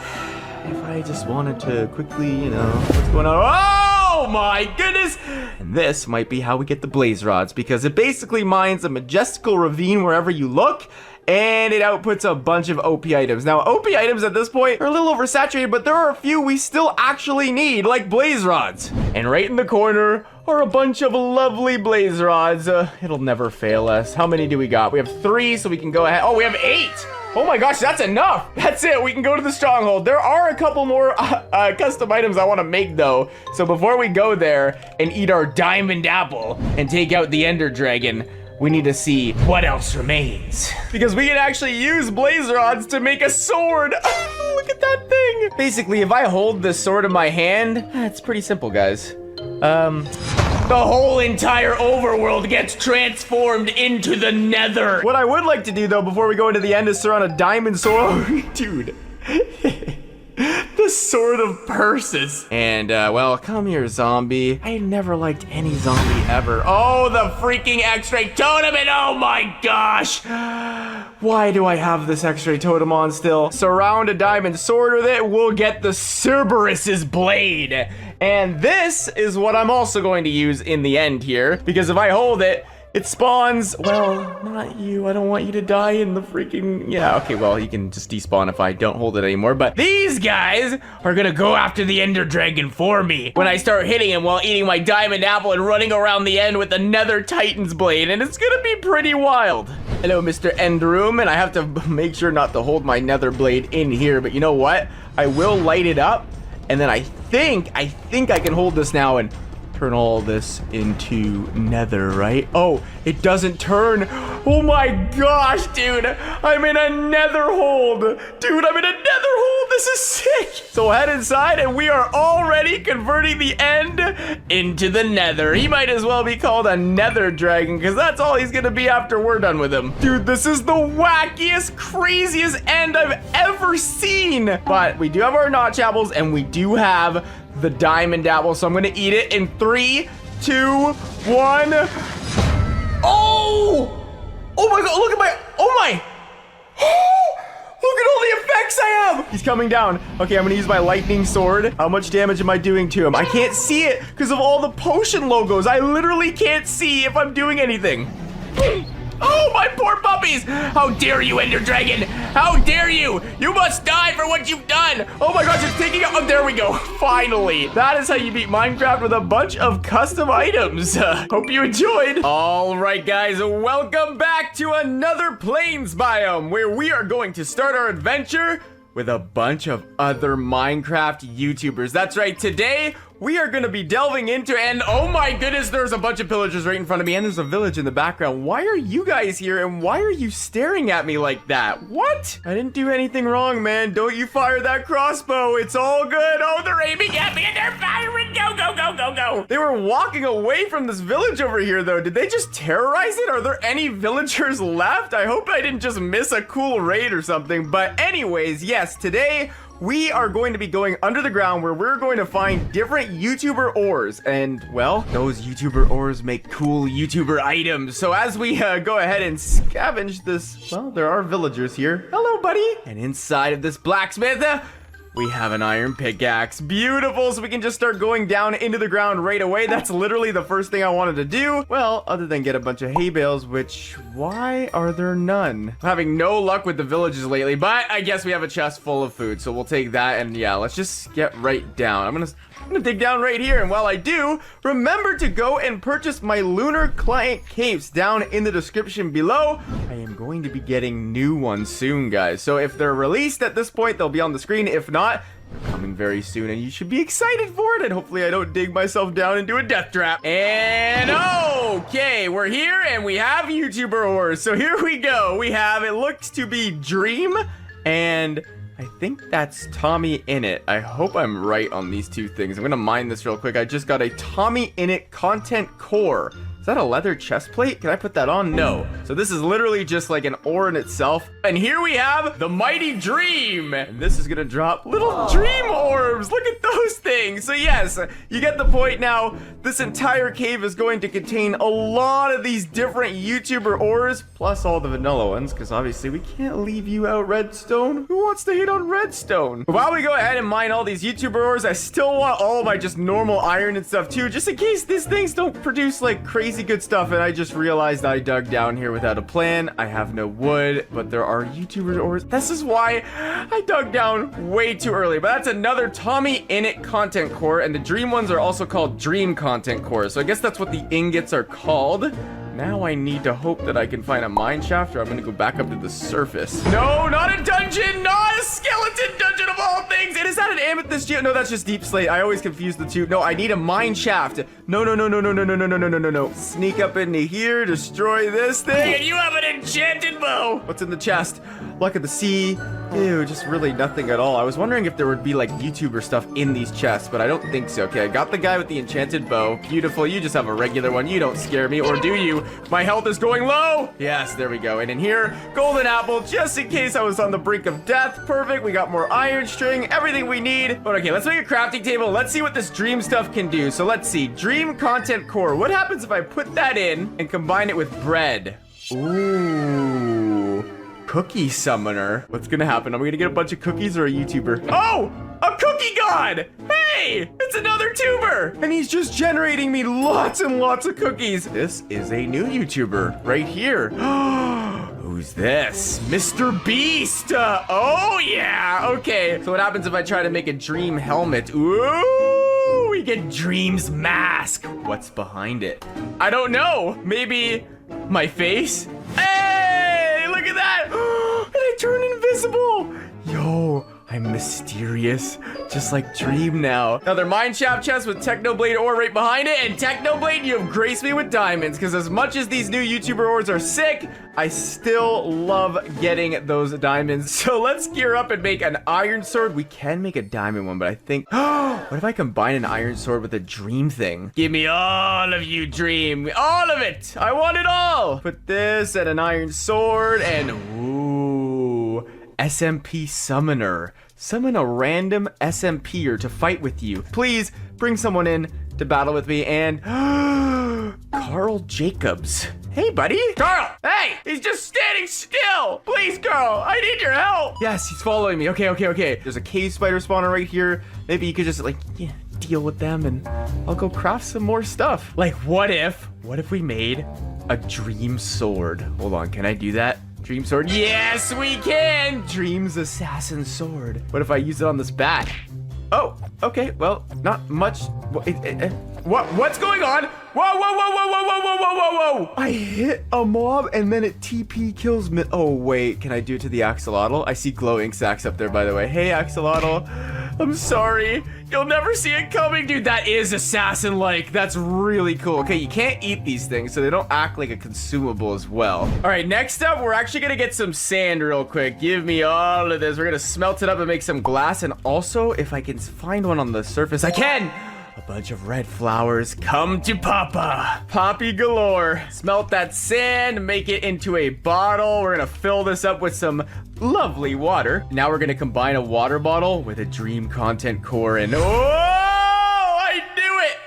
if I just wanted to quickly, you know, what's going on? Oh my goodness! And this might be how we get the blaze rods, because it basically mines a majestical ravine wherever you look, and it outputs a bunch of OP items. Now, OP items at this point are a little oversaturated, but there are a few we still actually need, like blaze rods. And right in the corner are a bunch of lovely blaze rods. It'll never fail us. How many do we got? We have 3, so we can go ahead. Oh, we have 8! Oh my gosh, that's enough. That's it. We can go to the stronghold. There are a couple more custom items I want to make, though. So before we go there and eat our diamond apple and take out the ender dragon, we need to see what else remains. Because we can actually use blaze rods to make a sword. Look at that thing. Basically, if I hold this sword in my hand, it's pretty simple, guys. The whole entire overworld gets transformed into the nether. What I would like to do, though, before we go into the end is surround a diamond sword. Dude. The sword of Persis. And, well, come here, zombie. I never liked any zombie ever. Oh, the freaking X-ray totem, and oh my gosh. Why do I have this X-ray totem on still? Surround a diamond sword with it, we'll get the Cerberus's blade. And this is what I'm also going to use in the end here, because if I hold it, it spawns, well, not you. I don't want you to die in the freaking, yeah, okay, well, you can just despawn if I don't hold it anymore, but these guys are gonna go after the Ender Dragon for me when I start hitting him while eating my diamond apple and running around the end with the Nether Titan's blade, and it's gonna be pretty wild. Hello, Mr. Enderroom, and I have to make sure not to hold my Nether blade in here, but you know what? I will light it up, and then I think I can hold this now and turn all this into nether, right? Oh, it doesn't turn. Oh my gosh, dude. I'm in a nether hold. Dude, I'm in a nether hold. This is sick. So head inside and we are already converting the end into the nether. He might as well be called a nether dragon because that's all he's gonna be after we're done with him. Dude, this is the wackiest, craziest end I've ever seen. But we do have our notch apples and we do have the diamond apple, so I'm gonna eat it in 3, 2, 1. Oh! Oh my god, look at my, oh my! Look at all the effects I have. He's coming down. Okay, I'm gonna use my lightning sword. How much damage am I doing to him? I can't see it because of all the potion logos. I literally can't see if I'm doing anything. Oh, my poor puppies! How dare you, Ender Dragon! How dare you! You must die for what you've done! Oh my gosh, it's taking out. Oh, there we go. Finally. That is how you beat Minecraft with a bunch of custom items. Hope you enjoyed. All right, guys, welcome back to another Plains biome where we are going to start our adventure with a bunch of other Minecraft YouTubers. That's right, today we are gonna be delving into, and oh my goodness, there's a bunch of pillagers right in front of me, and there's a village in the background. Why are you guys here, and why are you staring at me like that? What? I didn't do anything wrong, man. Don't you fire that crossbow. It's all good. Oh, they're aiming at me, and they're firing. Go, go, go, go, go. They were walking away from this village over here, though. Did they just terrorize it? Are there any villagers left? I hope I didn't just miss a cool raid or something. But anyways, yes, today we are going to be going under the ground where we're going to find different YouTuber ores. And, well, those YouTuber ores make cool YouTuber items. So as we go ahead and scavenge this, well, there are villagers here. Hello, buddy. And inside of this blacksmith, we have an iron pickaxe. Beautiful, so we can just start going down into the ground right away. That's literally the first thing I wanted to do. Well, other than get a bunch of hay bales, which, why are there none? I'm having no luck with the villages lately, but I guess we have a chest full of food, so we'll take that, and yeah, let's just get right down. I'm gonna dig down right here, and while I do, remember to go and purchase my lunar client capes down in the description below. I am going to be getting new ones soon, guys. So if they're released at this point, they'll be on the screen. If not, they're coming very soon, and you should be excited for it, and hopefully I don't dig myself down into a death trap. And okay, we're here, and we have YouTuber ores. So here we go. We have, it looks to be Dream, and I think that's Tommy Innit. I hope I'm right on these two things. I'm gonna mine this real quick. I just got a Tommy Innit content core. Is that a leather chest plate? Can I put that on? No. So this is literally just like an ore in itself. And here we have the mighty Dream. And this is gonna drop little dream orbs. Look at those things. So yes, you get the point now. This entire cave is going to contain a lot of these different YouTuber ores, plus all the vanilla ones, because obviously we can't leave you out, Redstone. Who wants to hit on Redstone? While we go ahead and mine all these YouTuber ores, I still want all of my just normal iron and stuff too, just in case these things don't produce like crazy good stuff. And I just realized I dug down here without a plan. I have no wood, but there are YouTuber ores. This is why I dug down way too early. But that's another Tommy Innit content core, and the Dream ones are also called Dream content cores. So I guess that's what the ingots are called. Now I need to hope that I can find a mine shaft, or I'm gonna go back up to the surface. No, not a dungeon, not a skeleton dungeon of all things. And is that an amethyst geo? No, that's just deep slate. I always confuse the two. No, I need a mine shaft. No, no, no, no, no, no, no, no, no, no, no, no, no. Sneak up into here, destroy this thing, and you have an enchanted bow. What's in the chest? Luck of the sea. Ew, just really nothing at all. I was wondering if there would be like YouTuber stuff in these chests, but I don't think so. Okay, I got the guy with the enchanted bow. Beautiful, you just have a regular one. You don't scare me, or do you? My health is going low. Yes, there we go. And in here, golden apple, just in case I was on the brink of death. Perfect, we got more iron string, everything we need. But okay, let's make a crafting table. Let's see what this dream stuff can do. So let's see, dream content core. What happens if I put that in and combine it with bread? Ooh. Cookie summoner. What's gonna happen? Are we gonna get a bunch of cookies or a YouTuber? Oh, a cookie god. Hey, it's another tuber. And he's just generating me lots and lots of cookies. This is a new YouTuber right here. Who's this? Mr. Beast. Oh yeah. Okay. So what happens if I try to make a dream helmet? Ooh, we get Dream's mask. What's behind it? I don't know. Maybe my face? Hey, look at that. And I turn invisible. Yo, I'm mysterious, just like Dream now. Another mineshaft chest with Technoblade ore right behind it, and Technoblade, you have graced me with diamonds, because as much as these new YouTuber ores are sick, I still love getting those diamonds. So let's gear up and make an iron sword. We can make a diamond one, but I think, what if I combine an iron sword with a Dream thing? Give me all of you, Dream, all of it. I want it all. Put this and an iron sword, and ooh, SMP summoner. Summon a random SMPer to fight with you. Please bring someone in to battle with me. And Carl Jacobs. Hey, buddy. Carl, hey, he's just standing still. Please, Carl, I need your help. Yes, he's following me. Okay. There's a cave spider spawner right here. Maybe you could just like, deal with them and I'll go craft some more stuff. Like, what if we made a dream sword? Hold on, can I do that? Dream sword? Yes, we can. Dream's assassin sword. What if I use it on this bat? Oh, okay. Well, not much. What's going on? Whoa. I hit a mob and then it TP kills me. Oh, wait. Can I do it to the axolotl? I see glow ink sacks up there, by the way. Hey, axolotl. I'm sorry. You'll never see it coming. Dude, that is assassin-like. That's really cool. Okay, you can't eat these things, so they don't act like a consumable as well. All right, next up, we're actually gonna get some sand real quick. Give me all of this. We're gonna smelt it up and make some glass. And also, if I can find one on the surface, I can. A bunch of red flowers. Come to Papa. Poppy galore. Smelt that sand, make it into a bottle. We're gonna fill this up with some lovely water. Now we're gonna combine a water bottle with a dream content core and oh, I knew it!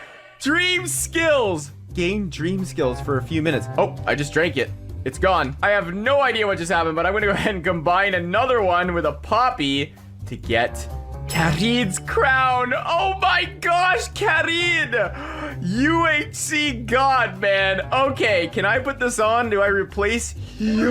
Dream skills. Gain dream skills for a few minutes. Oh, I just drank it. It's gone. I have no idea what just happened, but I'm gonna go ahead and combine another one with a poppy to get Karid's crown. Oh my gosh, Karid! UHC god, man. Okay, can I put this on? Do I replace? Yo,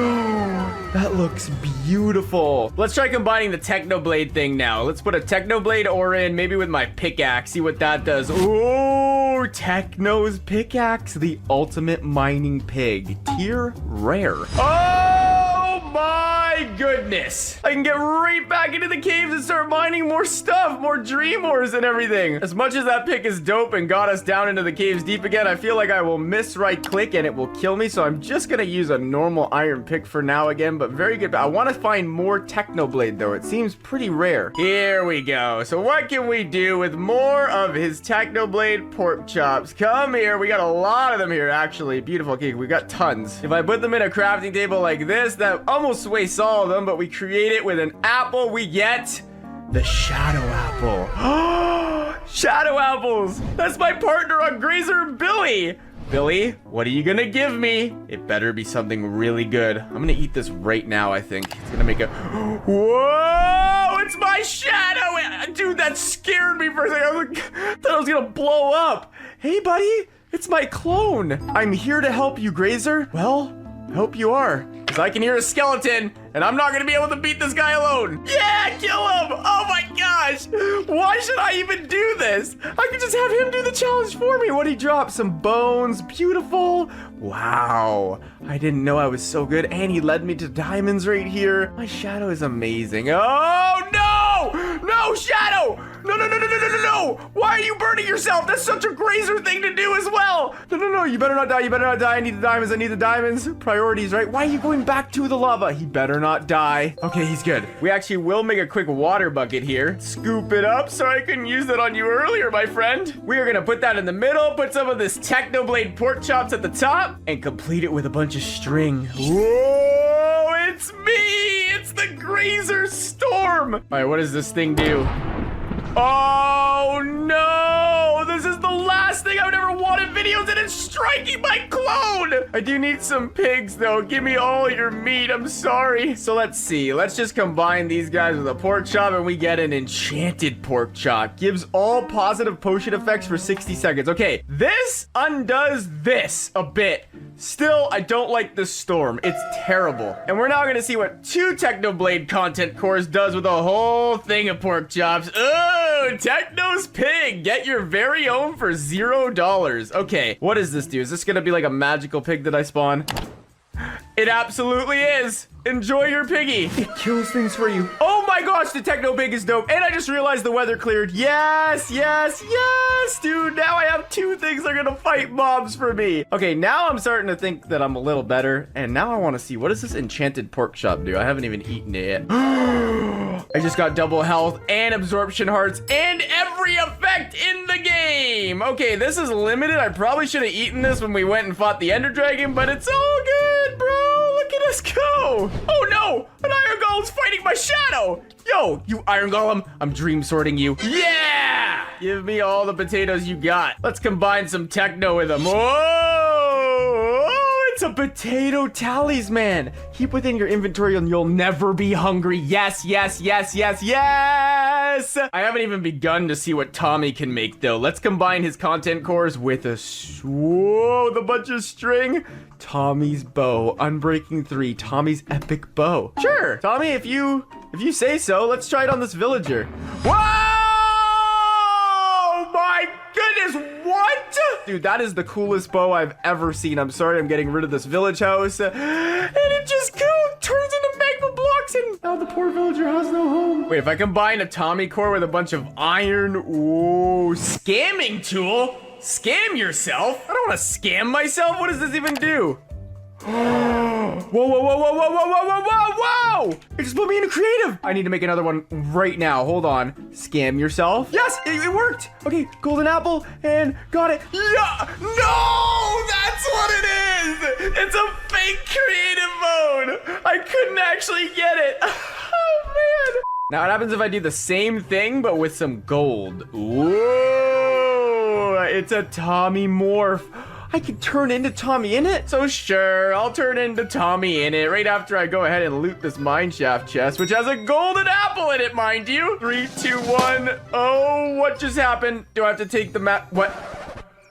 that looks beautiful. Let's try combining the Technoblade thing now. Let's put a Technoblade ore in, maybe with my pickaxe, see what that does. Ooh, Techno's pickaxe, the ultimate mining pig. Tier rare. Oh my goodness. I can get right back into the caves and start mining more stuff, more dream ores and everything. As much as that pick is dope and got us down into the caves deep again, I feel like I will miss right click and it will kill me. So I'm just gonna use a normal iron pick for now again, but very good. I want to find more Technoblade though. It seems pretty rare. Here we go. So what can we do with more of his Technoblade pork chops? Come here. We got a lot of them here actually. Beautiful. Okay, we got tons. If I put them in a crafting table like this, that almost wastes all of them, but we create it with an apple, we get the shadow apple. Shadow apples. That's my partner on Graser, Billy. Billy, what are you gonna give me? It better be something really good. I'm gonna eat this right now, I think. It's gonna make a... Whoa! It's my shadow! Dude, that scared me for a second. I thought I was gonna blow up. Hey, buddy. It's my clone. I'm here to help you, Graser. Well, I hope you are. Because I can hear a skeleton, and I'm not gonna be able to beat this guy alone. Yeah, kill him! Oh my gosh! Why should I even do this? I could just have him do the challenge for me. What'd he drop? Some bones. Beautiful. Wow. I didn't know I was so good, and he led me to diamonds right here. My shadow is amazing. Oh no! No, Shadow! No! Why are you burning yourself? That's such a Graser thing to do as well. No, you better not die. You better not die. I need the diamonds. Priorities, right? Why are you going back to the lava? He better not die. Okay, he's good. We actually will make a quick water bucket here. Scoop it up so I couldn't use that on you earlier, my friend. We are gonna put that in the middle, put some of this Technoblade pork chops at the top, and complete it with a bunch of string. Whoa, it's me! It's the Graser Storm! All right, what does this thing do? Oh no! This is the last thing I would ever want in videos, and it's striking my clone! I do need some pigs though. Give me all your meat. I'm sorry. So let's see. Let's just combine these guys with a pork chop and we get an enchanted pork chop. Gives all positive potion effects for 60 seconds. Okay, this undoes this a bit. Still, I don't like this storm. It's terrible. And we're now gonna see what 2 Technoblade content cores does with a whole thing of pork chops. Oh, Techno's pig. Get your very own for $0. Okay, what does this do? Is this gonna be like a magical pig that I spawn? It absolutely is. Enjoy your piggy. It kills things for you. Oh my gosh, the Techno pig is dope. And I just realized the weather cleared. Yes, dude. Now I have 2 things that are gonna fight mobs for me. Okay, now I'm starting to think that I'm a little better. And now I want to see, what does this enchanted pork chop do? I haven't even eaten it yet. I just got double health and absorption hearts and every effect in the game. Okay, this is limited. I probably should have eaten this when we went and fought the Ender Dragon, but it's all good, bro. Look at us go. Oh no, an iron golem's fighting my shadow. Yo, you iron golem, I'm dream sorting you. Yeah, give me all the potatoes you got. Let's combine some techno with them. Whoa, it's a potato talisman. Keep within your inventory and you'll never be hungry. Yes, yes, yes, yes, yes. I haven't even begun to see what Tommy can make, though. Let's combine his content cores with a bunch of string. Tommy's bow, Unbreaking 3, Tommy's epic bow. Sure, Tommy, if you say so, let's try it on this villager. Whoa! My goodness, what? Dude, that is the coolest bow I've ever seen. I'm sorry, I'm getting rid of this village house. And it just turns into magma blocks and now the poor villager has no home. Wait, if I combine a Tommy core with a bunch of iron, whoa, scamming tool? Scam yourself? I don't want to scam myself. What does this even do? Whoa, whoa, whoa, whoa, whoa, whoa, whoa, whoa, whoa! It just put me into creative. I need to make another one right now. Hold on. Scam yourself. Yes, it worked. Okay, golden apple and got it. Yeah. No, that's what it is. It's a fake creative mode. I couldn't actually get it. Oh, man. Now, what happens if I do the same thing, but with some gold? Whoa, it's a Tommy morph. I can turn into Tommy in it? So sure, I'll turn into Tommy in it right after I go ahead and loot this mineshaft chest, which has a golden apple in it, mind you. 3, 2, 1. Oh, what just happened? Do I have to take the what?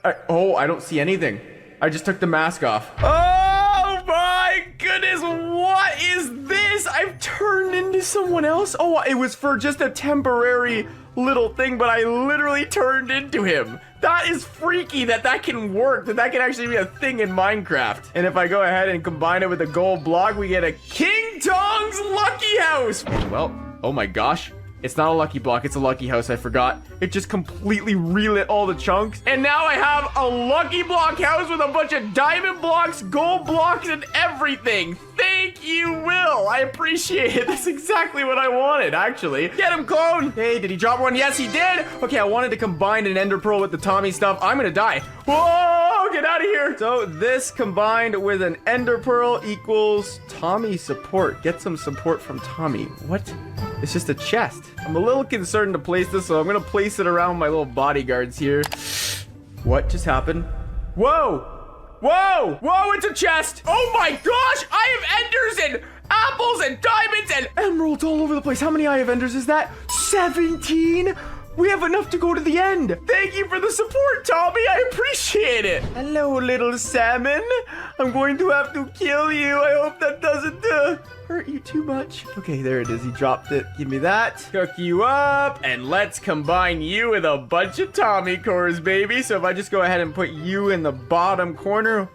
I don't see anything. I just took the mask off. Oh my goodness, what is this? I've turned into someone else? Oh, it was for just a temporary little thing, but I literally turned into him. That is freaky that can work, that can actually be a thing in Minecraft. And if I go ahead and combine it with a gold block, we get a King Tong's Lucky House. Well, oh my gosh. It's not a lucky block, it's a lucky house, I forgot. It just completely relit all the chunks. And now I have a lucky block house with a bunch of diamond blocks, gold blocks, and everything. Thank you, Will. I appreciate it. That's exactly what I wanted, actually. Get him, clone. Hey, did he drop one? Yes, he did. Okay, I wanted to combine an ender pearl with the Tommy stuff. I'm gonna die. Whoa, get out of here. So this combined with an ender pearl equals Tommy support. Get some support from Tommy. What? It's just a chest. I'm a little concerned to place this, so I'm gonna place it around my little bodyguards here. What just happened? Whoa! Whoa! Whoa, it's a chest! Oh my gosh! I have enders and apples and diamonds and emeralds all over the place. How many I have enders is that? 17? We have enough to go to the end. Thank you for the support, Tommy. I appreciate it. Hello, little salmon. I'm going to have to kill you. I hope that doesn't hurt you too much. Okay, there it is. He dropped it. Give me that. Cook you up. And let's combine you with a bunch of Tommy cores, baby. So if I just go ahead and put you in the bottom corner.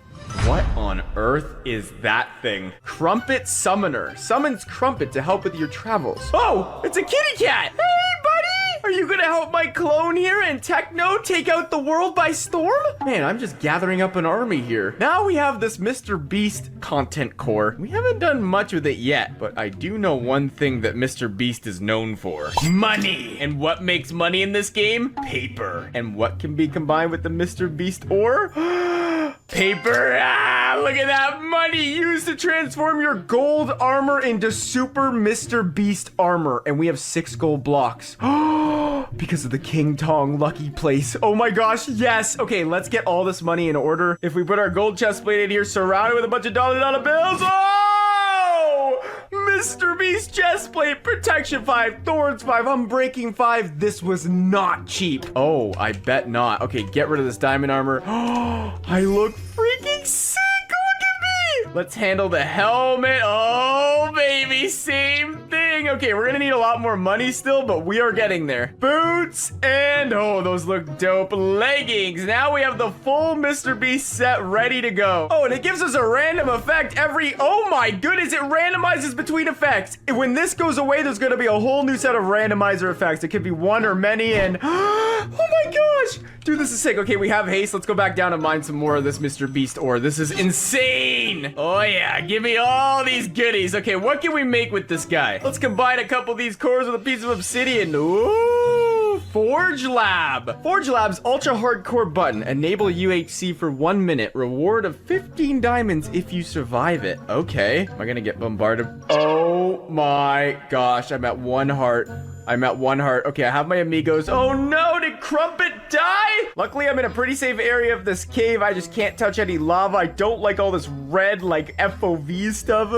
What on earth is that thing? Crumpet Summoner. Summons Crumpet to help with your travels. Oh, it's a kitty cat. Hey, buddy. Are you gonna help my clone here and Techno take out the world by storm? Man, I'm just gathering up an army here. Now we have this Mr. Beast content core. We haven't done much with it yet, but I do know one thing that Mr. Beast is known for. Money! And what makes money in this game? Paper. And what can be combined with the Mr. Beast ore? Paper. Ah, look at that money used to transform your gold armor into Super Mr. Beast armor. And we have 6 gold blocks. Because of the King Tong lucky place. Oh my gosh, yes. Okay, let's get all this money in order. If we put our gold chest plate in here, surrounded with a bunch of dollar bills. Oh! Mr. Beast chest plate, protection 5, thorns 5, unbreaking 5. This was not cheap. Oh, I bet not. Okay, get rid of this diamond armor. Oh, I look freaking sick. Look at me. Let's handle the helmet. Oh, baby, same thing. Okay, we're gonna need a lot more money still, but we are getting there. Boots and oh, those look dope. Leggings. Now we have the full Mr. Beast set ready to go. Oh, and it gives us a random effect every, oh my goodness, it randomizes between effects. When this goes away, there's gonna be a whole new set of randomizer effects. It could be one or many, and oh my gosh, dude, this is sick. Okay, we have haste. Let's go back down and mine some more of this Mr. Beast ore. This is insane. Oh yeah, give me all these goodies. Okay, what can we make with this guy? Let's combine a couple of these cores with a piece of obsidian. Ooh, Forge Lab. Forge Lab's ultra hardcore button. Enable UHC for 1 minute. Reward of 15 diamonds if you survive it. Okay. Am I gonna get bombarded? Oh my gosh, I'm at 1 heart. I'm at 1 heart. Okay, I have my amigos. Oh no, did Crumpet die? Luckily, I'm in a pretty safe area of this cave. I just can't touch any lava. I don't like all this red, like, FOV stuff.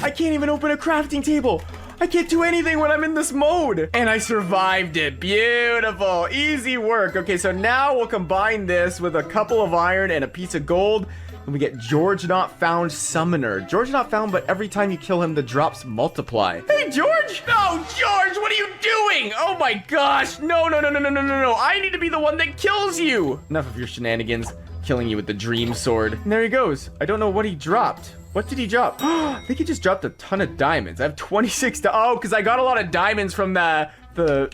I can't even open a crafting table. I can't do anything when I'm in this mode. And I survived it. Beautiful. Easy work. Okay, so now we'll combine this with a couple of iron and a piece of gold. And we get George Not Found Summoner. George Not Found, but every time you kill him, the drops multiply. Hey, George! No, George, what are you doing? Oh my gosh. No. I need to be the one that kills you. Enough of your shenanigans. Killing you with the dream sword. And there he goes. I don't know what he dropped. What did he drop? I think he just dropped a ton of diamonds. I have 26 Oh, because I got a lot of diamonds from the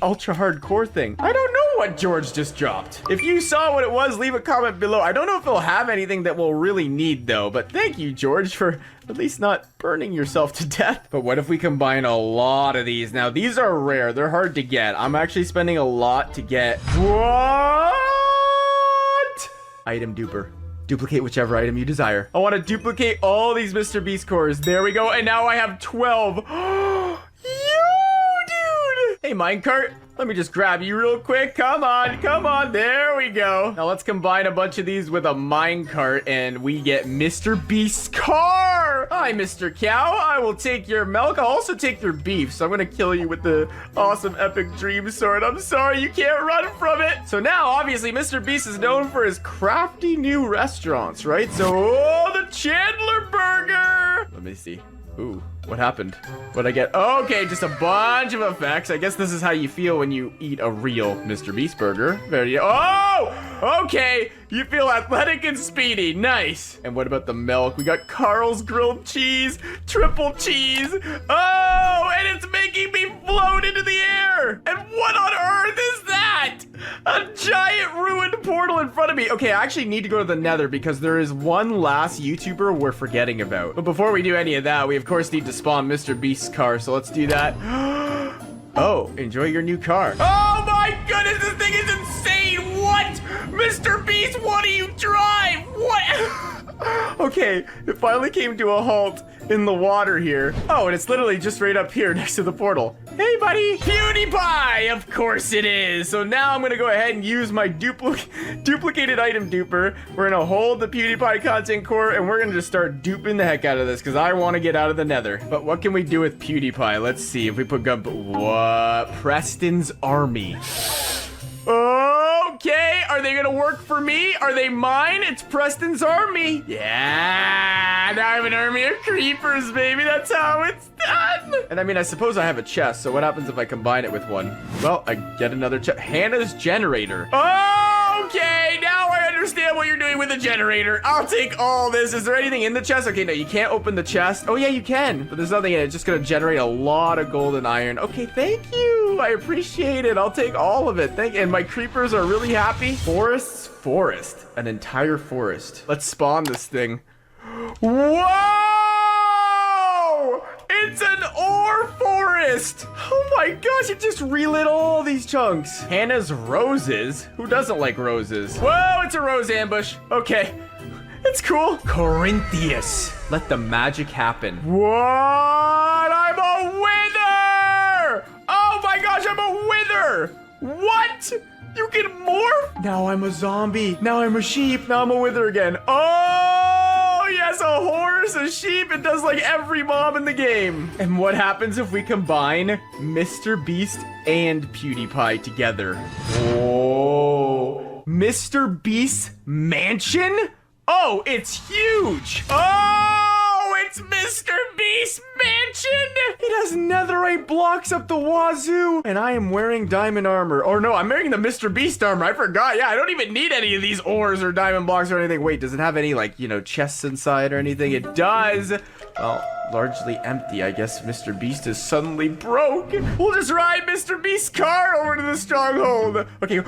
ultra hardcore thing. I don't know what George just dropped. If you saw what it was, leave a comment below. I don't know if it'll have anything that we'll really need though, but thank you, George, for at least not burning yourself to death. But what if we combine a lot of these? Now, these are rare. They're hard to get. I'm actually spending a lot to get. What? Item duper. Duplicate whichever item you desire. I want to duplicate all these Mr. Beast cores. There we go. And now I have 12. Yo, dude. Hey, minecart. Let me just grab you real quick. Come on. There we go. Now let's combine a bunch of these with a minecart and we get Mr. Beast's car. Hi, Mr. Cow. I will take your milk. I'll also take your beef. So I'm going to kill you with the awesome epic dream sword. I'm sorry, you can't run from it. So now, obviously, Mr. Beast is known for his crafty new restaurants, right? So, the Chandler Burger. Let me see. Ooh, what happened? What'd I get? Oh, okay, just a bunch of effects. I guess this is how you feel when you eat a real Mr. Beast burger. Very. Oh, okay. You feel athletic and speedy. Nice. And what about the milk? We got Carl's grilled cheese, triple cheese. Oh, and it's making me float into the air. And what on earth is that? A giant ruined portal in front of me. Okay, I actually need to go to the Nether because there is one last YouTuber we're forgetting about. But before we do any of that, we of course need to spawn Mr. Beast's car. So let's do that. Oh, enjoy your new car. Oh my goodness, this thing is insane. What? Mr. Beast, what do you drive? What? Okay, it finally came to a halt in the water here. Oh, and it's literally just right up here next to the portal. Hey, buddy. PewDiePie, of course it is. So now I'm gonna go ahead and use my duplicated item duper. We're gonna hold the PewDiePie content core and we're gonna just start duping the heck out of this because I want to get out of the Nether. But what can we do with PewDiePie? Let's see if we put what? Preston's army. Okay, are they gonna work for me? Are they mine? It's Preston's army. Yeah, now I have an army of creepers, baby. That's how it's done. And I mean, I suppose I have a chest, so what happens if I combine it with one? Well, I get another chest. Hannah's generator. Okay, now I understand what you're doing with the generator. I'll take all this. Is there anything in the chest? Okay, no, you can't open the chest. Oh yeah, you can, but there's nothing in it. It's just gonna generate a lot of gold and iron. Okay, thank you. I appreciate it. I'll take all of it. Thank you. And my creepers are really happy. Forest. An entire forest. Let's spawn this thing. Whoa! It's an ore forest. Oh my gosh, it just relit all these chunks. Hannah's roses? Who doesn't like roses? Whoa, it's a rose ambush. Okay, it's cool. Corinthius. Let the magic happen. What? I'm a wither! Oh my gosh, I'm a wither! What? You can morph? Now I'm a zombie. Now I'm a sheep. Now I'm a wither again. Oh, yes, a horse, a sheep. It does like every mob in the game. And what happens if we combine Mr. Beast and PewDiePie together? Oh, Mr. Beast's mansion? Oh, it's huge. Oh, it's Mr. Beast's mansion. It has netherite blocks up the wazoo. And I am wearing diamond armor. Or no, I'm wearing the Mr. Beast armor. I forgot. Yeah, I don't even need any of these ores or diamond blocks or anything. Wait, does it have any, like, you know, chests inside or anything? It does. Well, largely empty. I guess Mr. Beast is suddenly broke. We'll just ride Mr. Beast's car over to the stronghold. Okay.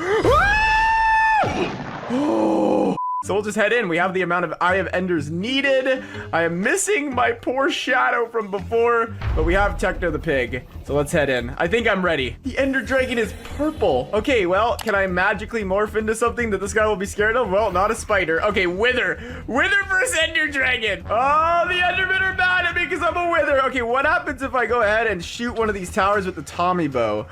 Oh. So we'll just head in. We have the amount of Eye of Enders needed. I am missing my poor shadow from before, but we have Techno the pig. So let's head in. I think I'm ready. The Ender Dragon is purple. Okay, well, can I magically morph into something that this guy will be scared of? Well, not a spider. Okay, Wither. Wither versus Ender Dragon. Oh, the Endermen are mad at me because I'm a Wither. Okay, what happens if I go ahead and shoot one of these towers with the Tommy bow?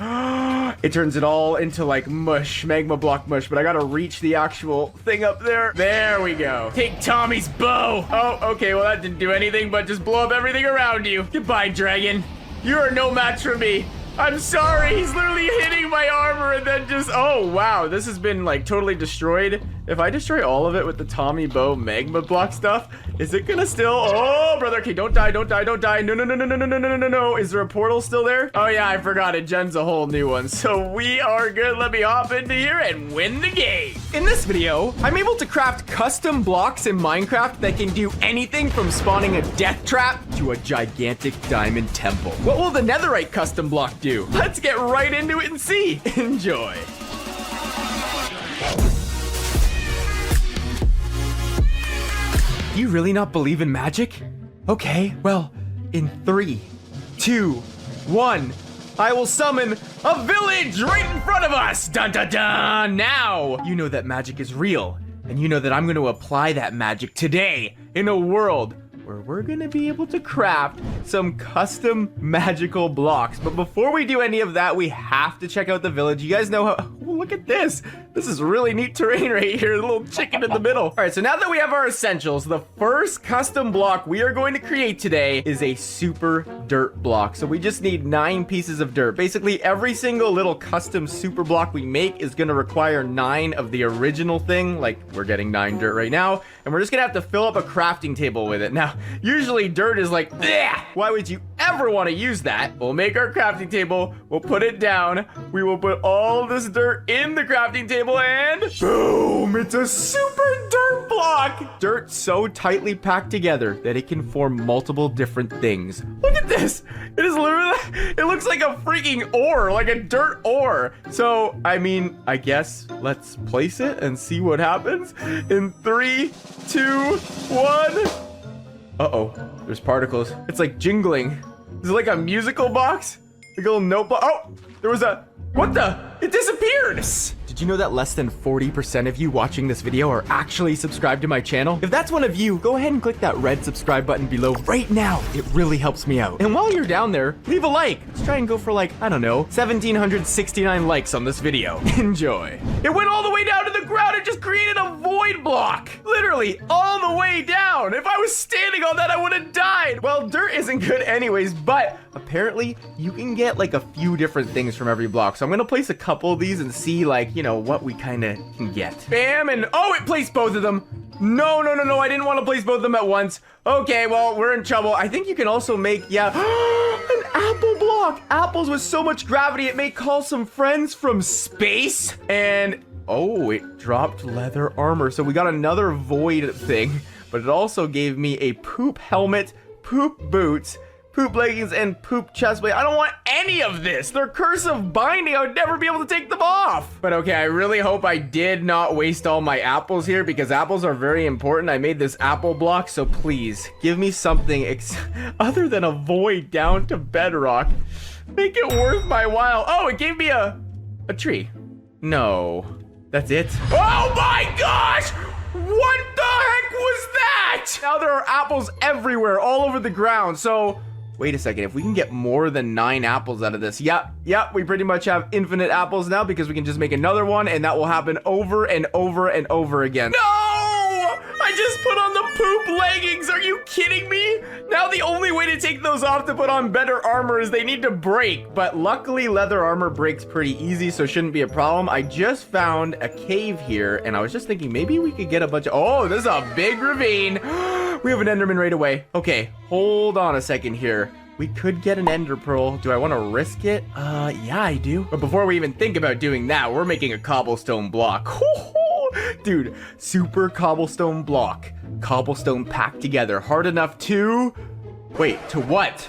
It turns it all into like mush, magma block mush, but I gotta reach the actual thing up there. There we go. Take Tommy's bow. Oh, okay, well, that didn't do anything but just blow up everything around you. Goodbye, dragon. You are no match for me. I'm sorry. He's literally hitting my armor and then just... Oh, wow. This has been, like, totally destroyed. If I destroy all of it with the Tommy Bow magma block stuff, is it gonna still... Oh, brother. Okay, don't die. Don't die. Don't die. No, no, no, no, no, no, no, no, no, no. Is there a portal still there? Oh, yeah. I forgot. It gens a whole new one. So we are good. Let me hop into here and win the game. In this video, I'm able to craft custom blocks in Minecraft that can do anything from spawning a death trap to a gigantic diamond temple. What will the netherite custom block do? Let's get right into it and see. Enjoy. Do you really not believe in magic? Okay, well, in 3, 2, 1, I will summon a village right in front of us. Dun dun dun. Now, you know that magic is real, and you know that I'm going to apply that magic today in a world where we're gonna be able to craft some custom magical blocks. But before we do any of that, we have to check out the village. You guys know how, oh, look at this. This is really neat terrain right here, the little chicken in the middle. All right, so now that we have our essentials, the first custom block we are going to create today is a super dirt block. So we just need 9 pieces of dirt. Basically, every single little custom super block we make is gonna require 9 of the original thing. Like, we're getting 9 dirt right now, and we're just gonna have to fill up a crafting table with it. Now, usually dirt is like, bleh! Why would you ever want to use that? We'll make our crafting table, we'll put it down, we will put all of this dirt in the crafting table, and boom! It's a super dirt block! Dirt so tightly packed together that it can form multiple different things. Look at this! It is literally, it looks like a freaking ore, like a dirt ore. So, I mean, I guess let's place it and see what happens. In 3, 2, 1... Uh-oh, there's particles. It's like jingling. Is it like a musical box? Like a little notebook? Oh, there was a, what the? It disappeared. Did you know that less than 40% of you watching this video are actually subscribed to my channel? If that's one of you, go ahead and click that red subscribe button below right now. It really helps me out. And while you're down there, leave a like. Let's try and go for like, I don't know, 1,769 likes on this video. Enjoy. It went all the way down to the ground. It just created a void block. Literally all the way down. If I was standing on that, I would have died. Well, dirt isn't good anyways, but apparently you can get like a few different things from every block. So I'm gonna place a couple of these and see, like, you know, what we kind of can get. Bam, and oh, it placed both of them. No, no, no, no, I didn't want to place both of them at once. Okay, well, we're in trouble. I think you can also make, yeah, an apple block. Apples with so much gravity, it may call some friends from space. And, oh, it dropped leather armor. So we got another void thing, but it also gave me a poop helmet, poop boots, poop leggings, and poop chest plate. I don't want any of this. They're cursive binding. I would never be able to take them off. But okay, I really hope I did not waste all my apples here because apples are very important. I made this apple block, so please give me something other than a void down to bedrock. Make it worth my while. Oh, it gave me a tree. No, that's it. Oh my gosh! What the heck was that? Now there are apples everywhere, all over the ground. So wait a second, if we can get more than 9 apples out of this, yep, we pretty much have infinite apples now because we can just make another one and that will happen over and over and over again. No! I just put on the poop leggings. Are you kidding me? Now the only way to take those off to put on better armor is they need to break. But luckily leather armor breaks pretty easy, so it shouldn't be a problem. I just found a cave here and I was just thinking maybe we could get a bunch of, oh, this is a big ravine. We have an Enderman right away. Okay, hold on a second here. We could get an ender pearl. Do I want to risk it? Yeah, I do. But before we even think about doing that, we're making a cobblestone block. Dude, super cobblestone block. Cobblestone packed together. Hard enough to... Wait, to what?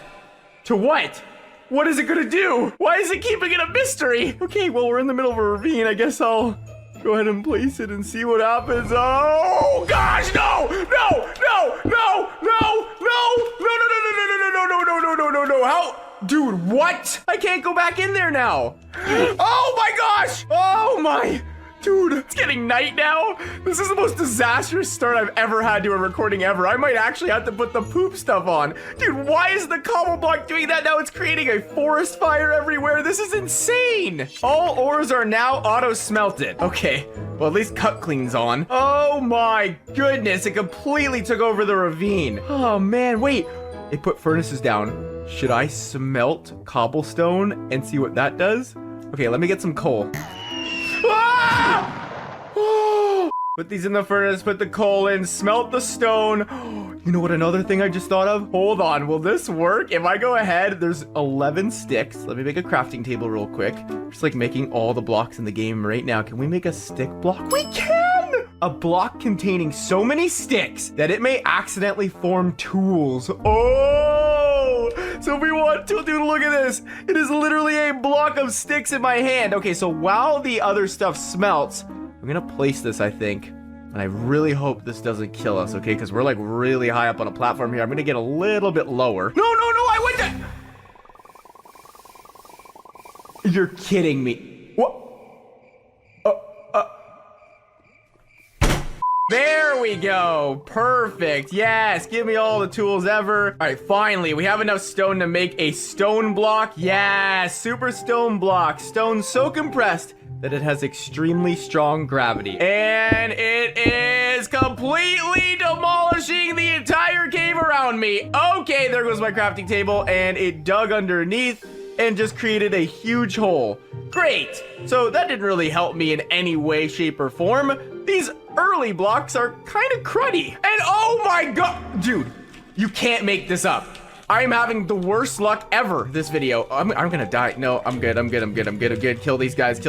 To what? What is it gonna do? Why is it keeping it a mystery? Okay, well, we're in the middle of a ravine. I guess I'll go ahead and place it and see what happens. Oh, gosh, no! No! No! No! No! No! No! No! No! No! No! No! No! No! No! No! No! No! How? Dude, what? I can't go back in there now. Oh my gosh. Oh my. Dude, it's getting night now. This is the most disastrous start I've ever had to a recording ever. I might actually have to put the poop stuff on. Dude, why is the cobble block doing that now? It's creating a forest fire everywhere. This is insane. All ores are now auto-smelted. Okay, well, at least cut clean's on. Oh my goodness, it completely took over the ravine. Oh man, wait. It put furnaces down. Should I smelt cobblestone and see what that does? Okay, let me get some coal. Ah! Put these in the furnace, put the coal in, smelt the stone. You know what another thing I just thought of? Hold on, will this work? If I go ahead, there's 11 sticks. Let me make a crafting table real quick. Just like making all the blocks in the game right now. Can we make a stick block? We can! A block containing so many sticks that it may accidentally form tools. Oh! So if we want to, dude, look at this. It is literally a block of sticks in my hand. Okay, so while the other stuff smelts, I'm gonna place this, I think. And I really hope this doesn't kill us, okay? Because we're like really high up on a platform here. I'm gonna get a little bit lower. No, I went to... You're kidding me. What? There we go. Perfect. Yes, give me all the tools ever. All right, finally, we have enough stone to make a stone block. Yes, super stone block. Stone so compressed that it has extremely strong gravity. And it is completely demolishing the entire cave around me. Okay, there goes my crafting table, and it dug underneath and just created a huge hole. Great. So that didn't really help me in any way, shape, or form. These early blocks are kind of cruddy. And oh my god, dude, you can't make this up. I'm having the worst luck ever this video. I'm gonna die. No, I'm good. Kill these guys.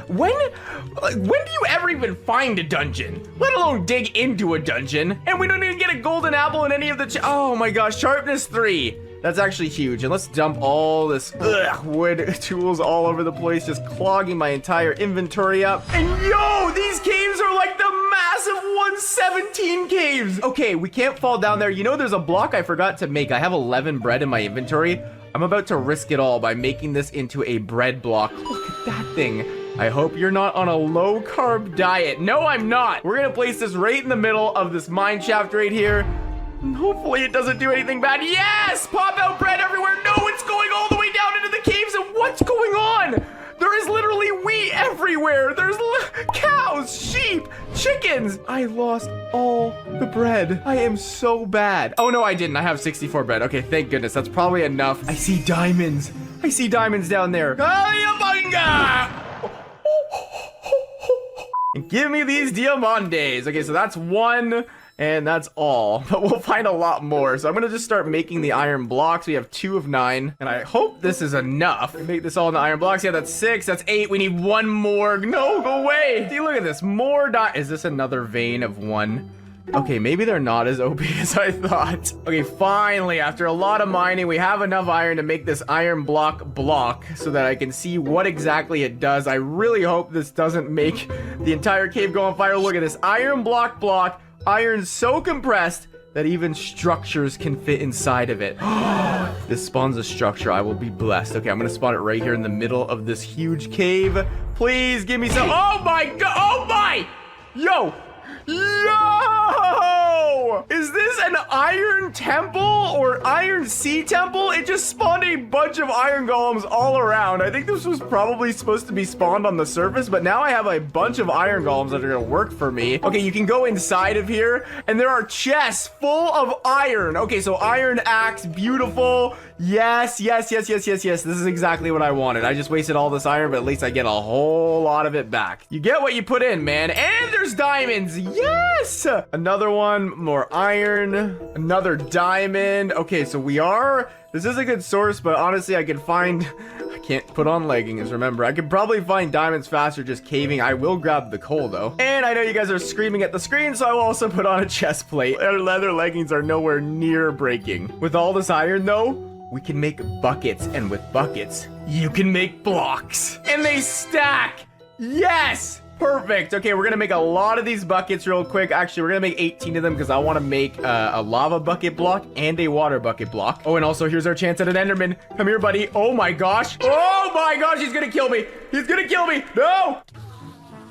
When do you ever even find a dungeon? Let alone dig into a dungeon? And we don't even get a golden apple in any of the oh my gosh, sharpness 3. That's actually huge. And let's dump all this wood tools all over the place, just clogging my entire inventory up. And yo, these caves are like the massive 117 caves. Okay, we can't fall down there. You know, there's a block I forgot to make. I have 11 bread in my inventory. I'm about to risk it all by making this into a bread block. Look at that thing. I hope you're not on a low carb diet. No, I'm not. We're gonna place this right in the middle of this mine shaft right here. And hopefully it doesn't do anything bad. Yes! Pop out bread everywhere. No, it's going all the way down into the caves. And what's going on? There is literally wheat everywhere. There's cows, sheep, chickens. I lost all the bread. I am so bad. Oh, no, I didn't. I have 64 bread. Okay, thank goodness. That's probably enough. I see diamonds. I see diamonds down there. Cowabunga! And give me these diamantes. Okay, so that's one. And that's all, but we'll find a lot more. So I'm gonna just start making the iron blocks. We have 2 of 9, and I hope this is enough. Make this all in the iron blocks. Yeah, that's 6, that's 8. We need 1 more. No, go away. See, look at this, more is this another vein of 1? Okay, maybe they're not as OP as I thought. Okay, finally, after a lot of mining, we have enough iron to make this iron block so that I can see what exactly it does. I really hope this doesn't make the entire cave go on fire. Look at this, iron block. Iron so compressed that even structures can fit inside of it. This spawns a structure. I will be blessed. Okay, I'm gonna spawn it right here in the middle of this huge cave. Please give me some. Oh my god. Oh my. Yo. Is this an iron temple or iron sea temple? It just spawned a bunch of iron golems all around. I think this was probably supposed to be spawned on the surface, but now I have a bunch of iron golems that are gonna work for me. Okay, you can go inside of here and there are chests full of iron. Okay, so iron axe, beautiful. Yes. This is exactly what I wanted. I just wasted all this iron, but at least I get a whole lot of it back. You get what you put in, man. And there's diamonds. Yes! Another one, more iron, another diamond. Okay, so this is a good source, but honestly, I can't put on leggings, remember. I could probably find diamonds faster just caving. I will grab the coal, though. And I know you guys are screaming at the screen, so I will also put on a chest plate. Our leather leggings are nowhere near breaking. With all this iron, though, we can make buckets, and with buckets, you can make blocks. And they stack. Yes! Perfect. Okay, we're gonna make a lot of these buckets real quick. Actually, we're gonna make 18 of them because I want to make a lava bucket block and a water bucket block. Oh, and also here's our chance at an Enderman. Come here, buddy. Oh my gosh. Oh my gosh, he's gonna kill me. He's gonna kill me. No.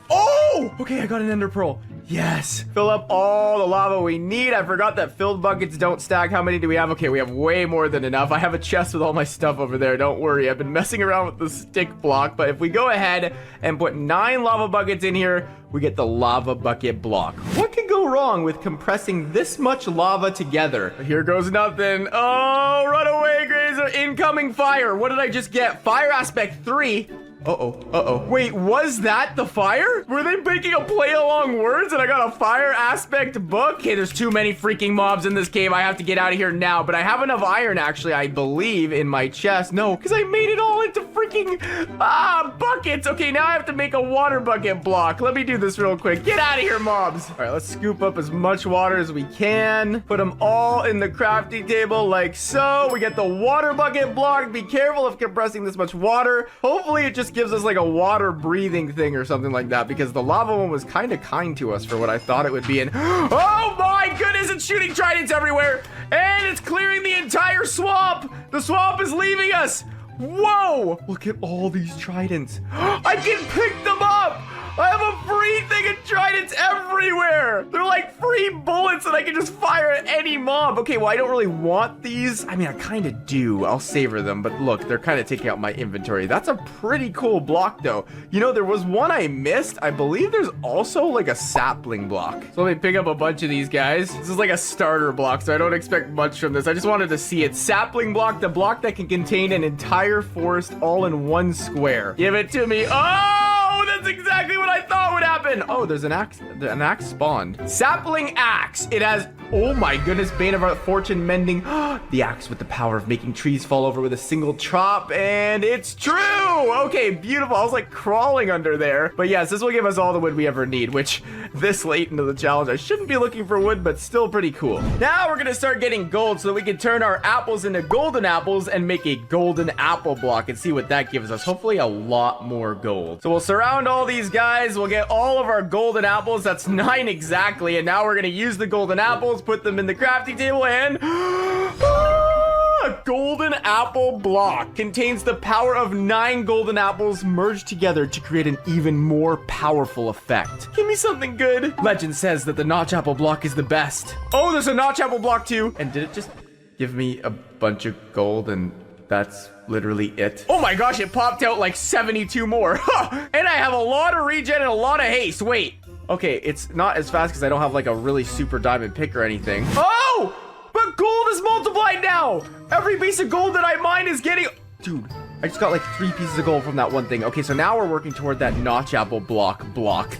Oh, okay, I got an ender pearl. Yes. Fill up all the lava we need. I forgot that filled buckets don't stack. How many do we have? Okay, we have way more than enough. I have a chest with all my stuff over there. Don't worry. I've been messing around with the stick block, but if we go ahead and put 9 lava buckets in here, we get the lava bucket block. What could go wrong with compressing this much lava together? Here goes nothing. Oh, run away, Graser. Incoming fire. What did I just get? Fire aspect 3. Uh-oh. Wait, was that the fire? Were they making a play along words and I got a fire aspect book? Okay, there's too many freaking mobs in this cave. I have to get out of here now, but I have enough iron, actually, I believe, in my chest. No, because I made it all into freaking, buckets. Okay, now I have to make a water bucket block. Let me do this real quick. Get out of here, mobs. All right, let's scoop up as much water as we can. Put them all in the crafting table like so. We get the water bucket block. Be careful of compressing this much water. Hopefully it just gives us like a water breathing thing or something like that, because the lava one was kind of kind to us for what I thought it would be. And oh my goodness, it's shooting tridents everywhere and it's clearing the entire swamp. The swamp is leaving us. Whoa, look at all these tridents. I can pick them up. I have a free thing of tridents everywhere. They're like free bullets that I can just fire at any mob. Okay, well, I don't really want these. I mean, I kind of do. I'll savor them, but look, they're kind of taking out my inventory. That's a pretty cool block, though. You know, there was one I missed. I believe there's also like a sapling block. So let me pick up a bunch of these guys. This is like a starter block, so I don't expect much from this. I just wanted to see it. Sapling block, the block that can contain an entire forest all in one square. Give it to me. Oh, that's exactly what I thought would happen. Oh, there's an axe. An axe spawned. Sapling axe. It has, oh my goodness, Bane of our Fortune mending. The axe with the power of making trees fall over with a single chop, and it's true. Okay, beautiful. I was like crawling under there. But yes, this will give us all the wood we ever need, which this late into the challenge, I shouldn't be looking for wood, but still pretty cool. Now we're gonna start getting gold so that we can turn our apples into golden apples and make a golden apple block and see what that gives us. Hopefully a lot more gold. So we'll surround all these guys. We'll get all of our golden apples. That's 9 exactly. And now we're gonna use the golden apples, put them in the crafting table, and a golden apple block contains the power of 9 golden apples merged together to create an even more powerful effect. Give me something good. Legend says that the notch apple block is the best. Oh, there's a notch apple block too. And did it just give me a bunch of gold, and that's literally it? Oh my gosh, it popped out like 72 more. And I have a lot of regen and a lot of haste. Wait, okay, it's not as fast because I don't have like a really super diamond pick or anything. Oh, but gold is multiplied now. Every piece of gold that I mine is getting, dude, I just got like 3 pieces of gold from that one thing. Okay, so now we're working toward that notch apple block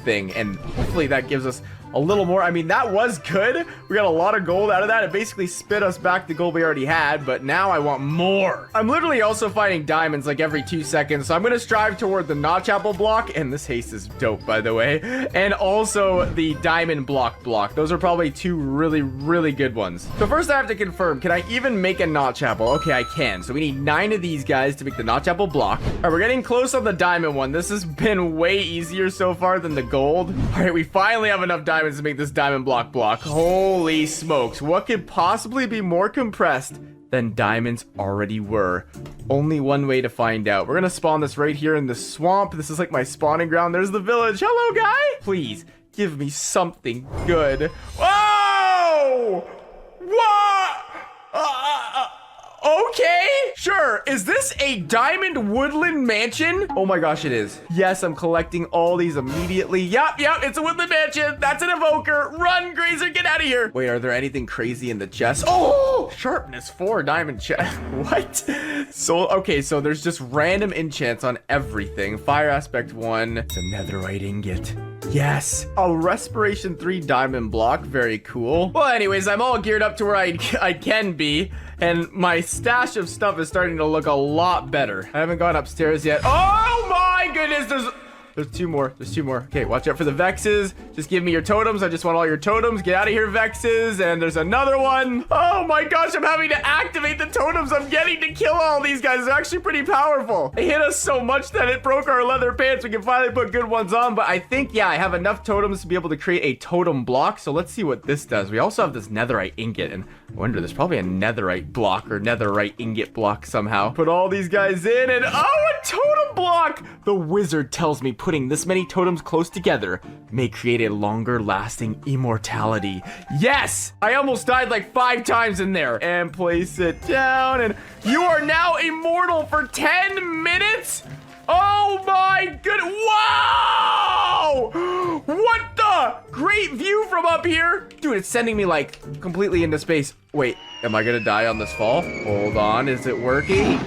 thing, and hopefully that gives us a little more. I mean, that was good. We got a lot of gold out of that. It basically spit us back the gold we already had, but now I want more. I'm literally also finding diamonds like every 2 seconds, so I'm gonna strive toward the notch apple block, and this haste is dope, by the way, and also the diamond block. Those are probably 2 really, really good ones. So first I have to confirm, can I even make a notch apple? Okay, I can. So we need 9 of these guys to make the notch apple block. All right, we're getting close on the diamond one. This has been way easier so far than the gold. All right, we finally have enough diamonds to make this diamond block. Holy smokes, what could possibly be more compressed than diamonds already were? Only one way to find out. We're gonna spawn this right here in the swamp. This is like my spawning ground. There's the village. Hello, guy. Please give me something good. Whoa! What? Okay, sure. Is this a diamond woodland mansion? Oh my gosh, it is. Yes, I'm collecting all these immediately. Yep, it's a woodland mansion. That's an evoker. Run, Graser, get out of here. Wait, are there anything crazy in the chest? Oh, sharpness 4 diamond chest. What? So, okay, so there's just random enchants on everything. Fire aspect 1. It's a netherite ingot. Yes, a respiration 3 diamond block. Very cool. Well, anyways, I'm all geared up to where I can be, and my stash of stuff is starting to look a lot better. I haven't gone upstairs yet. Oh my goodness, There's two more. There's two more. Okay, watch out for the Vexes. Just give me your totems. I just want all your totems. Get out of here, Vexes. And there's another one. Oh my gosh, I'm having to activate the totems I'm getting to kill all these guys. They're actually pretty powerful. They hit us so much that it broke our leather pants. We can finally put good ones on. But I think, yeah, I have enough totems to be able to create a totem block. So let's see what this does. We also have this netherite ingot. And I wonder, there's probably a netherite block or netherite ingot block somehow. Put all these guys in and, oh, a totem block. The wizard tells me putting this many totems close together may create a longer lasting immortality. Yes! I almost died like 5 times in there. And place it down, and you are now immortal for 10 minutes? Oh my goodness. Whoa! What the? Great view from up here. Dude, it's sending me like completely into space. Wait, am I gonna die on this fall? Hold on, is it working?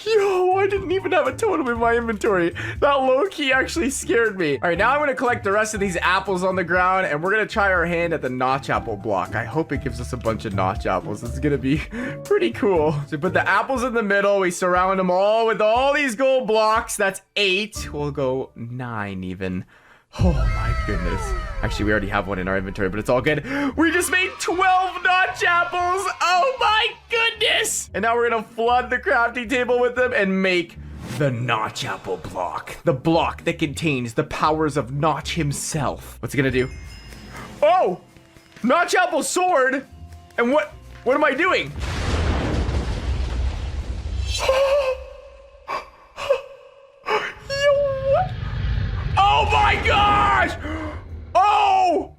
Yo, I didn't even have a totem in my inventory. That low-key actually scared me. All right, now I'm gonna collect the rest of these apples on the ground, and we're gonna try our hand at the notch apple block. I hope it gives us a bunch of notch apples. This is gonna be pretty cool. So we put the apples in the middle. We surround them all with all these gold blocks. That's 8. We'll go 9 even. Oh my goodness. Actually, we already have one in our inventory, but it's all good. We just made 12 notch apples. Oh my goodness. And now we're gonna flood the crafting table with them and make the notch apple block. The block that contains the powers of Notch himself. What's it gonna do? Oh, notch apple sword. And what am I doing? Oh my gosh! Oh!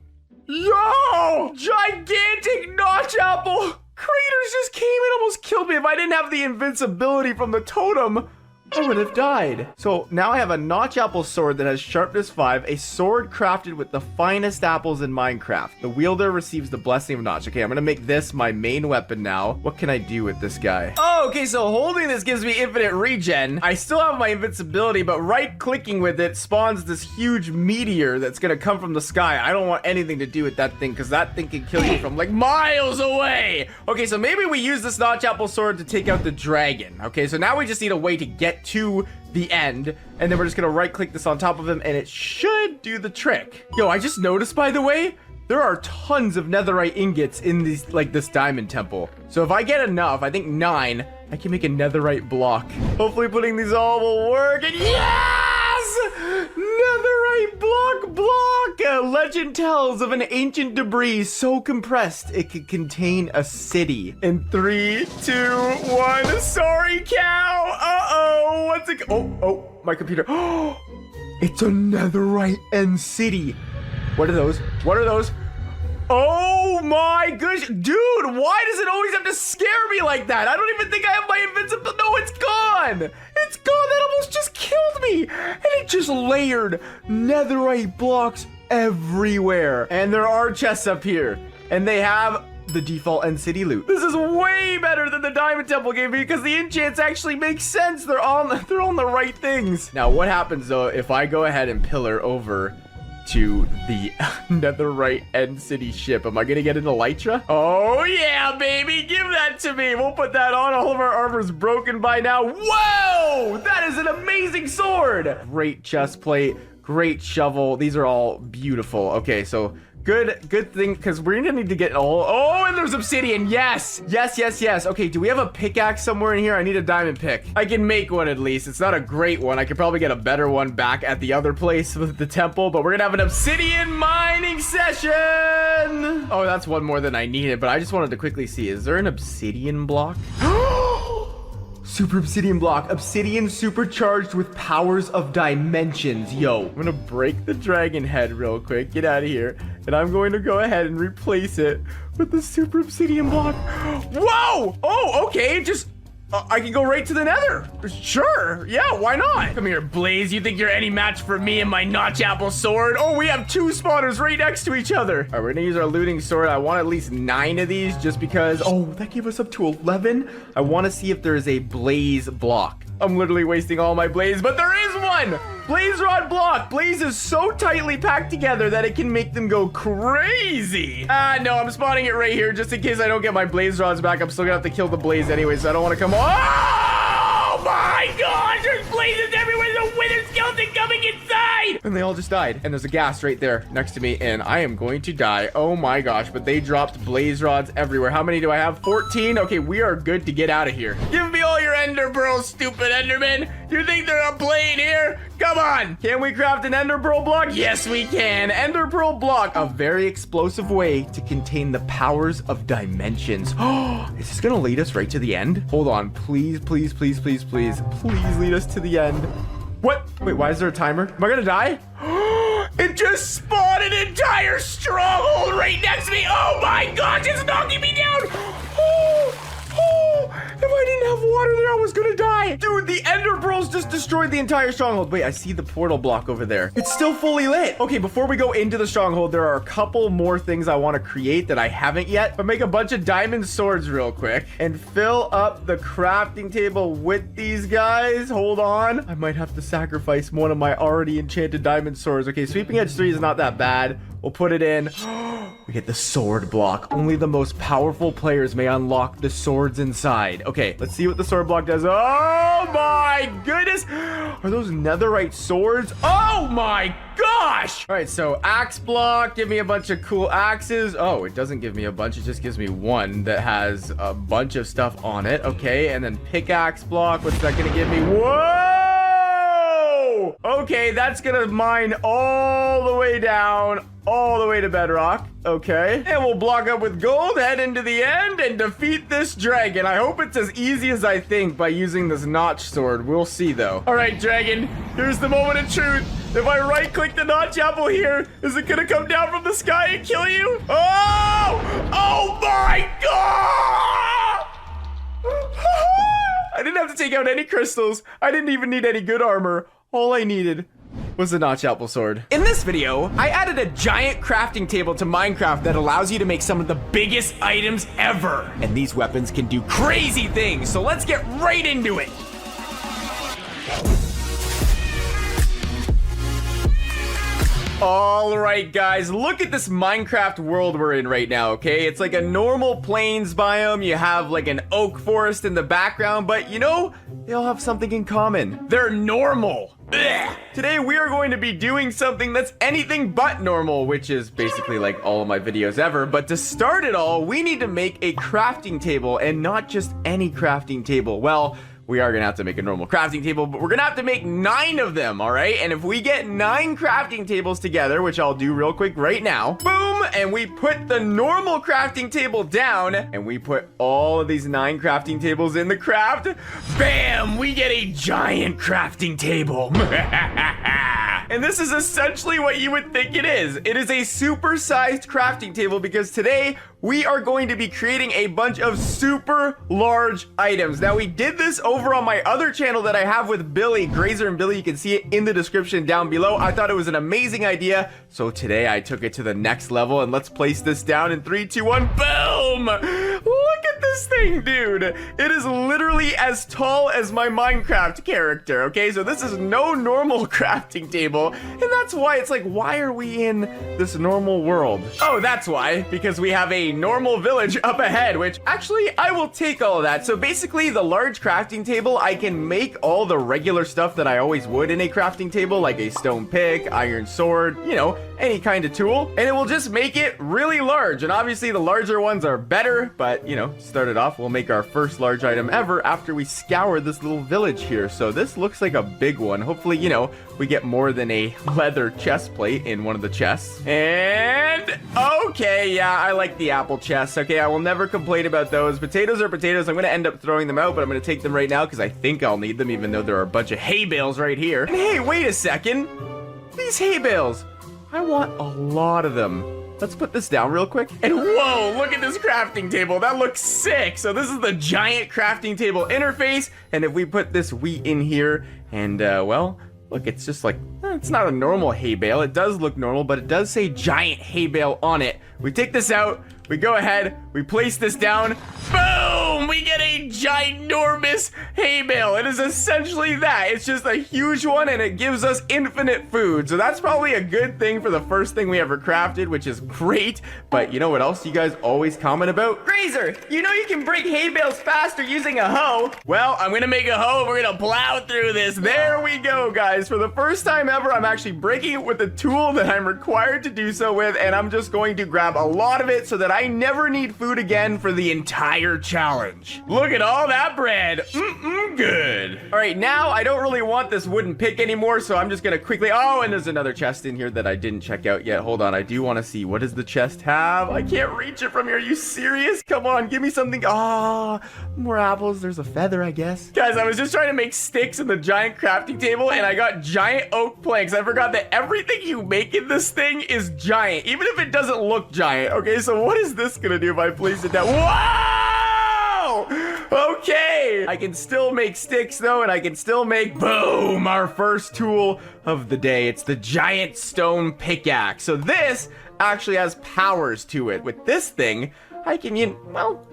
Yo! Gigantic notch apple! Craters just came and almost killed me. If I didn't have the invincibility from the totem, I would have died. So now I have a notch apple sword that has sharpness 5, a sword crafted with the finest apples in Minecraft. The wielder receives the blessing of Notch. Okay, I'm gonna make this my main weapon now. What can I do with this guy? Oh, okay, so holding this gives me infinite regen. I still have my invincibility, but right-clicking with it spawns this huge meteor that's gonna come from the sky. I don't want anything to do with that thing, because that thing can kill you from like miles away. Okay, so maybe we use this notch apple sword to take out the dragon. Okay, so now we just need a way to get to the end, and then we're just gonna right click this on top of him and it should do the trick. Yo, I just noticed, by the way, there are tons of netherite ingots in these, like this diamond temple. So if I get enough, I think 9, I can make a netherite block. Hopefully putting these all will work, and yes! Netherite block! Legend tells of an ancient debris so compressed it could contain a city. In 3, 2, 1, sorry cow! Uh-oh, what's it? Oh, my computer. It's a netherite end city. What are those? What are those? Oh my gosh, dude, why does it always have to scare me like that? I don't even think I have my invincibility. No, it's gone. It's gone. That almost just killed me. And it just layered netherite blocks everywhere. And there are chests up here. And they have the default end city loot. This is way better than the diamond temple gave me because the enchants actually make sense. They're on the right things. Now, what happens though if I go ahead and pillar over to the netherite end city ship? Am I gonna get an elytra? Oh yeah, baby, give that to me. We'll put that on. All of our armor's broken by now. Whoa, that is an amazing sword. Great chest plate, great shovel. These are all beautiful. Okay, so good thing, because we're gonna need to get all. Oh, and there's obsidian. Yes. Okay, do we have a pickaxe somewhere in here? I need a diamond pick. I can make one at least. It's not a great one. I could probably get a better one back at the other place with the temple, but we're gonna have an obsidian mining session. Oh, that's one more than I needed, but I just wanted to quickly see, is there an obsidian block? Super obsidian block. Obsidian supercharged with powers of dimensions. Yo, I'm gonna break the dragon head real quick. Get out of here. And I'm going to go ahead and replace it with the super obsidian block. Whoa! Oh, okay. Just, I can go right to the nether. Sure. Yeah, why not? Come here, Blaze. You think you're any match for me and my notch apple sword? Oh, we have 2 spawners right next to each other. All right, we're gonna use our looting sword. I want at least 9 of these just because, oh, that gave us up to 11. I want to see if there is a blaze block. I'm literally wasting all my blaze, but there is one. Blaze rod block. Blaze is so tightly packed together that it can make them go crazy. No, I'm spawning it right here just in case I don't get my blaze rods back. I'm still gonna have to kill the blaze anyway, so I don't want to come. Oh my gosh, there's blazes everywhere. There's a wither skeleton coming inside. And they all just died. And there's a ghast right there next to me, and I am going to die. Oh my gosh, but they dropped blaze rods everywhere. How many do I have? 14? Okay, we are good to get out of here. Give me all your ender pearls, stupid enderman. You think they're a plane here? Come on. Can we craft an ender pearl block? Yes, we can. Ender pearl block, a very explosive way to contain the powers of dimensions. Oh, is this gonna lead us right to the end? Hold on, please, please, please, please, please, please lead us to the end. What? Wait, why is there a timer? Am I gonna die? It just spawned an entire stronghold right next to me. Oh my gosh, it's knocking me down. If I didn't have water there, I was gonna die. Dude, the ender pearls just destroyed the entire stronghold. Wait, I see the portal block over there. It's still fully lit. Okay, before we go into the stronghold, there are a couple more things I want to create that I haven't yet. But make a bunch of diamond swords real quick and fill up the crafting table with these guys. Hold on. I might have to sacrifice one of my already enchanted diamond swords. Okay, sweeping edge 3 is not that bad. We'll put it in. We get the sword block. Only the most powerful players may unlock the swords inside. Okay, let's see what the sword block does. Oh my goodness. Are those netherite swords? Oh my gosh. All right, so axe block. Give me a bunch of cool axes. Oh, it doesn't give me a bunch. It just gives me one that has a bunch of stuff on it. Okay, and then pickaxe block. What's that gonna give me? Whoa! Okay, that's gonna mine all the way down, all the way to bedrock. Okay, and we'll block up with gold, head into the end, and defeat this dragon. I hope it's as easy as I think by using this notch sword. We'll see, though. All right, dragon, here's the moment of truth. If I right-click the notch apple here, is it gonna come down from the sky and kill you? Oh! Oh my god! I didn't have to take out any crystals. I didn't even need any good armor. All I needed was the notch apple sword. In this video, I added a giant crafting table to Minecraft that allows you to make some of the biggest items ever. And these weapons can do crazy things, so let's get right into it. All right, guys, look at this Minecraft world we're in right now, okay? It's like a normal plains biome. You have like an oak forest in the background, but you know, they all have something in common. They're normal. Ugh. Today, we are going to be doing something that's anything but normal, which is basically like all of my videos ever. But to start it all, we need to make a crafting table, and not just any crafting table. Well, we are gonna have to make a normal crafting table, but we're gonna have to make 9 of them, all right? And if we get 9 crafting tables together, which I'll do real quick right now, boom, and we put the normal crafting table down, and we put all of these 9 crafting tables in the craft, bam, we get a giant crafting table. And this is essentially what you would think it is. It is a super-sized crafting table because today we are going to be creating a bunch of super large items. Now, we did this over on my other channel that I have with Billy, Graser and Billy. You can see it in the description down below. I thought it was an amazing idea. So today I took it to the next level, and let's place this down in 3, 2, 1, boom! Look at this thing, dude. It is literally as tall as my Minecraft character, okay? So this is no normal crafting table, and that's why it's like, why are we in this normal world? Oh, that's why, because we have a normal village up ahead, which actually I will take all of that. So basically, the large crafting table, I can make all the regular stuff that I always would in a crafting table, like a stone pick, iron sword, you know, any kind of tool, and it will just make it really large. And obviously the larger ones are better, but you know, start it off, we'll make our first large item ever after we scour this little village here. So this looks like a big one. Hopefully, you know, we get more than a leather chest plate in one of the chests. And okay, yeah, I like the apple chests. Okay, I will never complain about those. Potatoes are potatoes. I'm gonna end up throwing them out, but I'm gonna take them right now because I think I'll need them, even though there are a bunch of hay bales right here. And hey, wait a second. These hay bales, I want a lot of them. Let's put this down real quick. And whoa, look at this crafting table. That looks sick. So this is the giant crafting table interface. And if we put this wheat in here and well, look, it's just like, it's not a normal hay bale. It does look normal, but it does say giant hay bale on it. We take this out, we go ahead, we place this down. Boom! We we get a ginormous hay bale. It is essentially that. It's just a huge one, and it gives us infinite food. So that's probably a good thing for the first thing we ever crafted, which is great. But you know what else you guys always comment about? Graser, you know you can break hay bales faster using a hoe. Well, I'm gonna make a hoe and we're gonna plow through this. There we go, guys. For the first time ever, I'm actually breaking it with a tool that I'm required to do so with, and I'm just going to grab a lot of it so that I never need food again for the entire challenge. Look at all that bread. Good. All right, now I don't really want this wooden pick anymore, so I'm just gonna quickly, oh, and there's another chest in here that I didn't check out yet. Hold on, I do want to see, what does the chest have? I can't reach it from here. Are you serious? Come on, give me something. Ah, more apples. There's a feather, I guess. Guys, I was just trying to make sticks in the giant crafting table, and I got giant oak planks. I forgot that everything you make in this thing is giant, even if it doesn't look giant. Okay, so what is this gonna do if I place it down? Whoa! Okay, I can still make sticks though, and I can still make, boom, our first tool of the day. It's the giant stone pickaxe. So this actually has powers to it. With this thing, I can, well,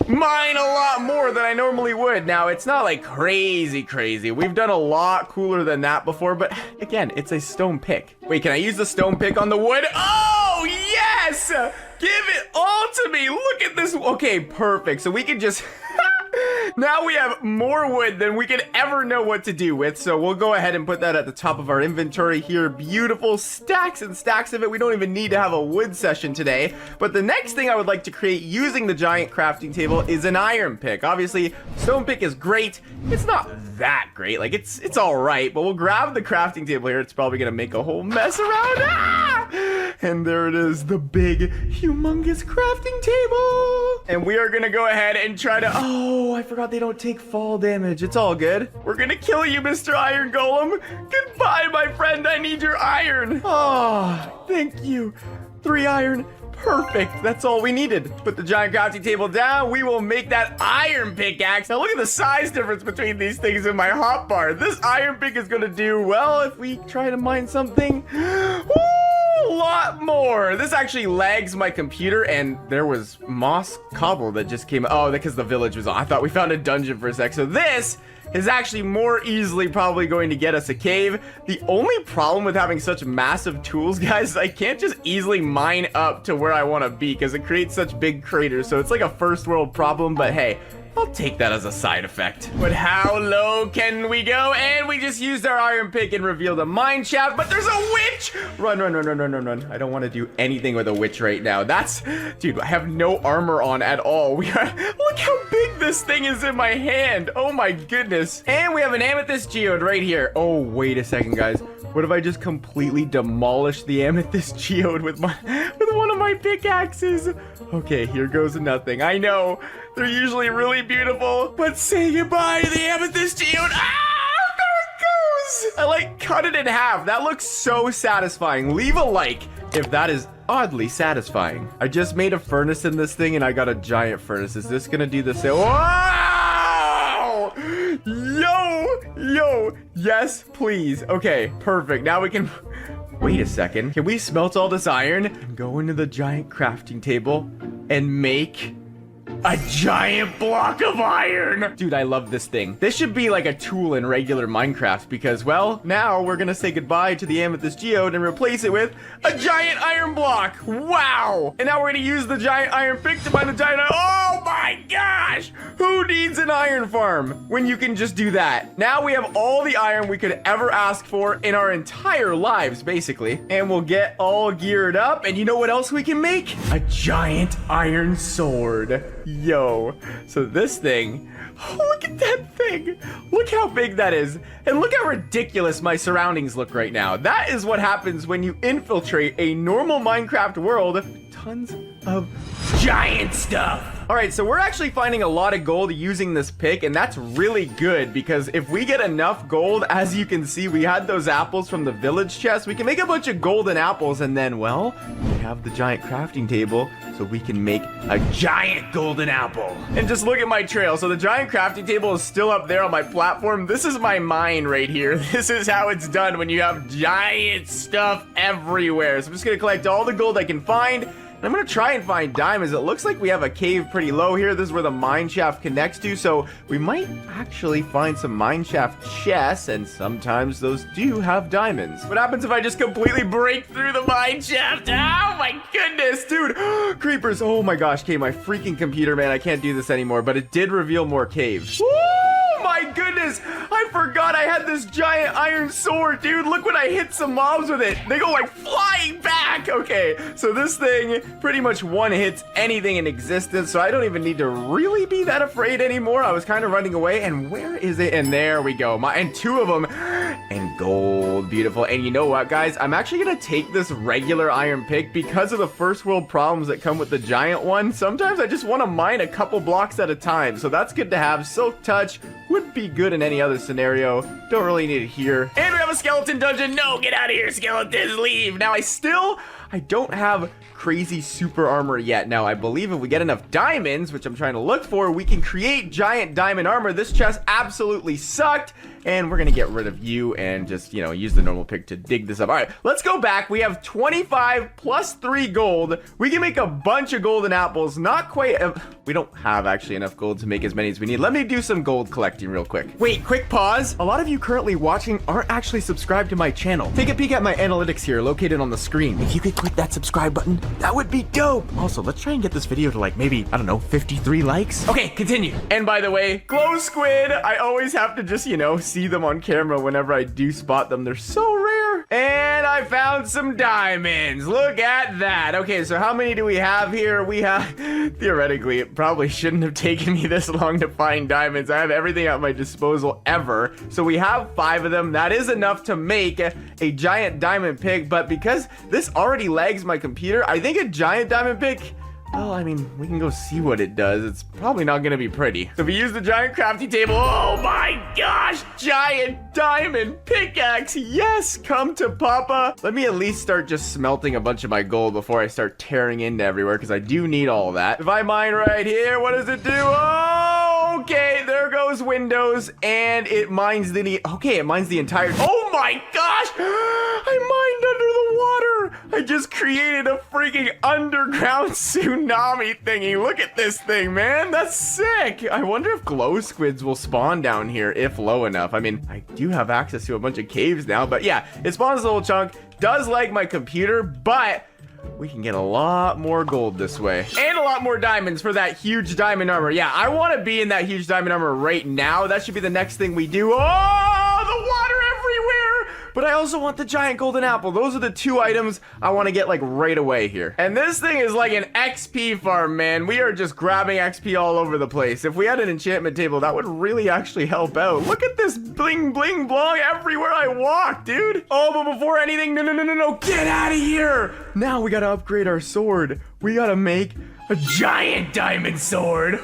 mine a lot more than I normally would. Now, it's not like crazy. We've done a lot cooler than that before, but again, it's a stone pick. Wait, can I use the stone pick on the wood? Oh, yes! Give it all to me. Look at this. Okay, perfect. So we can just... Now we have more wood than we could ever know what to do with. So we'll go ahead and put that at the top of our inventory here. Beautiful stacks and stacks of it. We don't even need to have a wood session today. But the next thing I would like to create using the giant crafting table is an iron pick. Obviously, stone pick is great. It's not that great. Like, it's all right. But we'll grab the crafting table here. It's probably going to make a whole mess around. Ah! And there it is, the big, humongous crafting table. And we are going to go ahead and try to... Oh, I forgot they don't take fall damage. It's all good. We're going to kill you, Mr. Iron Golem. Goodbye, my friend. I need your iron. Oh, thank you. 3 iron. Perfect. That's all we needed. Put the giant crafting table down. We will make that iron pickaxe. Now look at the size difference between these things in my hotbar. This iron pick is going to do well if we try to mine something. Woo! A lot more. This actually lags my computer, and there was moss cobble that just came. Oh, because the village was on. I thought we found a dungeon for a sec. So this is actually more easily probably going to get us a cave. The only problem with having such massive tools, guys, is I can't just easily mine up to where I want to be because it creates such big craters. So it's like a first world problem, but hey, I'll take that as a side effect. But how low can we go? And we just used our iron pick and revealed a mine shaft, but there's a witch! Run. I don't want to do anything with a witch right now. Dude, I have no armor on at all. Look how big this thing is in my hand. Oh my goodness. And we have an amethyst geode right here. Oh, wait a second, guys. What if I just completely demolish the amethyst geode with one of my pickaxes? Okay, here goes nothing. I know they're usually really beautiful, but say goodbye to the amethyst geode. Ah, there it goes. I like cut it in half. That looks so satisfying. Leave a like if that is oddly satisfying. I just made a furnace in this thing and I got a giant furnace. Is this gonna do the same? Wow! Yo, yes, please. Okay, perfect. Now we can... Wait a second. Can we smelt all this iron and go into the giant crafting table and make a giant block of iron? Dude, I love this thing. This should be like a tool in regular Minecraft because, well, now we're gonna say goodbye to the amethyst geode and replace it with a giant iron block. Wow! And now we're gonna use the giant iron pick to mine the giant iron. Oh my gosh! Who needs an iron farm when you can just do that? Now we have all the iron we could ever ask for in our entire lives, basically. And we'll get all geared up. And you know what else we can make? A giant iron sword. Yo, so this thing, oh, look at that thing. Look how big that is. And look how ridiculous my surroundings look right now. That is what happens when you infiltrate a normal Minecraft world. Tons of giant stuff. All right, so we're actually finding a lot of gold using this pick, and that's really good because if we get enough gold, as you can see, we had those apples from the village chest. We can make a bunch of golden apples, and then, well, we have the giant crafting table, so we can make a giant golden apple. And just look at my trail. So the giant crafting table is still up there on my platform. This is my mine right here. This is how it's done when you have giant stuff everywhere. So I'm just gonna collect all the gold I can find. I'm gonna try and find diamonds. It looks like we have a cave pretty low here. This is where the mine shaft connects to, so we might actually find some mine shaft chests, and sometimes those do have diamonds. What happens if I just completely break through the mine shaft? Oh my goodness, dude. Creepers, oh my gosh. Okay, my freaking computer, man, I can't do this anymore, but it did reveal more caves. Oh my goodness, I forgot I had this giant iron sword, dude. Look when I hit some mobs with it. They go like flying back. Okay, so this thing pretty much one hits anything in existence, so I don't even need to really be that afraid anymore. I was kind of running away, and where is it? And there we go. And two of them, and gold, beautiful. And you know what, guys? I'm actually gonna take this regular iron pick because of the first world problems that come with the giant one. Sometimes I just want to mine a couple blocks at a time, so that's good to have. Silk touch would be good in any other scenario. Don't really need it here. And we have a skeleton dungeon. No, get out of here, skeletons, leave. Now I don't have crazy super armor yet. Now I believe if we get enough diamonds, which I'm trying to look for, we can create giant diamond armor. This chest absolutely sucked, and we're gonna get rid of you and just, you know, use the normal pick to dig this up. All right, let's go back. We have 25 plus 3 gold. We can make a bunch of golden apples. Not quite, we don't have actually enough gold to make as many as we need. Let me do some gold collecting real quick. Wait, quick pause. A lot of you currently watching aren't actually subscribed to my channel. Take a peek at my analytics here, located on the screen. If you could click that subscribe button, that would be dope. Also, let's try and get this video to like maybe, I don't know, 53 likes. Okay, continue. And by the way, glow squid, I always have to just, you know, see them on camera whenever I do spot them. They're so rare. And I found some diamonds. Look at that. Okay, so how many do we have here? We have, theoretically, it probably shouldn't have taken me this long to find diamonds. I have everything at my disposal ever. So we have 5 of them. That is enough to make a giant diamond pick, but because this already lags my computer, I think a giant diamond pick, well, I mean, we can go see what it does. It's probably not gonna be pretty. So if we use the giant crafting table, oh my gosh, giant diamond pickaxe. Yes, come to Papa. Let me at least start just smelting a bunch of my gold before I start tearing into everywhere, because I do need all that. If I mine right here, what does it do? Oh, okay, there goes Windows, and it mines it mines the entire, oh my gosh, I mined under the water. I just created a freaking underground tsunami thingy. Look at this thing, man. That's sick. I wonder if glow squids will spawn down here if low enough. I mean, I do have access to a bunch of caves now, but yeah, it spawns a little chunk. Does like my computer, but we can get a lot more gold this way. And a lot more diamonds for that huge diamond armor. Yeah, I want to be in that huge diamond armor right now. That should be the next thing we do. Oh, the water everywhere. But I also want the giant golden apple. Those are the 2 items I want to get like right away here. And this thing is like an XP farm, man. We are just grabbing XP all over the place. If we had an enchantment table, that would really actually help out. Look at this bling bling blong everywhere I walk, dude. Oh, but before anything, no, get out of here. Now we gotta upgrade our sword. We gotta make a giant diamond sword.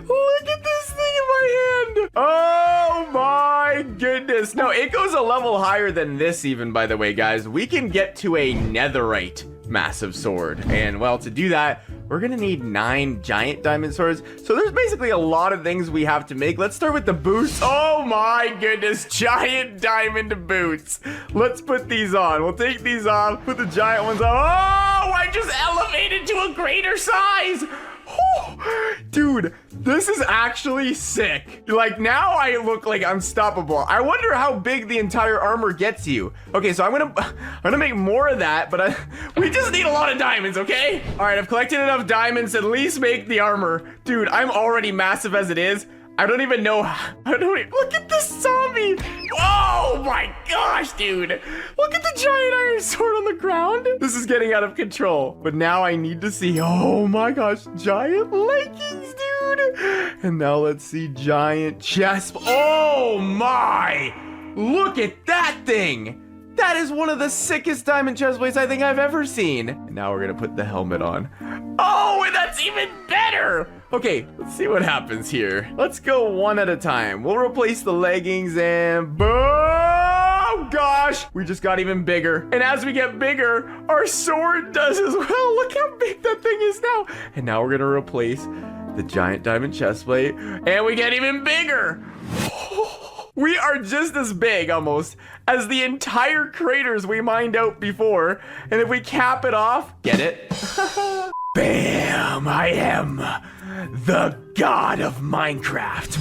Look at this thing in my hand. Oh my goodness. No, it goes a level higher than this even, by the way, guys. We can get to a netherite massive sword. And well, to do that, we're gonna need 9 giant diamond swords. So there's basically a lot of things we have to make. Let's start with the boots. Oh my goodness, giant diamond boots. Let's put these on. We'll take these off, put the giant ones on. Oh, I just elevated to a greater size. Oh, dude, this is actually sick. Like, now I look like unstoppable. I wonder how big the entire armor gets you. Okay, so I'm gonna make more of that, but we just need a lot of diamonds, okay? All right, I've collected enough diamonds to at least make the armor. Dude, I'm already massive as it is. I don't even know. Look at this zombie. Oh my gosh, dude. Look at the giant iron sword on the ground. This is getting out of control. But now I need to see, oh my gosh, giant leggings, dude. And now let's see giant chest. Oh my. Look at that thing. That is one of the sickest diamond chest plates I think I've ever seen. And now we're gonna put the helmet on. Oh, and that's even better. Okay, let's see what happens here. Let's go one at a time. We'll replace the leggings and boom! Oh gosh, we just got even bigger. And as we get bigger, our sword does as well. Look how big that thing is now. And now we're gonna replace the giant diamond chest plate and we get even bigger. We are just as big, almost, as the entire craters we mined out before. And if we cap it off, get it? Bam! I am the god of Minecraft.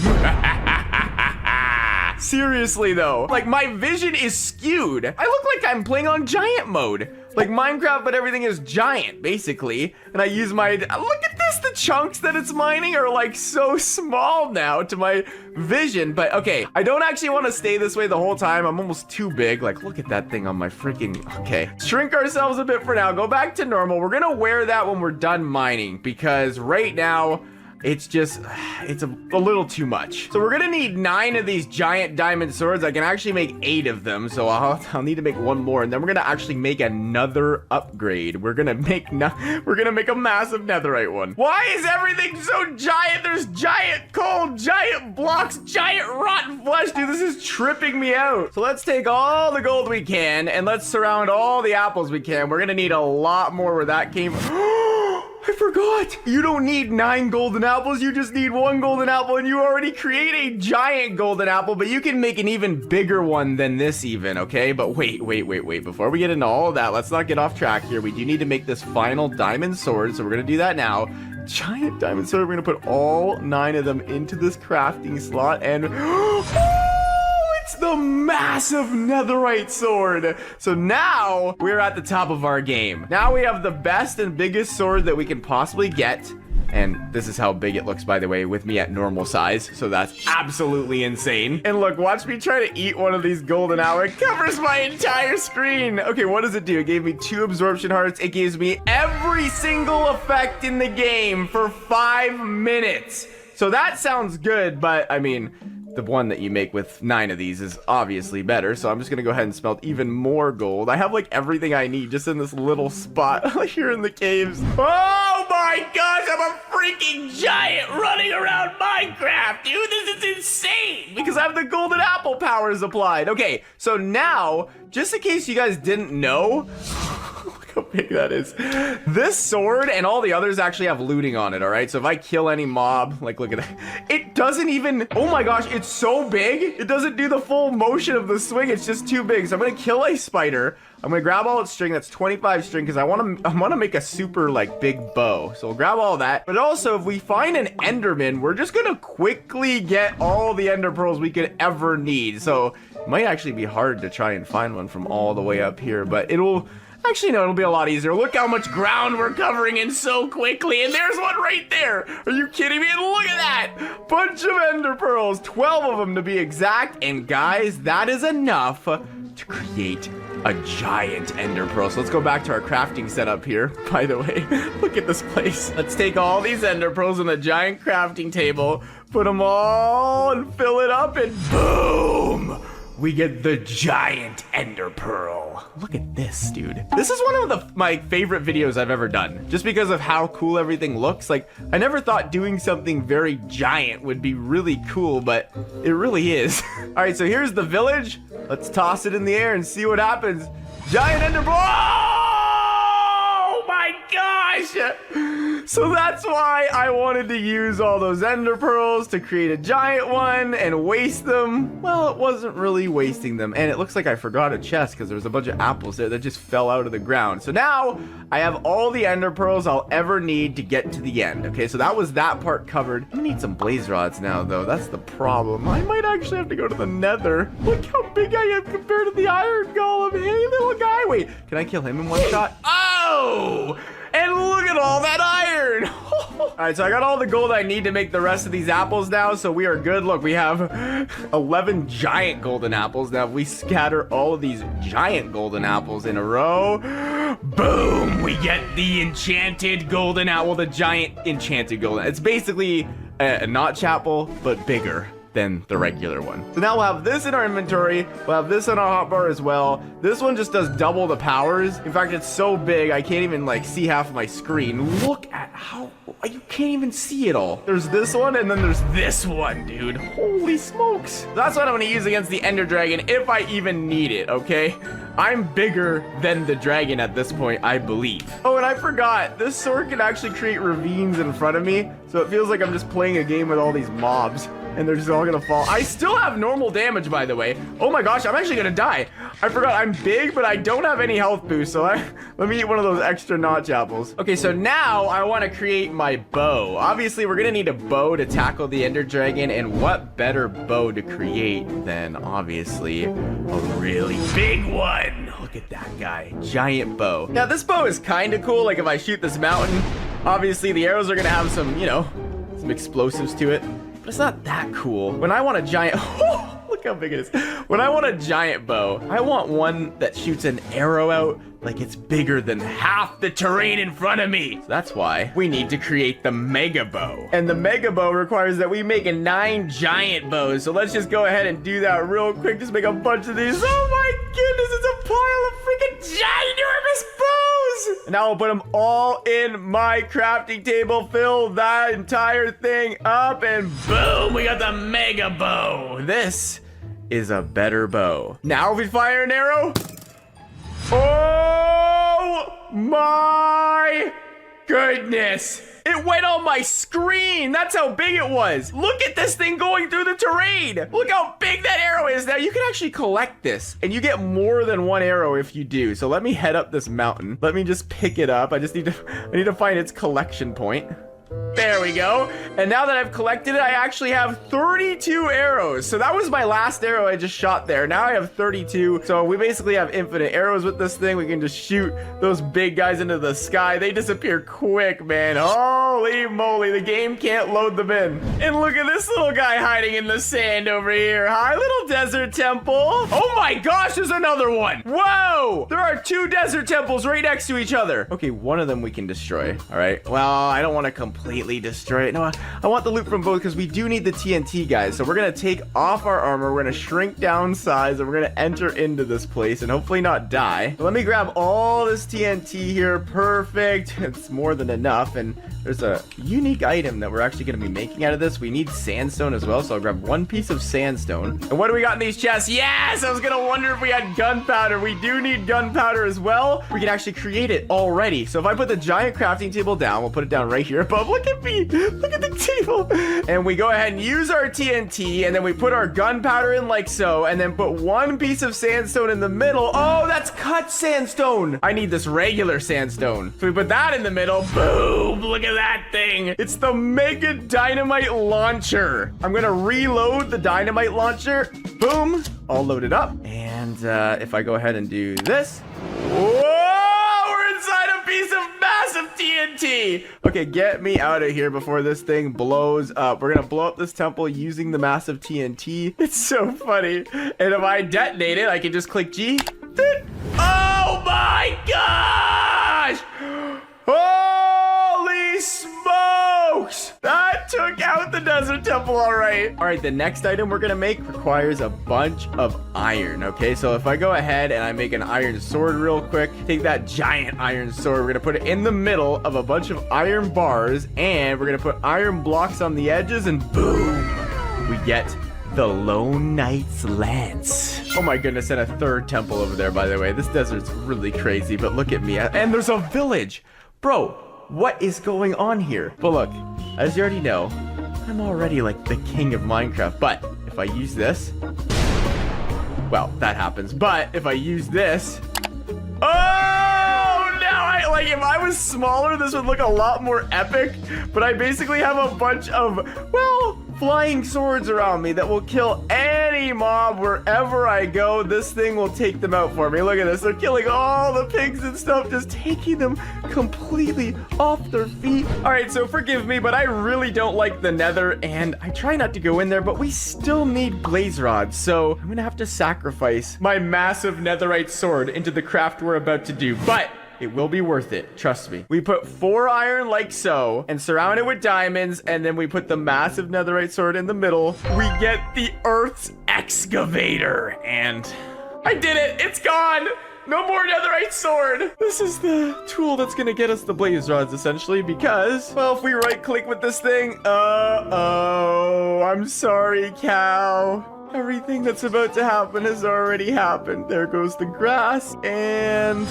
Seriously though, like my vision is skewed. I look like I'm playing on giant mode. Like Minecraft, but everything is giant, basically. And I use my, look at this, the chunks that it's mining are like so small now to my vision. But okay, I don't actually want to stay this way the whole time. I'm almost too big. Like, look at that thing on my freaking, okay. Shrink ourselves a bit for now, go back to normal. We're gonna wear that when we're done mining because right now, it's just, it's a little too much. So we're gonna need 9 of these giant diamond swords. I can actually make 8 of them. So I'll need to make 1 more. And then we're gonna actually make another upgrade. We're gonna make a massive netherite one. Why is everything so giant? There's giant coal, giant blocks, giant rotten flesh. Dude, this is tripping me out. So let's take all the gold we can and let's surround all the apples we can. We're gonna need a lot more where that came from. I forgot. You don't need 9 golden apples. You just need 1 golden apple and you already create a giant golden apple, but you can make an even bigger one than this even, okay? But wait. Before we get into all of that, let's not get off track here. We do need to make this final diamond sword, so we're gonna do that now. Giant diamond sword. We're gonna put all 9 of them into this crafting slot and the massive netherite sword. So now we're at the top of our game. Now we have the best and biggest sword that we can possibly get. And this is how big it looks, by the way, with me at normal size. So that's absolutely insane. And look, watch me try to eat one of these golden apples. It covers my entire screen. Okay, what does it do? It gave me 2 absorption hearts. It gives me every single effect in the game for 5 minutes. So that sounds good, but I mean, the one that you make with 9 of these is obviously better, so I'm just gonna go ahead and smelt even more gold. I have like everything I need just in this little spot here in the caves. Oh my gosh, I'm a freaking giant running around Minecraft, dude. This is insane because I have the golden apple powers applied. Okay, so now, just in case you guys didn't know, how big that is. This sword and all the others actually have looting on it, all right? So if I kill any mob, like look at that. It doesn't even, oh my gosh, it's so big. It doesn't do the full motion of the swing. It's just too big. So I'm gonna kill a spider. I'm gonna grab all its string. That's 25 string because I wanna make a super like big bow. So we'll grab all that. But also if we find an Enderman, we're just gonna quickly get all the ender pearls we could ever need. So it might actually be hard to try and find one from all the way up here, but it'll, actually, no, it'll be a lot easier. Look how much ground we're covering in so quickly. And there's one right there. Are you kidding me? And look at that. Bunch of ender pearls. 12 of them to be exact. And guys, that is enough to create a giant ender pearl. So let's go back to our crafting setup here. By the way, look at this place. Let's take all these ender pearls on the giant crafting table, put them all and fill it up and boom. We get the giant ender pearl. Look at this, dude. This is one of my favorite videos I've ever done, just because of how cool everything looks. Like, I never thought doing something very giant would be really cool, but it really is. All right, so here's the village. Let's toss it in the air and see what happens. Giant ender pearl. Oh my gosh. So that's why I wanted to use all those ender pearls to create a giant one and waste them. Well, it wasn't really wasting them. And it looks like I forgot a chest because there was a bunch of apples there that just fell out of the ground. So now I have all the ender pearls I'll ever need to get to the end. Okay, so that was that part covered. I need some blaze rods now, though. That's the problem. I might actually have to go to the nether. Look how big I am compared to the iron golem. Hey, little guy. Wait, can I kill him in one shot? Oh! And look at all that iron. All right, so I got all the gold I need to make the rest of these apples now, so we are good. Look, we have 11 giant golden apples. Now, if we scatter all of these giant golden apples in a row, boom, we get the enchanted golden apple, the giant enchanted golden. It's basically a notch apple, but bigger than the regular one. So now we'll have this in our inventory. We'll have this on our hotbar as well. This one just does double the powers. In fact, it's so big, I can't even like see half of my screen. Look at how, you can't even see it all. There's this one and then there's this one, dude. Holy smokes. That's what I'm gonna use against the Ender Dragon if I even need it, okay? I'm bigger than the dragon at this point, I believe. Oh, and I forgot, this sword can actually create ravines in front of me, so it feels like I'm just playing a game with all these mobs. and they're just all gonna fall. I still have normal damage, by the way. Oh my gosh, I'm actually gonna die. I forgot I'm big, but I don't have any health boost, so let me eat one of those extra notch apples. Okay, so now I want to create my bow. Obviously, we're gonna need a bow to tackle the Ender Dragon, and what better bow to create than, obviously, a really big one. Look at that guy, giant bow. Now, this bow is kind of cool. Like, if I shoot this mountain, obviously the arrows are gonna have some, you know, some explosives to it, but it's not that cool. When I want a giant, look how big it is. When I want a giant bow, I want one that shoots an arrow out like it's bigger than half the terrain in front of me. So that's why we need to create the mega bow. And the mega bow requires that we make 9 giant bows. So let's just go ahead and do that real quick. Just make a bunch of these. Oh my goodness, it's a pile of freaking ginormous bows. And now I'll put them all in my crafting table, fill that entire thing up, and boom, we got the mega bow. This is a better bow. Now if we fire an arrow, oh my goodness. It went on my screen. That's how big it was. Look at this thing going through the terrain. Look how big that arrow is. Now you can actually collect this, and you get more than 1 arrow if you do. So let me head up this mountain. Let me just pick it up. I need to find its collection point. There we go. And now that I've collected it, I actually have 32 arrows. So that was my last arrow I just shot there. Now I have 32. So we basically have infinite arrows with this thing. We can just shoot those big guys into the sky. They disappear quick, man. Holy moly, the game can't load them in. And look at this little guy hiding in the sand over here. Hi, little desert temple. Oh my gosh, there's another one. Whoa, there are 2 desert temples right next to each other. Okay, one of them we can destroy. All right, well, I don't want to completely destroy it. No, I want the loot from both because we do need the TNT, guys. So we're gonna take off our armor, we're gonna shrink down size, and we're gonna enter into this place and hopefully not die. But let me grab all this TNT here. Perfect. It's more than enough. And there's a unique item that we're actually gonna be making out of this. We need sandstone as well, so I'll grab 1 piece of sandstone. And what do we got in these chests? Yes, I was gonna wonder if we had gunpowder. We do need gunpowder as well. We can actually create it already. So if I put the giant crafting table down, we'll put it down right here above. Look at me. Look at the table. And we go ahead and use our TNT, and then we put our gunpowder in like so, and then put 1 piece of sandstone in the middle. Oh, that's cut sandstone. I need this regular sandstone. So we put that in the middle. Boom. Look at that thing. It's the mega dynamite launcher. I'm gonna reload the dynamite launcher. Boom. All loaded up. And if I go ahead and do this. Whoa, we're inside a piece of massive TNT. Okay, get me out of here before this thing blows up. We're gonna blow up this temple using the massive TNT. It's so funny. And if I detonate it, I can just click G. Oh my gosh! Holy smokes! That took out the desert temple, all right. All right, the next item we're gonna make requires a bunch of iron, okay? So if I go ahead and I make an iron sword real quick, take that giant iron sword, we're gonna put it in the middle of a bunch of iron bars, and we're gonna put iron blocks on the edges, and boom, we get the Lone Knight's Lance. Oh my goodness, and a 3rd temple over there, by the way. This desert's really crazy, but look at me. And there's a village. Bro, what is going on here? But look, as you already know, I'm already like the king of Minecraft. But if I use this, well, that happens. But if I use this, oh, now if I was smaller, this would look a lot more epic. But I basically have a bunch of, well, flying swords around me that will kill any mob wherever I go. This thing will take them out for me. Look at this. They're killing all the pigs and stuff, just taking them completely off their feet. All right, so forgive me, but I really don't like the nether, and I try not to go in there, but we still need blaze rods, so I'm gonna have to sacrifice my massive netherite sword into the craft we're about to do. But it will be worth it. Trust me. We put 4 iron like so and surround it with diamonds. And then we put the massive netherite sword in the middle. We get the Earth's excavator. And I did it. It's gone. No more netherite sword. This is the tool that's going to get us the blaze rods, essentially, because, well, if we right click with this thing, I'm sorry, cow. Everything that's about to happen has already happened. There goes the grass and...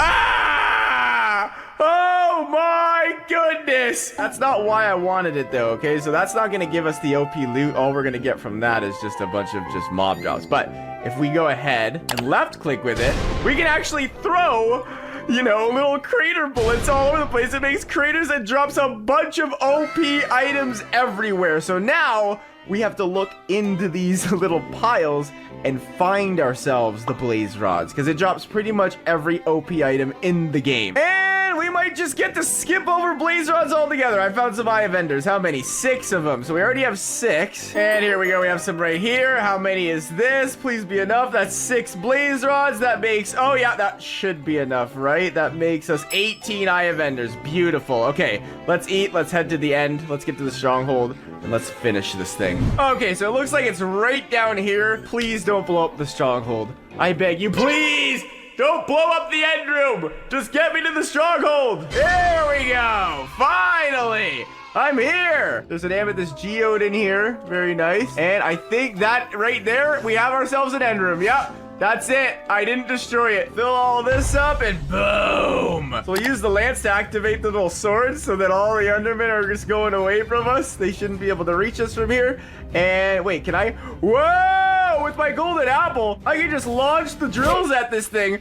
Ah! Oh my goodness! this. That's not why I wanted it though, okay? So that's not gonna give us the OP loot. All we're gonna get from that is just a bunch of just mob drops. But if we go ahead and left click with it, we can actually throw, you know, little crater bullets all over the place. It makes craters and drops a bunch of OP items everywhere. So now we have to look into these little piles and find ourselves the blaze rods, because it drops pretty much every OP item in the game. And we might just get to skip over blaze rods altogether. I found some eye vendors. How many? 6 of them. So we already have 6. And here we go. We have some right here. How many is this? Please be enough. That's 6 blaze rods. That makes, oh yeah, that should be enough, right? That makes us 18 eye vendors. Beautiful. Okay, let's eat. Let's head to the end. Let's get to the stronghold and let's finish this thing. Okay, so it looks like it's right down here. Please don't blow up the stronghold. I beg you, please don't blow up the end room. Just get me to the stronghold. There we go. Finally, I'm here. There's an amethyst geode in here. Very nice. And I think that right there, we have ourselves an end room. Yep. That's it. I didn't destroy it. Fill all this up and boom. So we'll use the lance to activate the little swords so that all the Endermen are just going away from us. They shouldn't be able to reach us from here. And wait, can I? Whoa! With my golden apple, I can just launch the drills at this thing.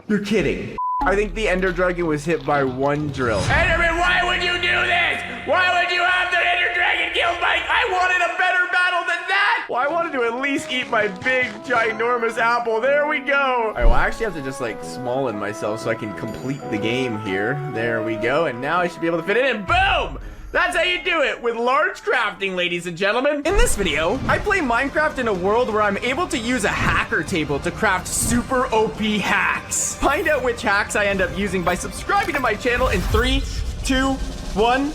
You're kidding. I think the Ender Dragon was hit by 1 drill. Enderman, why would you do this? Why would you have the Ender Dragon killed by? I wanted a better battle than that. Well, I wanted to at least eat my big, ginormous apple. There we go. All right, well, I actually have to just like smallin myself so I can complete the game here. There we go. And now I should be able to fit it in. Boom! That's how you do it with large crafting, ladies and gentlemen. In this video, I play Minecraft in a world where I'm able to use a hacker table to craft super OP hacks. Find out which hacks I end up using by subscribing to my channel in 3, 2, 1.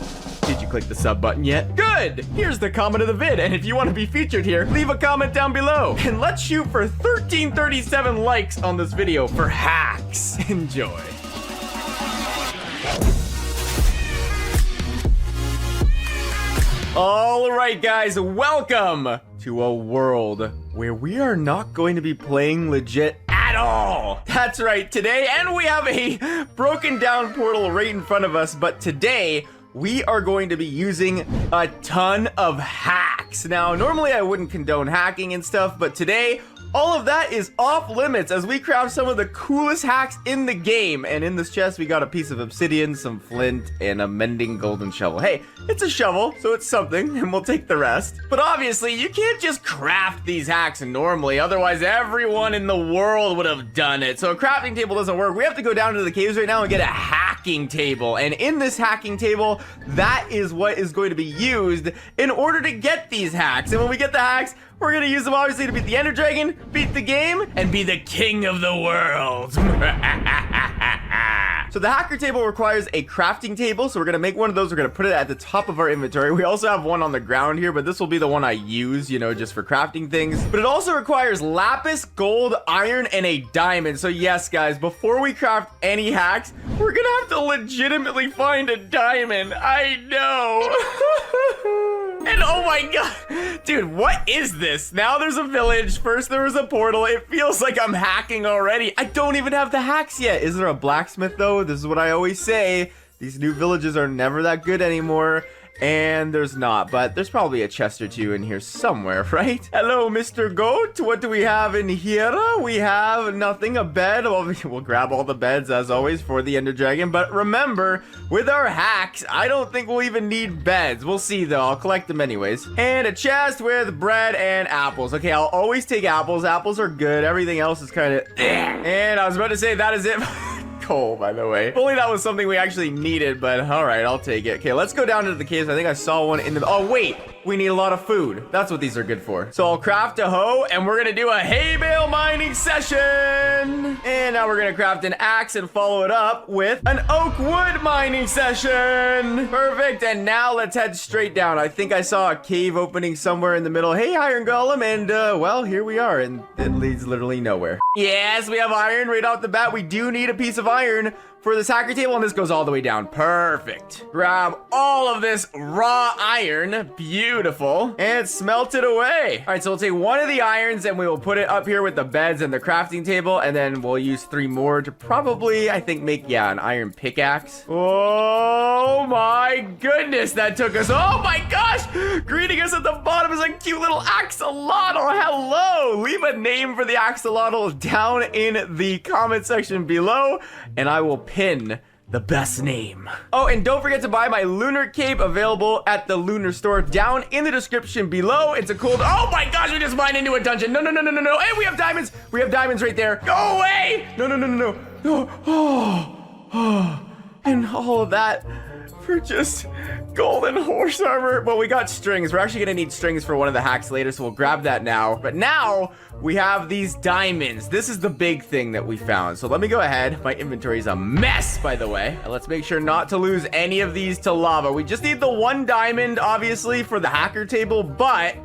Did you click the sub button yet? Good! Here's the comment of the vid, and if you want to be featured here, leave a comment down below. And let's shoot for 1337 likes on this video for hacks. Enjoy. All right, guys, welcome to a world where we are not going to be playing legit at all. That's right, today, and we have a broken down portal right in front of us, but today we are going to be using a ton of hacks. Now, normally I wouldn't condone hacking and stuff, but today, all of that is off limits as we craft some of the coolest hacks in the game. And in this chest, we got a piece of obsidian, some flint, and a mending golden shovel. Hey, it's a shovel, so it's something, and we'll take the rest. But obviously, you can't just craft these hacks normally, otherwise everyone in the world would have done it. So a crafting table doesn't work. We have to go down to the caves right now and get a hacking table. And in this hacking table, that is what is going to be used in order to get these hacks. And when we get the hacks, we're gonna use them obviously to beat the Ender Dragon, beat the game, and be the king of the world. So the hacker table requires a crafting table, so we're gonna make one of those. We're gonna put it at the top of our inventory. We also have one on the ground here, but this will be the one I use, you know, just for crafting things. But it also requires lapis, gold, iron, and a diamond. So yes, guys, before we craft any hacks, we're gonna have to legitimately find a diamond. I know. And oh my god, dude, what is this? Now there's a village. First there was a portal. It feels like I'm hacking already. I don't even have the hacks yet. Is there a blacksmith though? This is what I always say. These new villages are never that good anymore. And there's not, but there's probably a chest or two in here somewhere, right? Hello, Mr. Goat. What do we have in here? We have nothing, a bed. Well, we'll grab all the beds as always for the Ender Dragon. But remember, with our hacks, I don't think we'll even need beds. We'll see though. I'll collect them anyways. And a chest with bread and apples. Okay, I'll always take apples. Apples are good. Everything else is kind of And I was about to say that is it. Coal, by the way. If only that was something we actually needed, but all right, I'll take it. Okay, let's go down into the caves. I think I saw one in the... Oh, wait. We need a lot of food. That's what these are good for. So I'll craft a hoe, and we're gonna do a hay bale mining session. And now we're gonna craft an axe and follow it up with an oak wood mining session. Perfect, and now let's head straight down. I think I saw a cave opening somewhere in the middle. Hey, iron golem, and well, here we are, and it leads literally nowhere. Yes, we have iron right off the bat. We do need a piece of iron for this hacker table, and this goes all the way down. Perfect. Grab all of this raw iron. Beautiful. And smelt it away. All right, so we'll take one of the irons and we will put it up here with the beds and the crafting table, and then we'll use 3 more to probably, I think, make, yeah, an iron pickaxe. Oh my goodness, that took us, oh my gosh! Greeting us at the bottom is a cute little axolotl. Hello! Leave a name for the axolotl down in the comment section below, and I will pin the best name. Oh, and don't forget to buy my lunar cape, available at the lunar store down in the description below. It's a cool, oh my gosh, we just mined into a dungeon. No, no, no, no, no, no. Hey, we have diamonds. We have diamonds right there. Go away. No, no, no, no, no. No. Oh. And all of that for just golden horse armor. Well, we got strings. We're actually gonna need strings for one of the hacks later, so we'll grab that now. But now we have these diamonds. This is the big thing that we found. So let me go ahead. My inventory is a mess, by the way. And let's make sure not to lose any of these to lava. We just need the 1 diamond, obviously, for the hacker table, but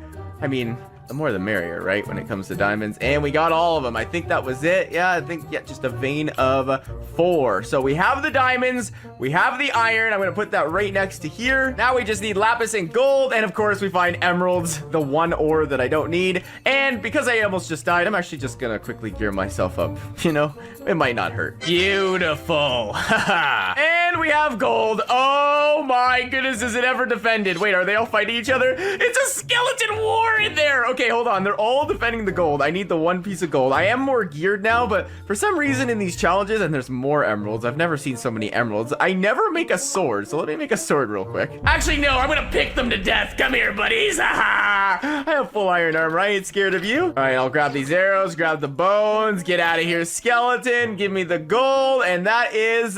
I mean, the more the merrier, right, when it comes to diamonds. And we got all of them. I think that was it. Yeah, I think, yeah, just a vein of 4. So we have the diamonds, we have the iron. I'm gonna put that right next to here. Now we just need lapis and gold, and of course we find emeralds, the 1 ore that I don't need. And because I almost just died, I'm actually just gonna quickly gear myself up. You know, it might not hurt. Beautiful. And we have gold. Oh my goodness, is it ever defended? Wait, are they all fighting each other? It's a skeleton war in there. Okay, hold on. They're all defending the gold. I need the 1 piece of gold. I am more geared now, but for some reason in these challenges, and there's more emeralds. I've never seen so many emeralds. I never make a sword, so let me make a sword real quick. Actually, no, I'm gonna pick them to death. Come here, buddies. I have full iron armor. I ain't scared of you. All right, I'll grab these arrows, grab the bones, get out of here, skeleton. Give me the gold, and that is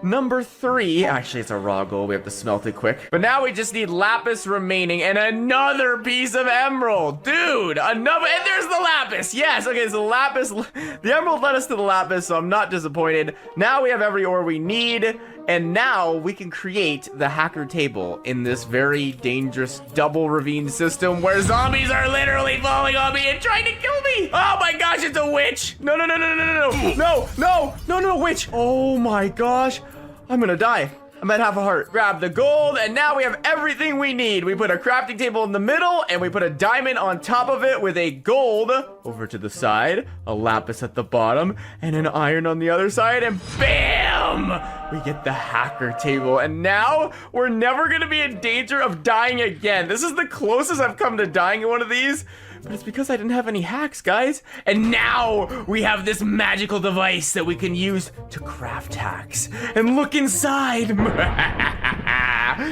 number 3. Actually, it's a raw gold. We have to smelt it quick. But now we just need lapis remaining and another piece of emerald. Dude, another, and there's the lapis. Yes, okay, so the lapis, the emerald led us to the lapis, so I'm not disappointed. Now we have every ore we need, and now we can create the hacker table in this very dangerous double ravine system where zombies are literally falling on me and trying to kill me. Oh my gosh, it's a witch. No, no, no, no, no, no, no, no, no, no, no, witch. Oh my gosh, I'm gonna die. I'm at half a heart. Grab the gold, and now we have everything we need. We put a crafting table in the middle, and we put a diamond on top of it with a gold over to the side, a lapis at the bottom, and an iron on the other side, and bam! We get the hacker table, and now we're never gonna be in danger of dying again. This is the closest I've come to dying in one of these, but it's because I didn't have any hacks, guys. And now we have this magical device that we can use to craft hacks and look inside.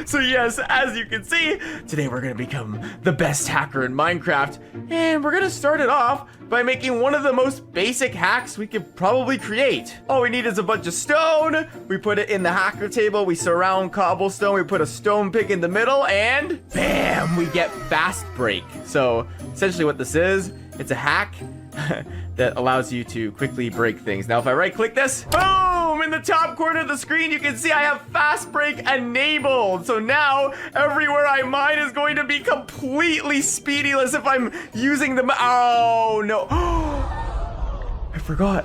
So yes, as you can see, today we're gonna become the best hacker in Minecraft, and we're gonna start it off by making one of the most basic hacks we could probably create. All we need is a bunch of stone. We put it in the hacker table, we surround cobblestone, we put a stone pick in the middle, and bam, we get fast break. So essentially what this is, it's a hack that allows you to quickly break things. Now if I right click this, boom, in the top corner of the screen you can see I have fast break enabled. So now everywhere I mine is going to be completely speedyless if I'm using the, oh no. I forgot.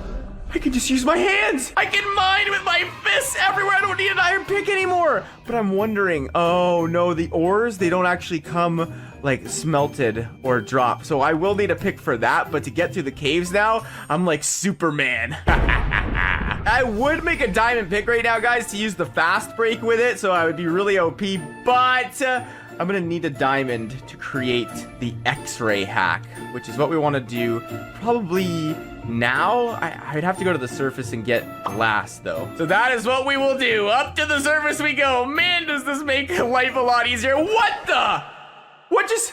I can just use my hands. I can mine with my fists everywhere. I don't need an iron pick anymore. But I'm wondering, oh no, the ores, they don't actually come like smelted or dropped. So I will need a pick for that. But to get through the caves now, I'm like Superman. I would make a diamond pick right now, guys, to use the fast break with it. So I would be really OP, but I'm gonna need a diamond to create the X-ray hack, which is what we wanna do probably now. I'd have to go to the surface and get glass though. So that is what we will do. Up to the surface we go. Man, does this make life a lot easier. What the? What just?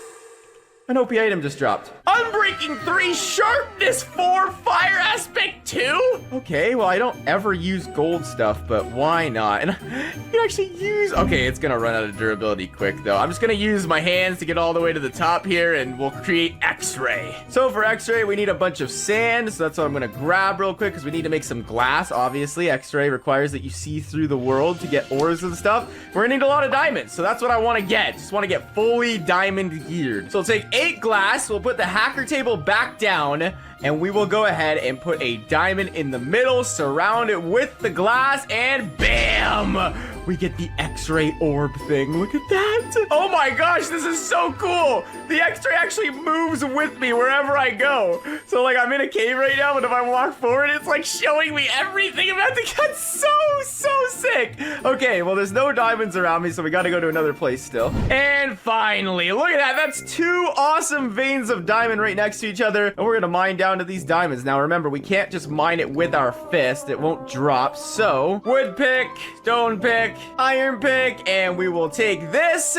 An OP item just dropped. Unbreaking 3, sharpness 4, fire aspect 2? Okay, well, I don't ever use gold stuff, but why not? And you can actually use, okay, it's gonna run out of durability quick though. I'm just gonna use my hands to get all the way to the top here and we'll create X-ray. So for X-ray, we need a bunch of sand. So that's what I'm gonna grab real quick because we need to make some glass. Obviously, X-ray requires that you see through the world to get ores and stuff. We're gonna need a lot of diamonds. So that's what I wanna get. Just wanna get fully diamond geared. So I'll take 8 glass. We'll put the hacker table back down, and we will go ahead and put a diamond in the middle, surround it with the glass, and bam! We get the X-ray orb thing. Look at that. Oh my gosh, this is so cool. The X-ray actually moves with me wherever I go. So like I'm in a cave right now, but if I walk forward, it's like showing me everything about the gun. So sick. Okay, well there's no diamonds around me, so we gotta go to another place still. And finally, look at that. That's 2 awesome veins of diamond right next to each other. And we're gonna mine down to these diamonds. Now remember, we can't just mine it with our fist. It won't drop. So wood pick, stone pick, iron pick, and we will take this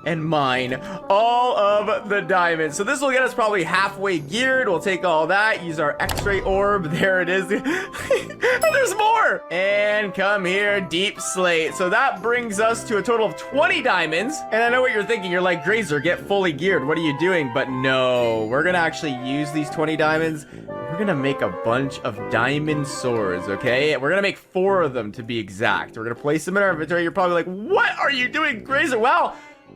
and mine all of the diamonds. So this will get us probably halfway geared. We'll take all that, use our X-ray orb. There it is. And there's more. And come here, deep slate. So that brings us to a total of 20 diamonds. And I know what you're thinking. You're like, Graser, get fully geared. What are you doing? But no, we're gonna actually use these 20 diamonds. We're gonna make a bunch of diamond swords, okay? We're gonna make 4 of them to be exact. We're gonna place them in our inventory. You're probably like, what are you doing, Graser? Well,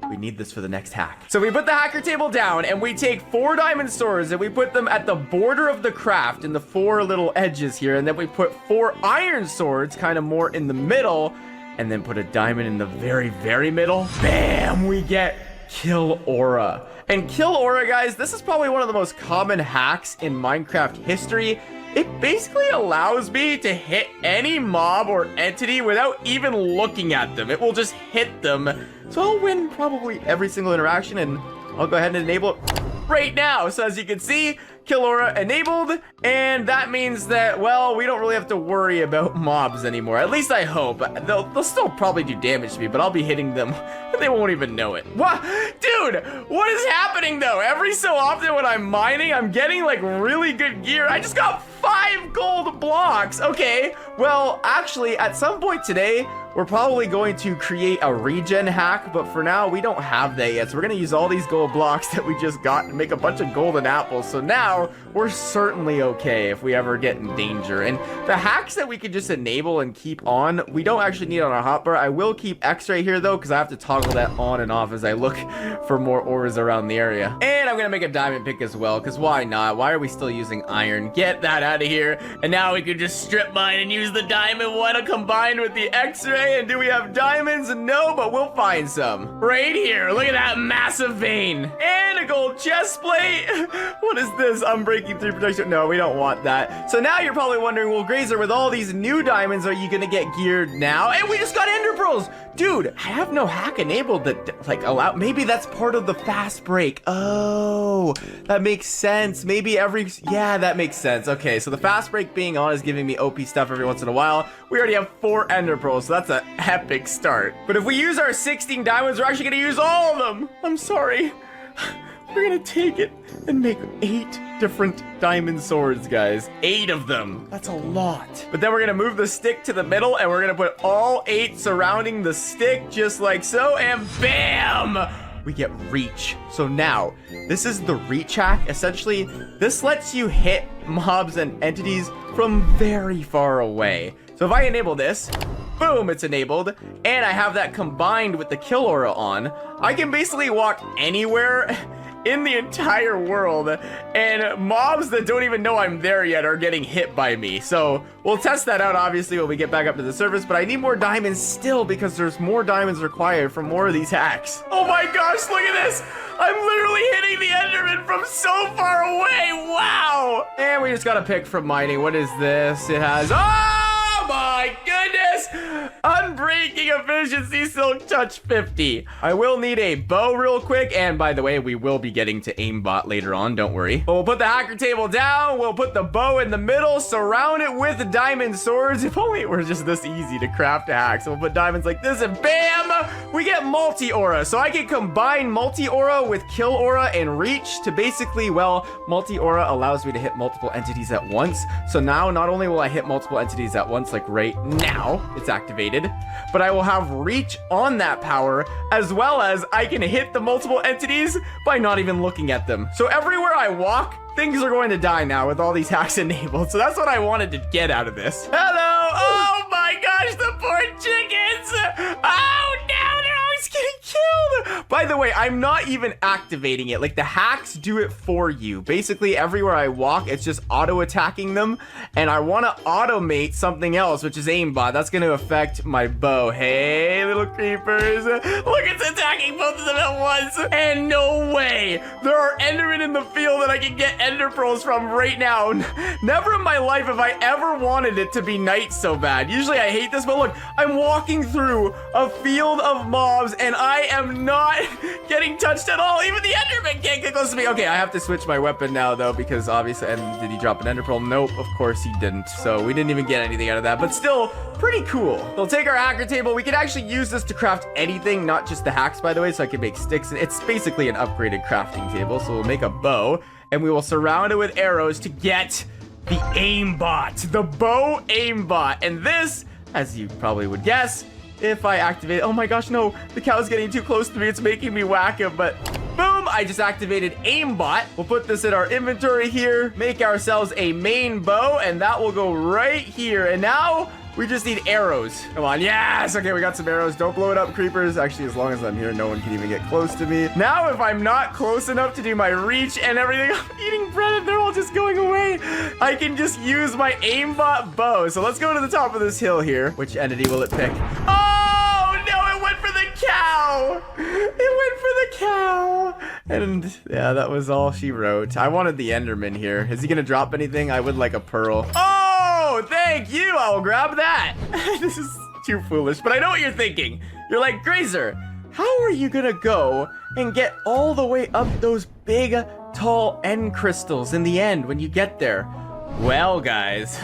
we need this for the next hack. So we put the hacker table down and we take 4 diamond swords and we put them at the border of the craft in the 4 little edges here. And then we put 4 iron swords kind of more in the middle and then put a diamond in the very, very middle. Bam, we get Kill Aura. And Kill Aura, guys, this is probably one of the most common hacks in Minecraft history. It basically allows me to hit any mob or entity without even looking at them. It will just hit them. So I'll win probably every single interaction, and I'll go ahead and enable it right now. So as you can see, Kill Aura enabled, and that means that, well, we don't really have to worry about mobs anymore. At least I hope. They'll still probably do damage to me, but I'll be hitting them and they won't even know it. What? Dude, what is happening though? Every so often when I'm mining, I'm getting like really good gear. I just got 5 gold blocks. Okay, well, actually, at some point today, we're probably going to create a regen hack, but for now, we don't have that yet. So we're gonna use all these gold blocks that we just got and make a bunch of golden apples. So now, we're certainly okay if we ever get in danger. And the hacks that we can just enable and keep on, we don't actually need on our hotbar. I will keep X-ray here though, because I have to toggle that on and off as I look for more ores around the area. And I'm gonna make a diamond pick as well, because why not? Why are we still using iron? Get that out of here. And now we can just strip mine and use the diamond one combined with the X-ray. And do we have diamonds? No, but we'll find some. Right here. Look at that massive vein. And a gold chest plate. What is this? Unbreaking 3 protection. No, we don't want that. So now you're probably wondering, well, Graser, with all these new diamonds, are you gonna get geared now? And we just got ender pearls. Dude, I have no hack enabled that like allow. Maybe that's part of the fast break. Oh, that makes sense. Maybe yeah, that makes sense. Okay, so the fast break being on is giving me OP stuff every once in a while. We already have 4 ender pearls, so that's an epic start. But if we use our 16 diamonds, we're actually gonna use all of them. I'm sorry. We're gonna take it and make 8 different diamond swords, guys. 8 of them. That's a lot. But then we're gonna move the stick to the middle and we're gonna put all 8 surrounding the stick just like so, and bam! We get reach. So now, this is the reach hack. Essentially, this lets you hit mobs and entities from very far away. So if I enable this, boom, it's enabled, and I have that combined with the Kill Aura on, I can basically walk anywhere in the entire world, and mobs that don't even know I'm there yet are getting hit by me. So we'll test that out obviously when we get back up to the surface, but I need more diamonds still because there's more diamonds required for more of these hacks. Oh my gosh, look at this. I'm literally hitting the Enderman from so far away. Wow. And we just got a pick from mining. What is this? It has, oh my goodness, unbreaking efficiency silk touch 50. I will need a bow real quick, and by the way, we will be getting to aimbot later on, don't worry. But we'll put the hacker table down, we'll put the bow in the middle, surround it with diamond swords. If only it were just this easy to craft a hack. So we'll put diamonds like this, and bam, we get multi-aura. So I can combine multi-aura with kill aura and reach to basically, well, multi-aura allows me to hit multiple entities at once. So now not only will I hit multiple entities at once, like right now, it's activated, but I will have reach on that power, as well as I can hit the multiple entities by not even looking at them. So everywhere I walk, things are going to die now with all these hacks enabled. So that's what I wanted to get out of this. Hello! Oh my gosh, the poor chickens! Oh no, they're always getting killed! By the way, I'm not even activating it. Like, the hacks do it for you. Basically, everywhere I walk, it's just auto-attacking them. And I want to automate something else, which is aimbot. That's going to affect my bow. Hey, little creepers. Look, it's attacking both of them at once. And no way. There are Endermen in the field that I can get Ender Pearls from right now. Never in my life have I ever wanted it to be night so bad. Usually I hate this, but look, I'm walking through a field of mobs and I am not getting touched at all. Even the Enderman can't get close to me. Okay, I have to switch my weapon now though, because obviously, and did he drop an Ender Pearl? Nope, of course he didn't. So we didn't even get anything out of that, but still pretty cool. We'll take our hacker table. We can actually use this to craft anything, not just the hacks, by the way, so I can make sticks. And it's basically an upgraded crafting table. So we'll make a bow and we will surround it with arrows to get the aimbot, the bow aimbot. And this, as you probably would guess, if I activate, oh my gosh, no, the cow's getting too close to me. It's making me whack him, but boom, I just activated aimbot. We'll put this in our inventory here, make ourselves a main bow, and that will go right here. And now we just need arrows. Come on, yes, okay, we got some arrows. Don't blow it up, creepers. Actually, as long as I'm here, no one can even get close to me. Now, if I'm not close enough to do my reach and everything, I'm eating bread and they're all just going away. I can just use my aimbot bow. So let's go to the top of this hill here. Which entity will it pick? Oh, no, it went for the cow. It went for the cow. And yeah, that was all she wrote. I wanted the Enderman here. Is he gonna drop anything? I would like a pearl. Oh, thank you. I'll grab that. This is too foolish, but I know what you're thinking. You're like, Graser, how are you gonna go and get all the way up those big, tall end crystals in the end when you get there? Well, guys,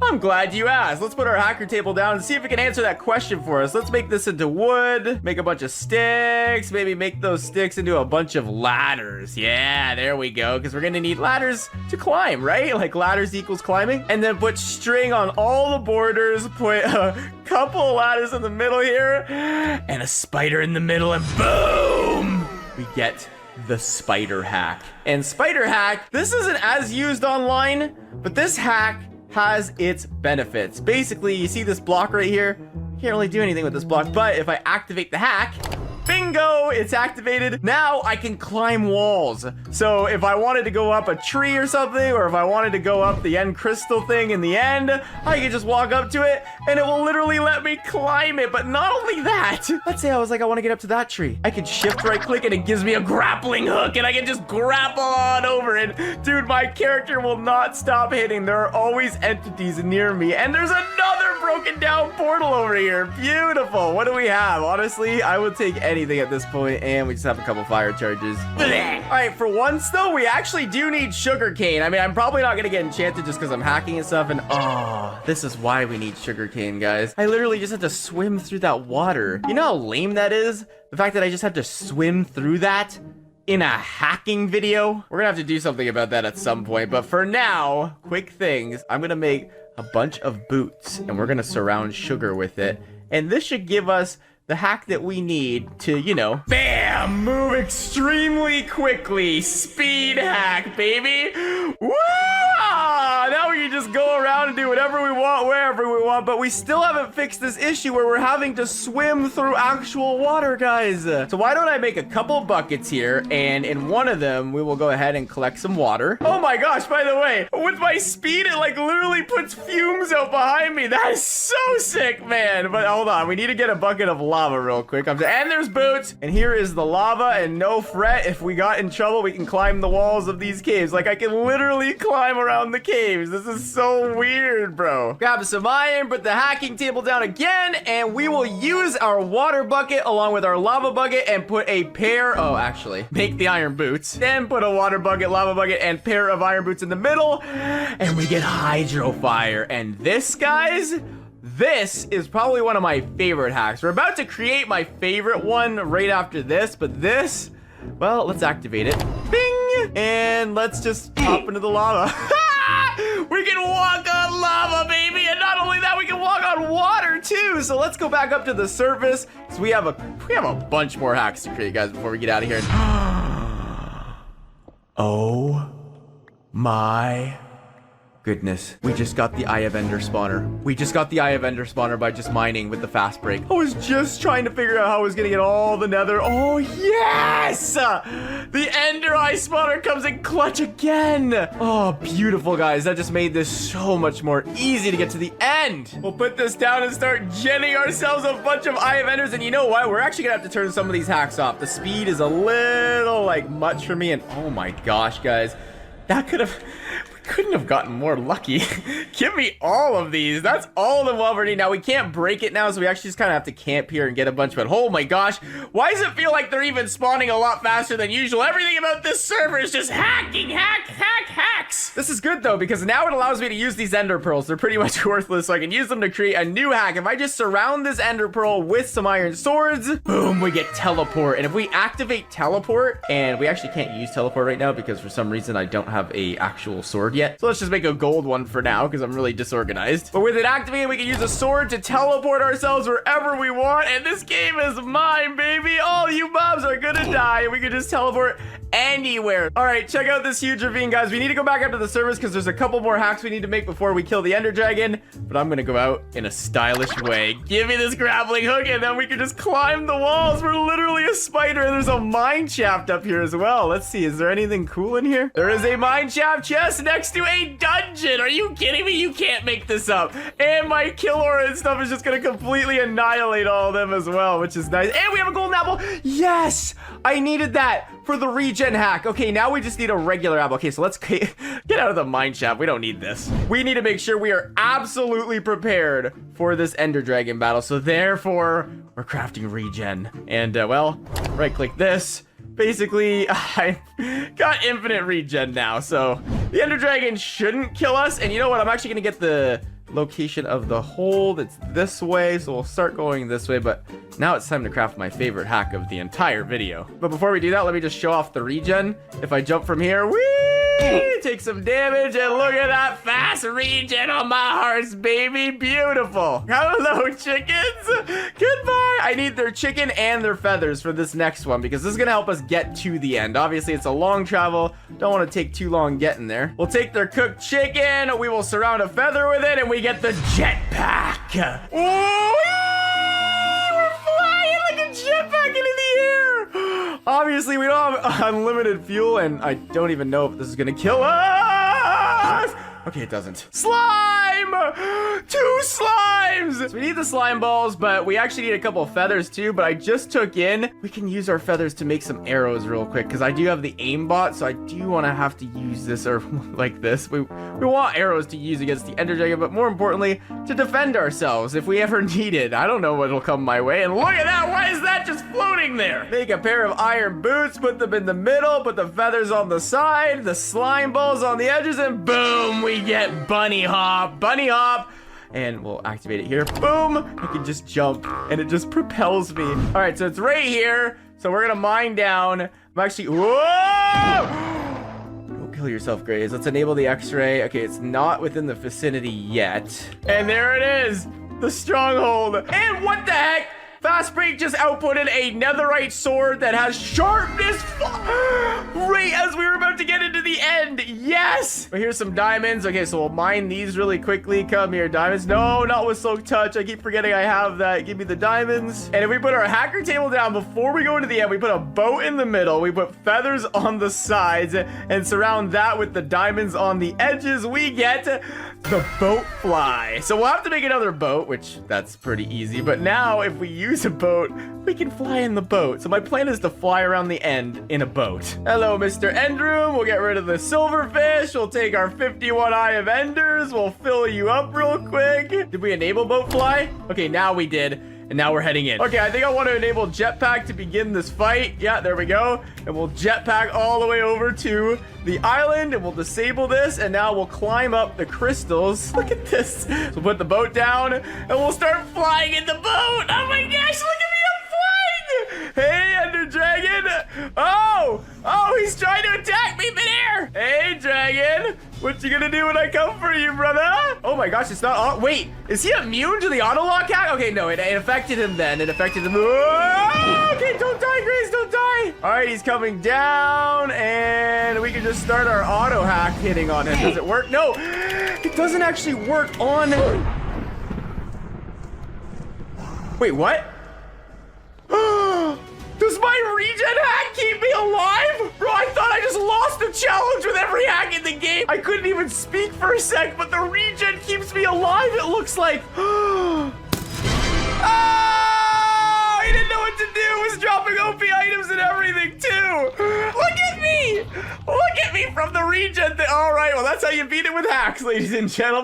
I'm glad you asked. Let's put our hacker table down and see if we can answer that question for us. Let's make this into wood, make a bunch of sticks, maybe make those sticks into a bunch of ladders. Yeah, there we go, because we're gonna need ladders to climb, right? Like ladders equals climbing. And then put string on all the borders, put a couple of ladders in the middle here, and a spider in the middle, and boom! We get the spider hack. And spider hack, this isn't as used online, but this hack has its benefits. Basically, you see this block right here? Can't really do anything with this block, but if I activate the hack, bingo, it's activated. Now I can climb walls. So if I wanted to go up a tree or something, or if I wanted to go up the end crystal thing in the end, I could just walk up to it and it will literally let me climb it. But not only that, let's say I was like, I want to get up to that tree. I can shift right click and it gives me a grappling hook and I can just grapple on over it. Dude, my character will not stop hitting. There are always entities near me. And there's another broken down portal over here. Beautiful. What do we have? Honestly, I would take anything at this point, and we just have a couple fire charges. All right, for once though, we actually do need sugarcane. I mean, I'm probably not gonna get enchanted just because I'm hacking and stuff, and oh, this is why we need sugarcane, guys. I literally just had to swim through that water. You know how lame that is? The fact that I just had to swim through that in a hacking video? We're gonna have to do something about that at some point, but for now, quick things. I'm gonna make a bunch of boots, and we're gonna surround sugar with it, and this should give us the hack that we need to, you know, bam, move extremely quickly. Speed hack, baby. Woo! Now we can just go around and do whatever we want, wherever we want, but we still haven't fixed this issue where we're having to swim through actual water, guys. So why don't I make a couple buckets here, and in one of them, we will go ahead and collect some water. Oh my gosh, by the way, with my speed, it like literally puts fumes out behind me. That is so sick, man. But hold on, we need to get a bucket of lava real quick. And there's boots, and here is the lava, and no fret, if we got in trouble, we can climb the walls of these caves. Like, I can literally climb around the caves. This is so weird, bro. Grab some iron, put the hacking table down again, and we will use our water bucket along with our lava bucket and put a pair, oh, actually, make the iron boots, then put a water bucket, lava bucket, and pair of iron boots in the middle, and we get hydro fire. And this, guys, this is probably one of my favorite hacks. We're about to create my favorite one right after this, but this, well, let's activate it. Bing! And let's just hop into the lava. We can walk on lava, baby! And not only that, we can walk on water too. So let's go back up to the surface. So we have a bunch more hacks to create, guys, before we get out of here. Oh my goodness. We just got the Eye of Ender spawner. We just got the Eye of Ender spawner by just mining with the fast break. I was just trying to figure out how I was gonna get all the nether. Oh, yes! The Ender Eye spawner comes in clutch again. Oh, beautiful, guys. That just made this so much more easy to get to the end. We'll put this down and start genning ourselves a bunch of Eye of Enders. And you know what? We're actually gonna have to turn some of these hacks off. The speed is a little, like, much for me. And oh my gosh, guys. That couldn't have gotten more lucky. Give me all of these. That's all the Wolverine. Now, we can't break it now, so we actually just kind of have to camp here and get a bunch. But oh my gosh, why does it feel like they're even spawning a lot faster than usual? Everything about this server is just hacking, hacks. This is good, though, because now it allows me to use these Ender Pearls. They're pretty much worthless, so I can use them to create a new hack. If I just surround this Ender Pearl with some iron swords, boom, we get teleport. And if we activate teleport, and we actually can't use teleport right now because for some reason I don't have a actual sword yet. So let's just make a gold one for now because I'm really disorganized. But with it activated, we can use a sword to teleport ourselves wherever we want. And this game is mine, baby. All you mobs are gonna die. And we can just teleport anywhere. All right, check out this huge ravine, guys. We need to go back up to the servers because there's a couple more hacks we need to make before we kill the Ender Dragon. But I'm gonna go out in a stylish way. Give me this grappling hook and then we can just climb the walls. We're literally a spider and there's a mine shaft up here as well. Let's see, is there anything cool in here? There is a mine shaft chest next to a dungeon. Are you kidding me? You can't make this up. And my kill aura and stuff is just gonna completely annihilate all of them as well, which is nice. And we have a golden apple. Yes, I needed that for the regen hack. Okay, now we just need a regular apple. Okay, so let's get out of the mine shaft. We don't need this. We need to make sure we are absolutely prepared for this Ender Dragon battle. So therefore, we're crafting regen. And well, right click this. Basically, I got infinite regen now, so the Ender Dragon shouldn't kill us. And you know what? I'm actually gonna get the location of the hold. It's this way, so we'll start going this way. But now it's time to craft my favorite hack of the entire video. But before we do that, let me just show off the regen. If I jump from here, whee, take some damage, and look at that fast regen on my hearts, baby. Beautiful. Hello, chickens. Goodbye. I need their chicken and their feathers for this next one because this is gonna help us get to the end. Obviously, it's a long travel. Don't want to take too long getting there. We'll take their cooked chicken. We will surround a feather with it, and we get the jetpack. Ooh, we're flying like a jetpack into the air. Obviously, we don't have unlimited fuel, and I don't even know if this is gonna kill us. Okay, it doesn't. Slime! 2 slimes! So we need the slime balls, but we actually need a couple of feathers too, but I just took in. We can use our feathers to make some arrows real quick, because I do have the aimbot, so I do want to have to use this, or like this. We want arrows to use against the Ender Dragon, but more importantly, to defend ourselves if we ever need it. I don't know what'll come my way, and look at that! Why is that just floating there? Make a pair of iron boots, put them in the middle, put the feathers on the side, the slime balls on the edges, and boom! We get bunny hop, and we'll activate it here. Boom! I can just jump, and it just propels me. All right, so it's right here. So we're gonna mine down. I'm actually, whoa! Don't kill yourself, Grace. Let's enable the X-ray. Okay, it's not within the vicinity yet. And there it is, the stronghold. And what the heck? Fast Break just outputted a netherite sword that has sharpness right as we were about to get into the end. Yes! But here's some diamonds. Okay, so we'll mine these really quickly. Come here, diamonds. No, not with Silk Touch. I keep forgetting I have that. Give me the diamonds. And if we put our hacker table down before we go into the end, we put a boat in the middle. We put feathers on the sides and surround that with the diamonds on the edges. We get the boat fly. So we'll have to make another boat, which that's pretty easy. But now if we use a boat, we can fly in the boat. So my plan is to fly around the end in a boat. Hello, Mr. Endroom. We'll get rid of the silverfish. We'll take our 51 Eye of Enders. We'll fill you up real quick. Did we enable boat fly? Okay, now we did. And now we're heading in. Okay, I think I want to enable jetpack to begin this fight. Yeah, there we go. And we'll jetpack all the way over to the island, and we'll disable this, and now we'll climb up the crystals. Look at this. So we'll put the boat down, and we'll start flying in the boat. Oh my gosh, look at me, I'm flying. Hey, Ender Dragon. Oh, he's trying to attack me midair. Hey, Dragon. What you gonna do when I come for you, brother? Oh my gosh, it's not, wait, is he immune to the auto-lock hack? Okay, no, it affected him then. It affected him. Oh, okay, don't die, Grace, don't die. All right, he's coming down, and we can just start our auto hack hitting on him. Does it work? No, it doesn't actually work on... Wait, what? Does my regen hack keep me alive? Bro, I thought I just lost the challenge with every hack in the game. I couldn't even speak for a sec, but the regen keeps me alive, it looks like. Oh, he didn't know what to do. He was dropping OP items and everything too. Look at me. Look at me from the regen thing. All right, well, that's how you beat it with hacks, ladies and gentlemen.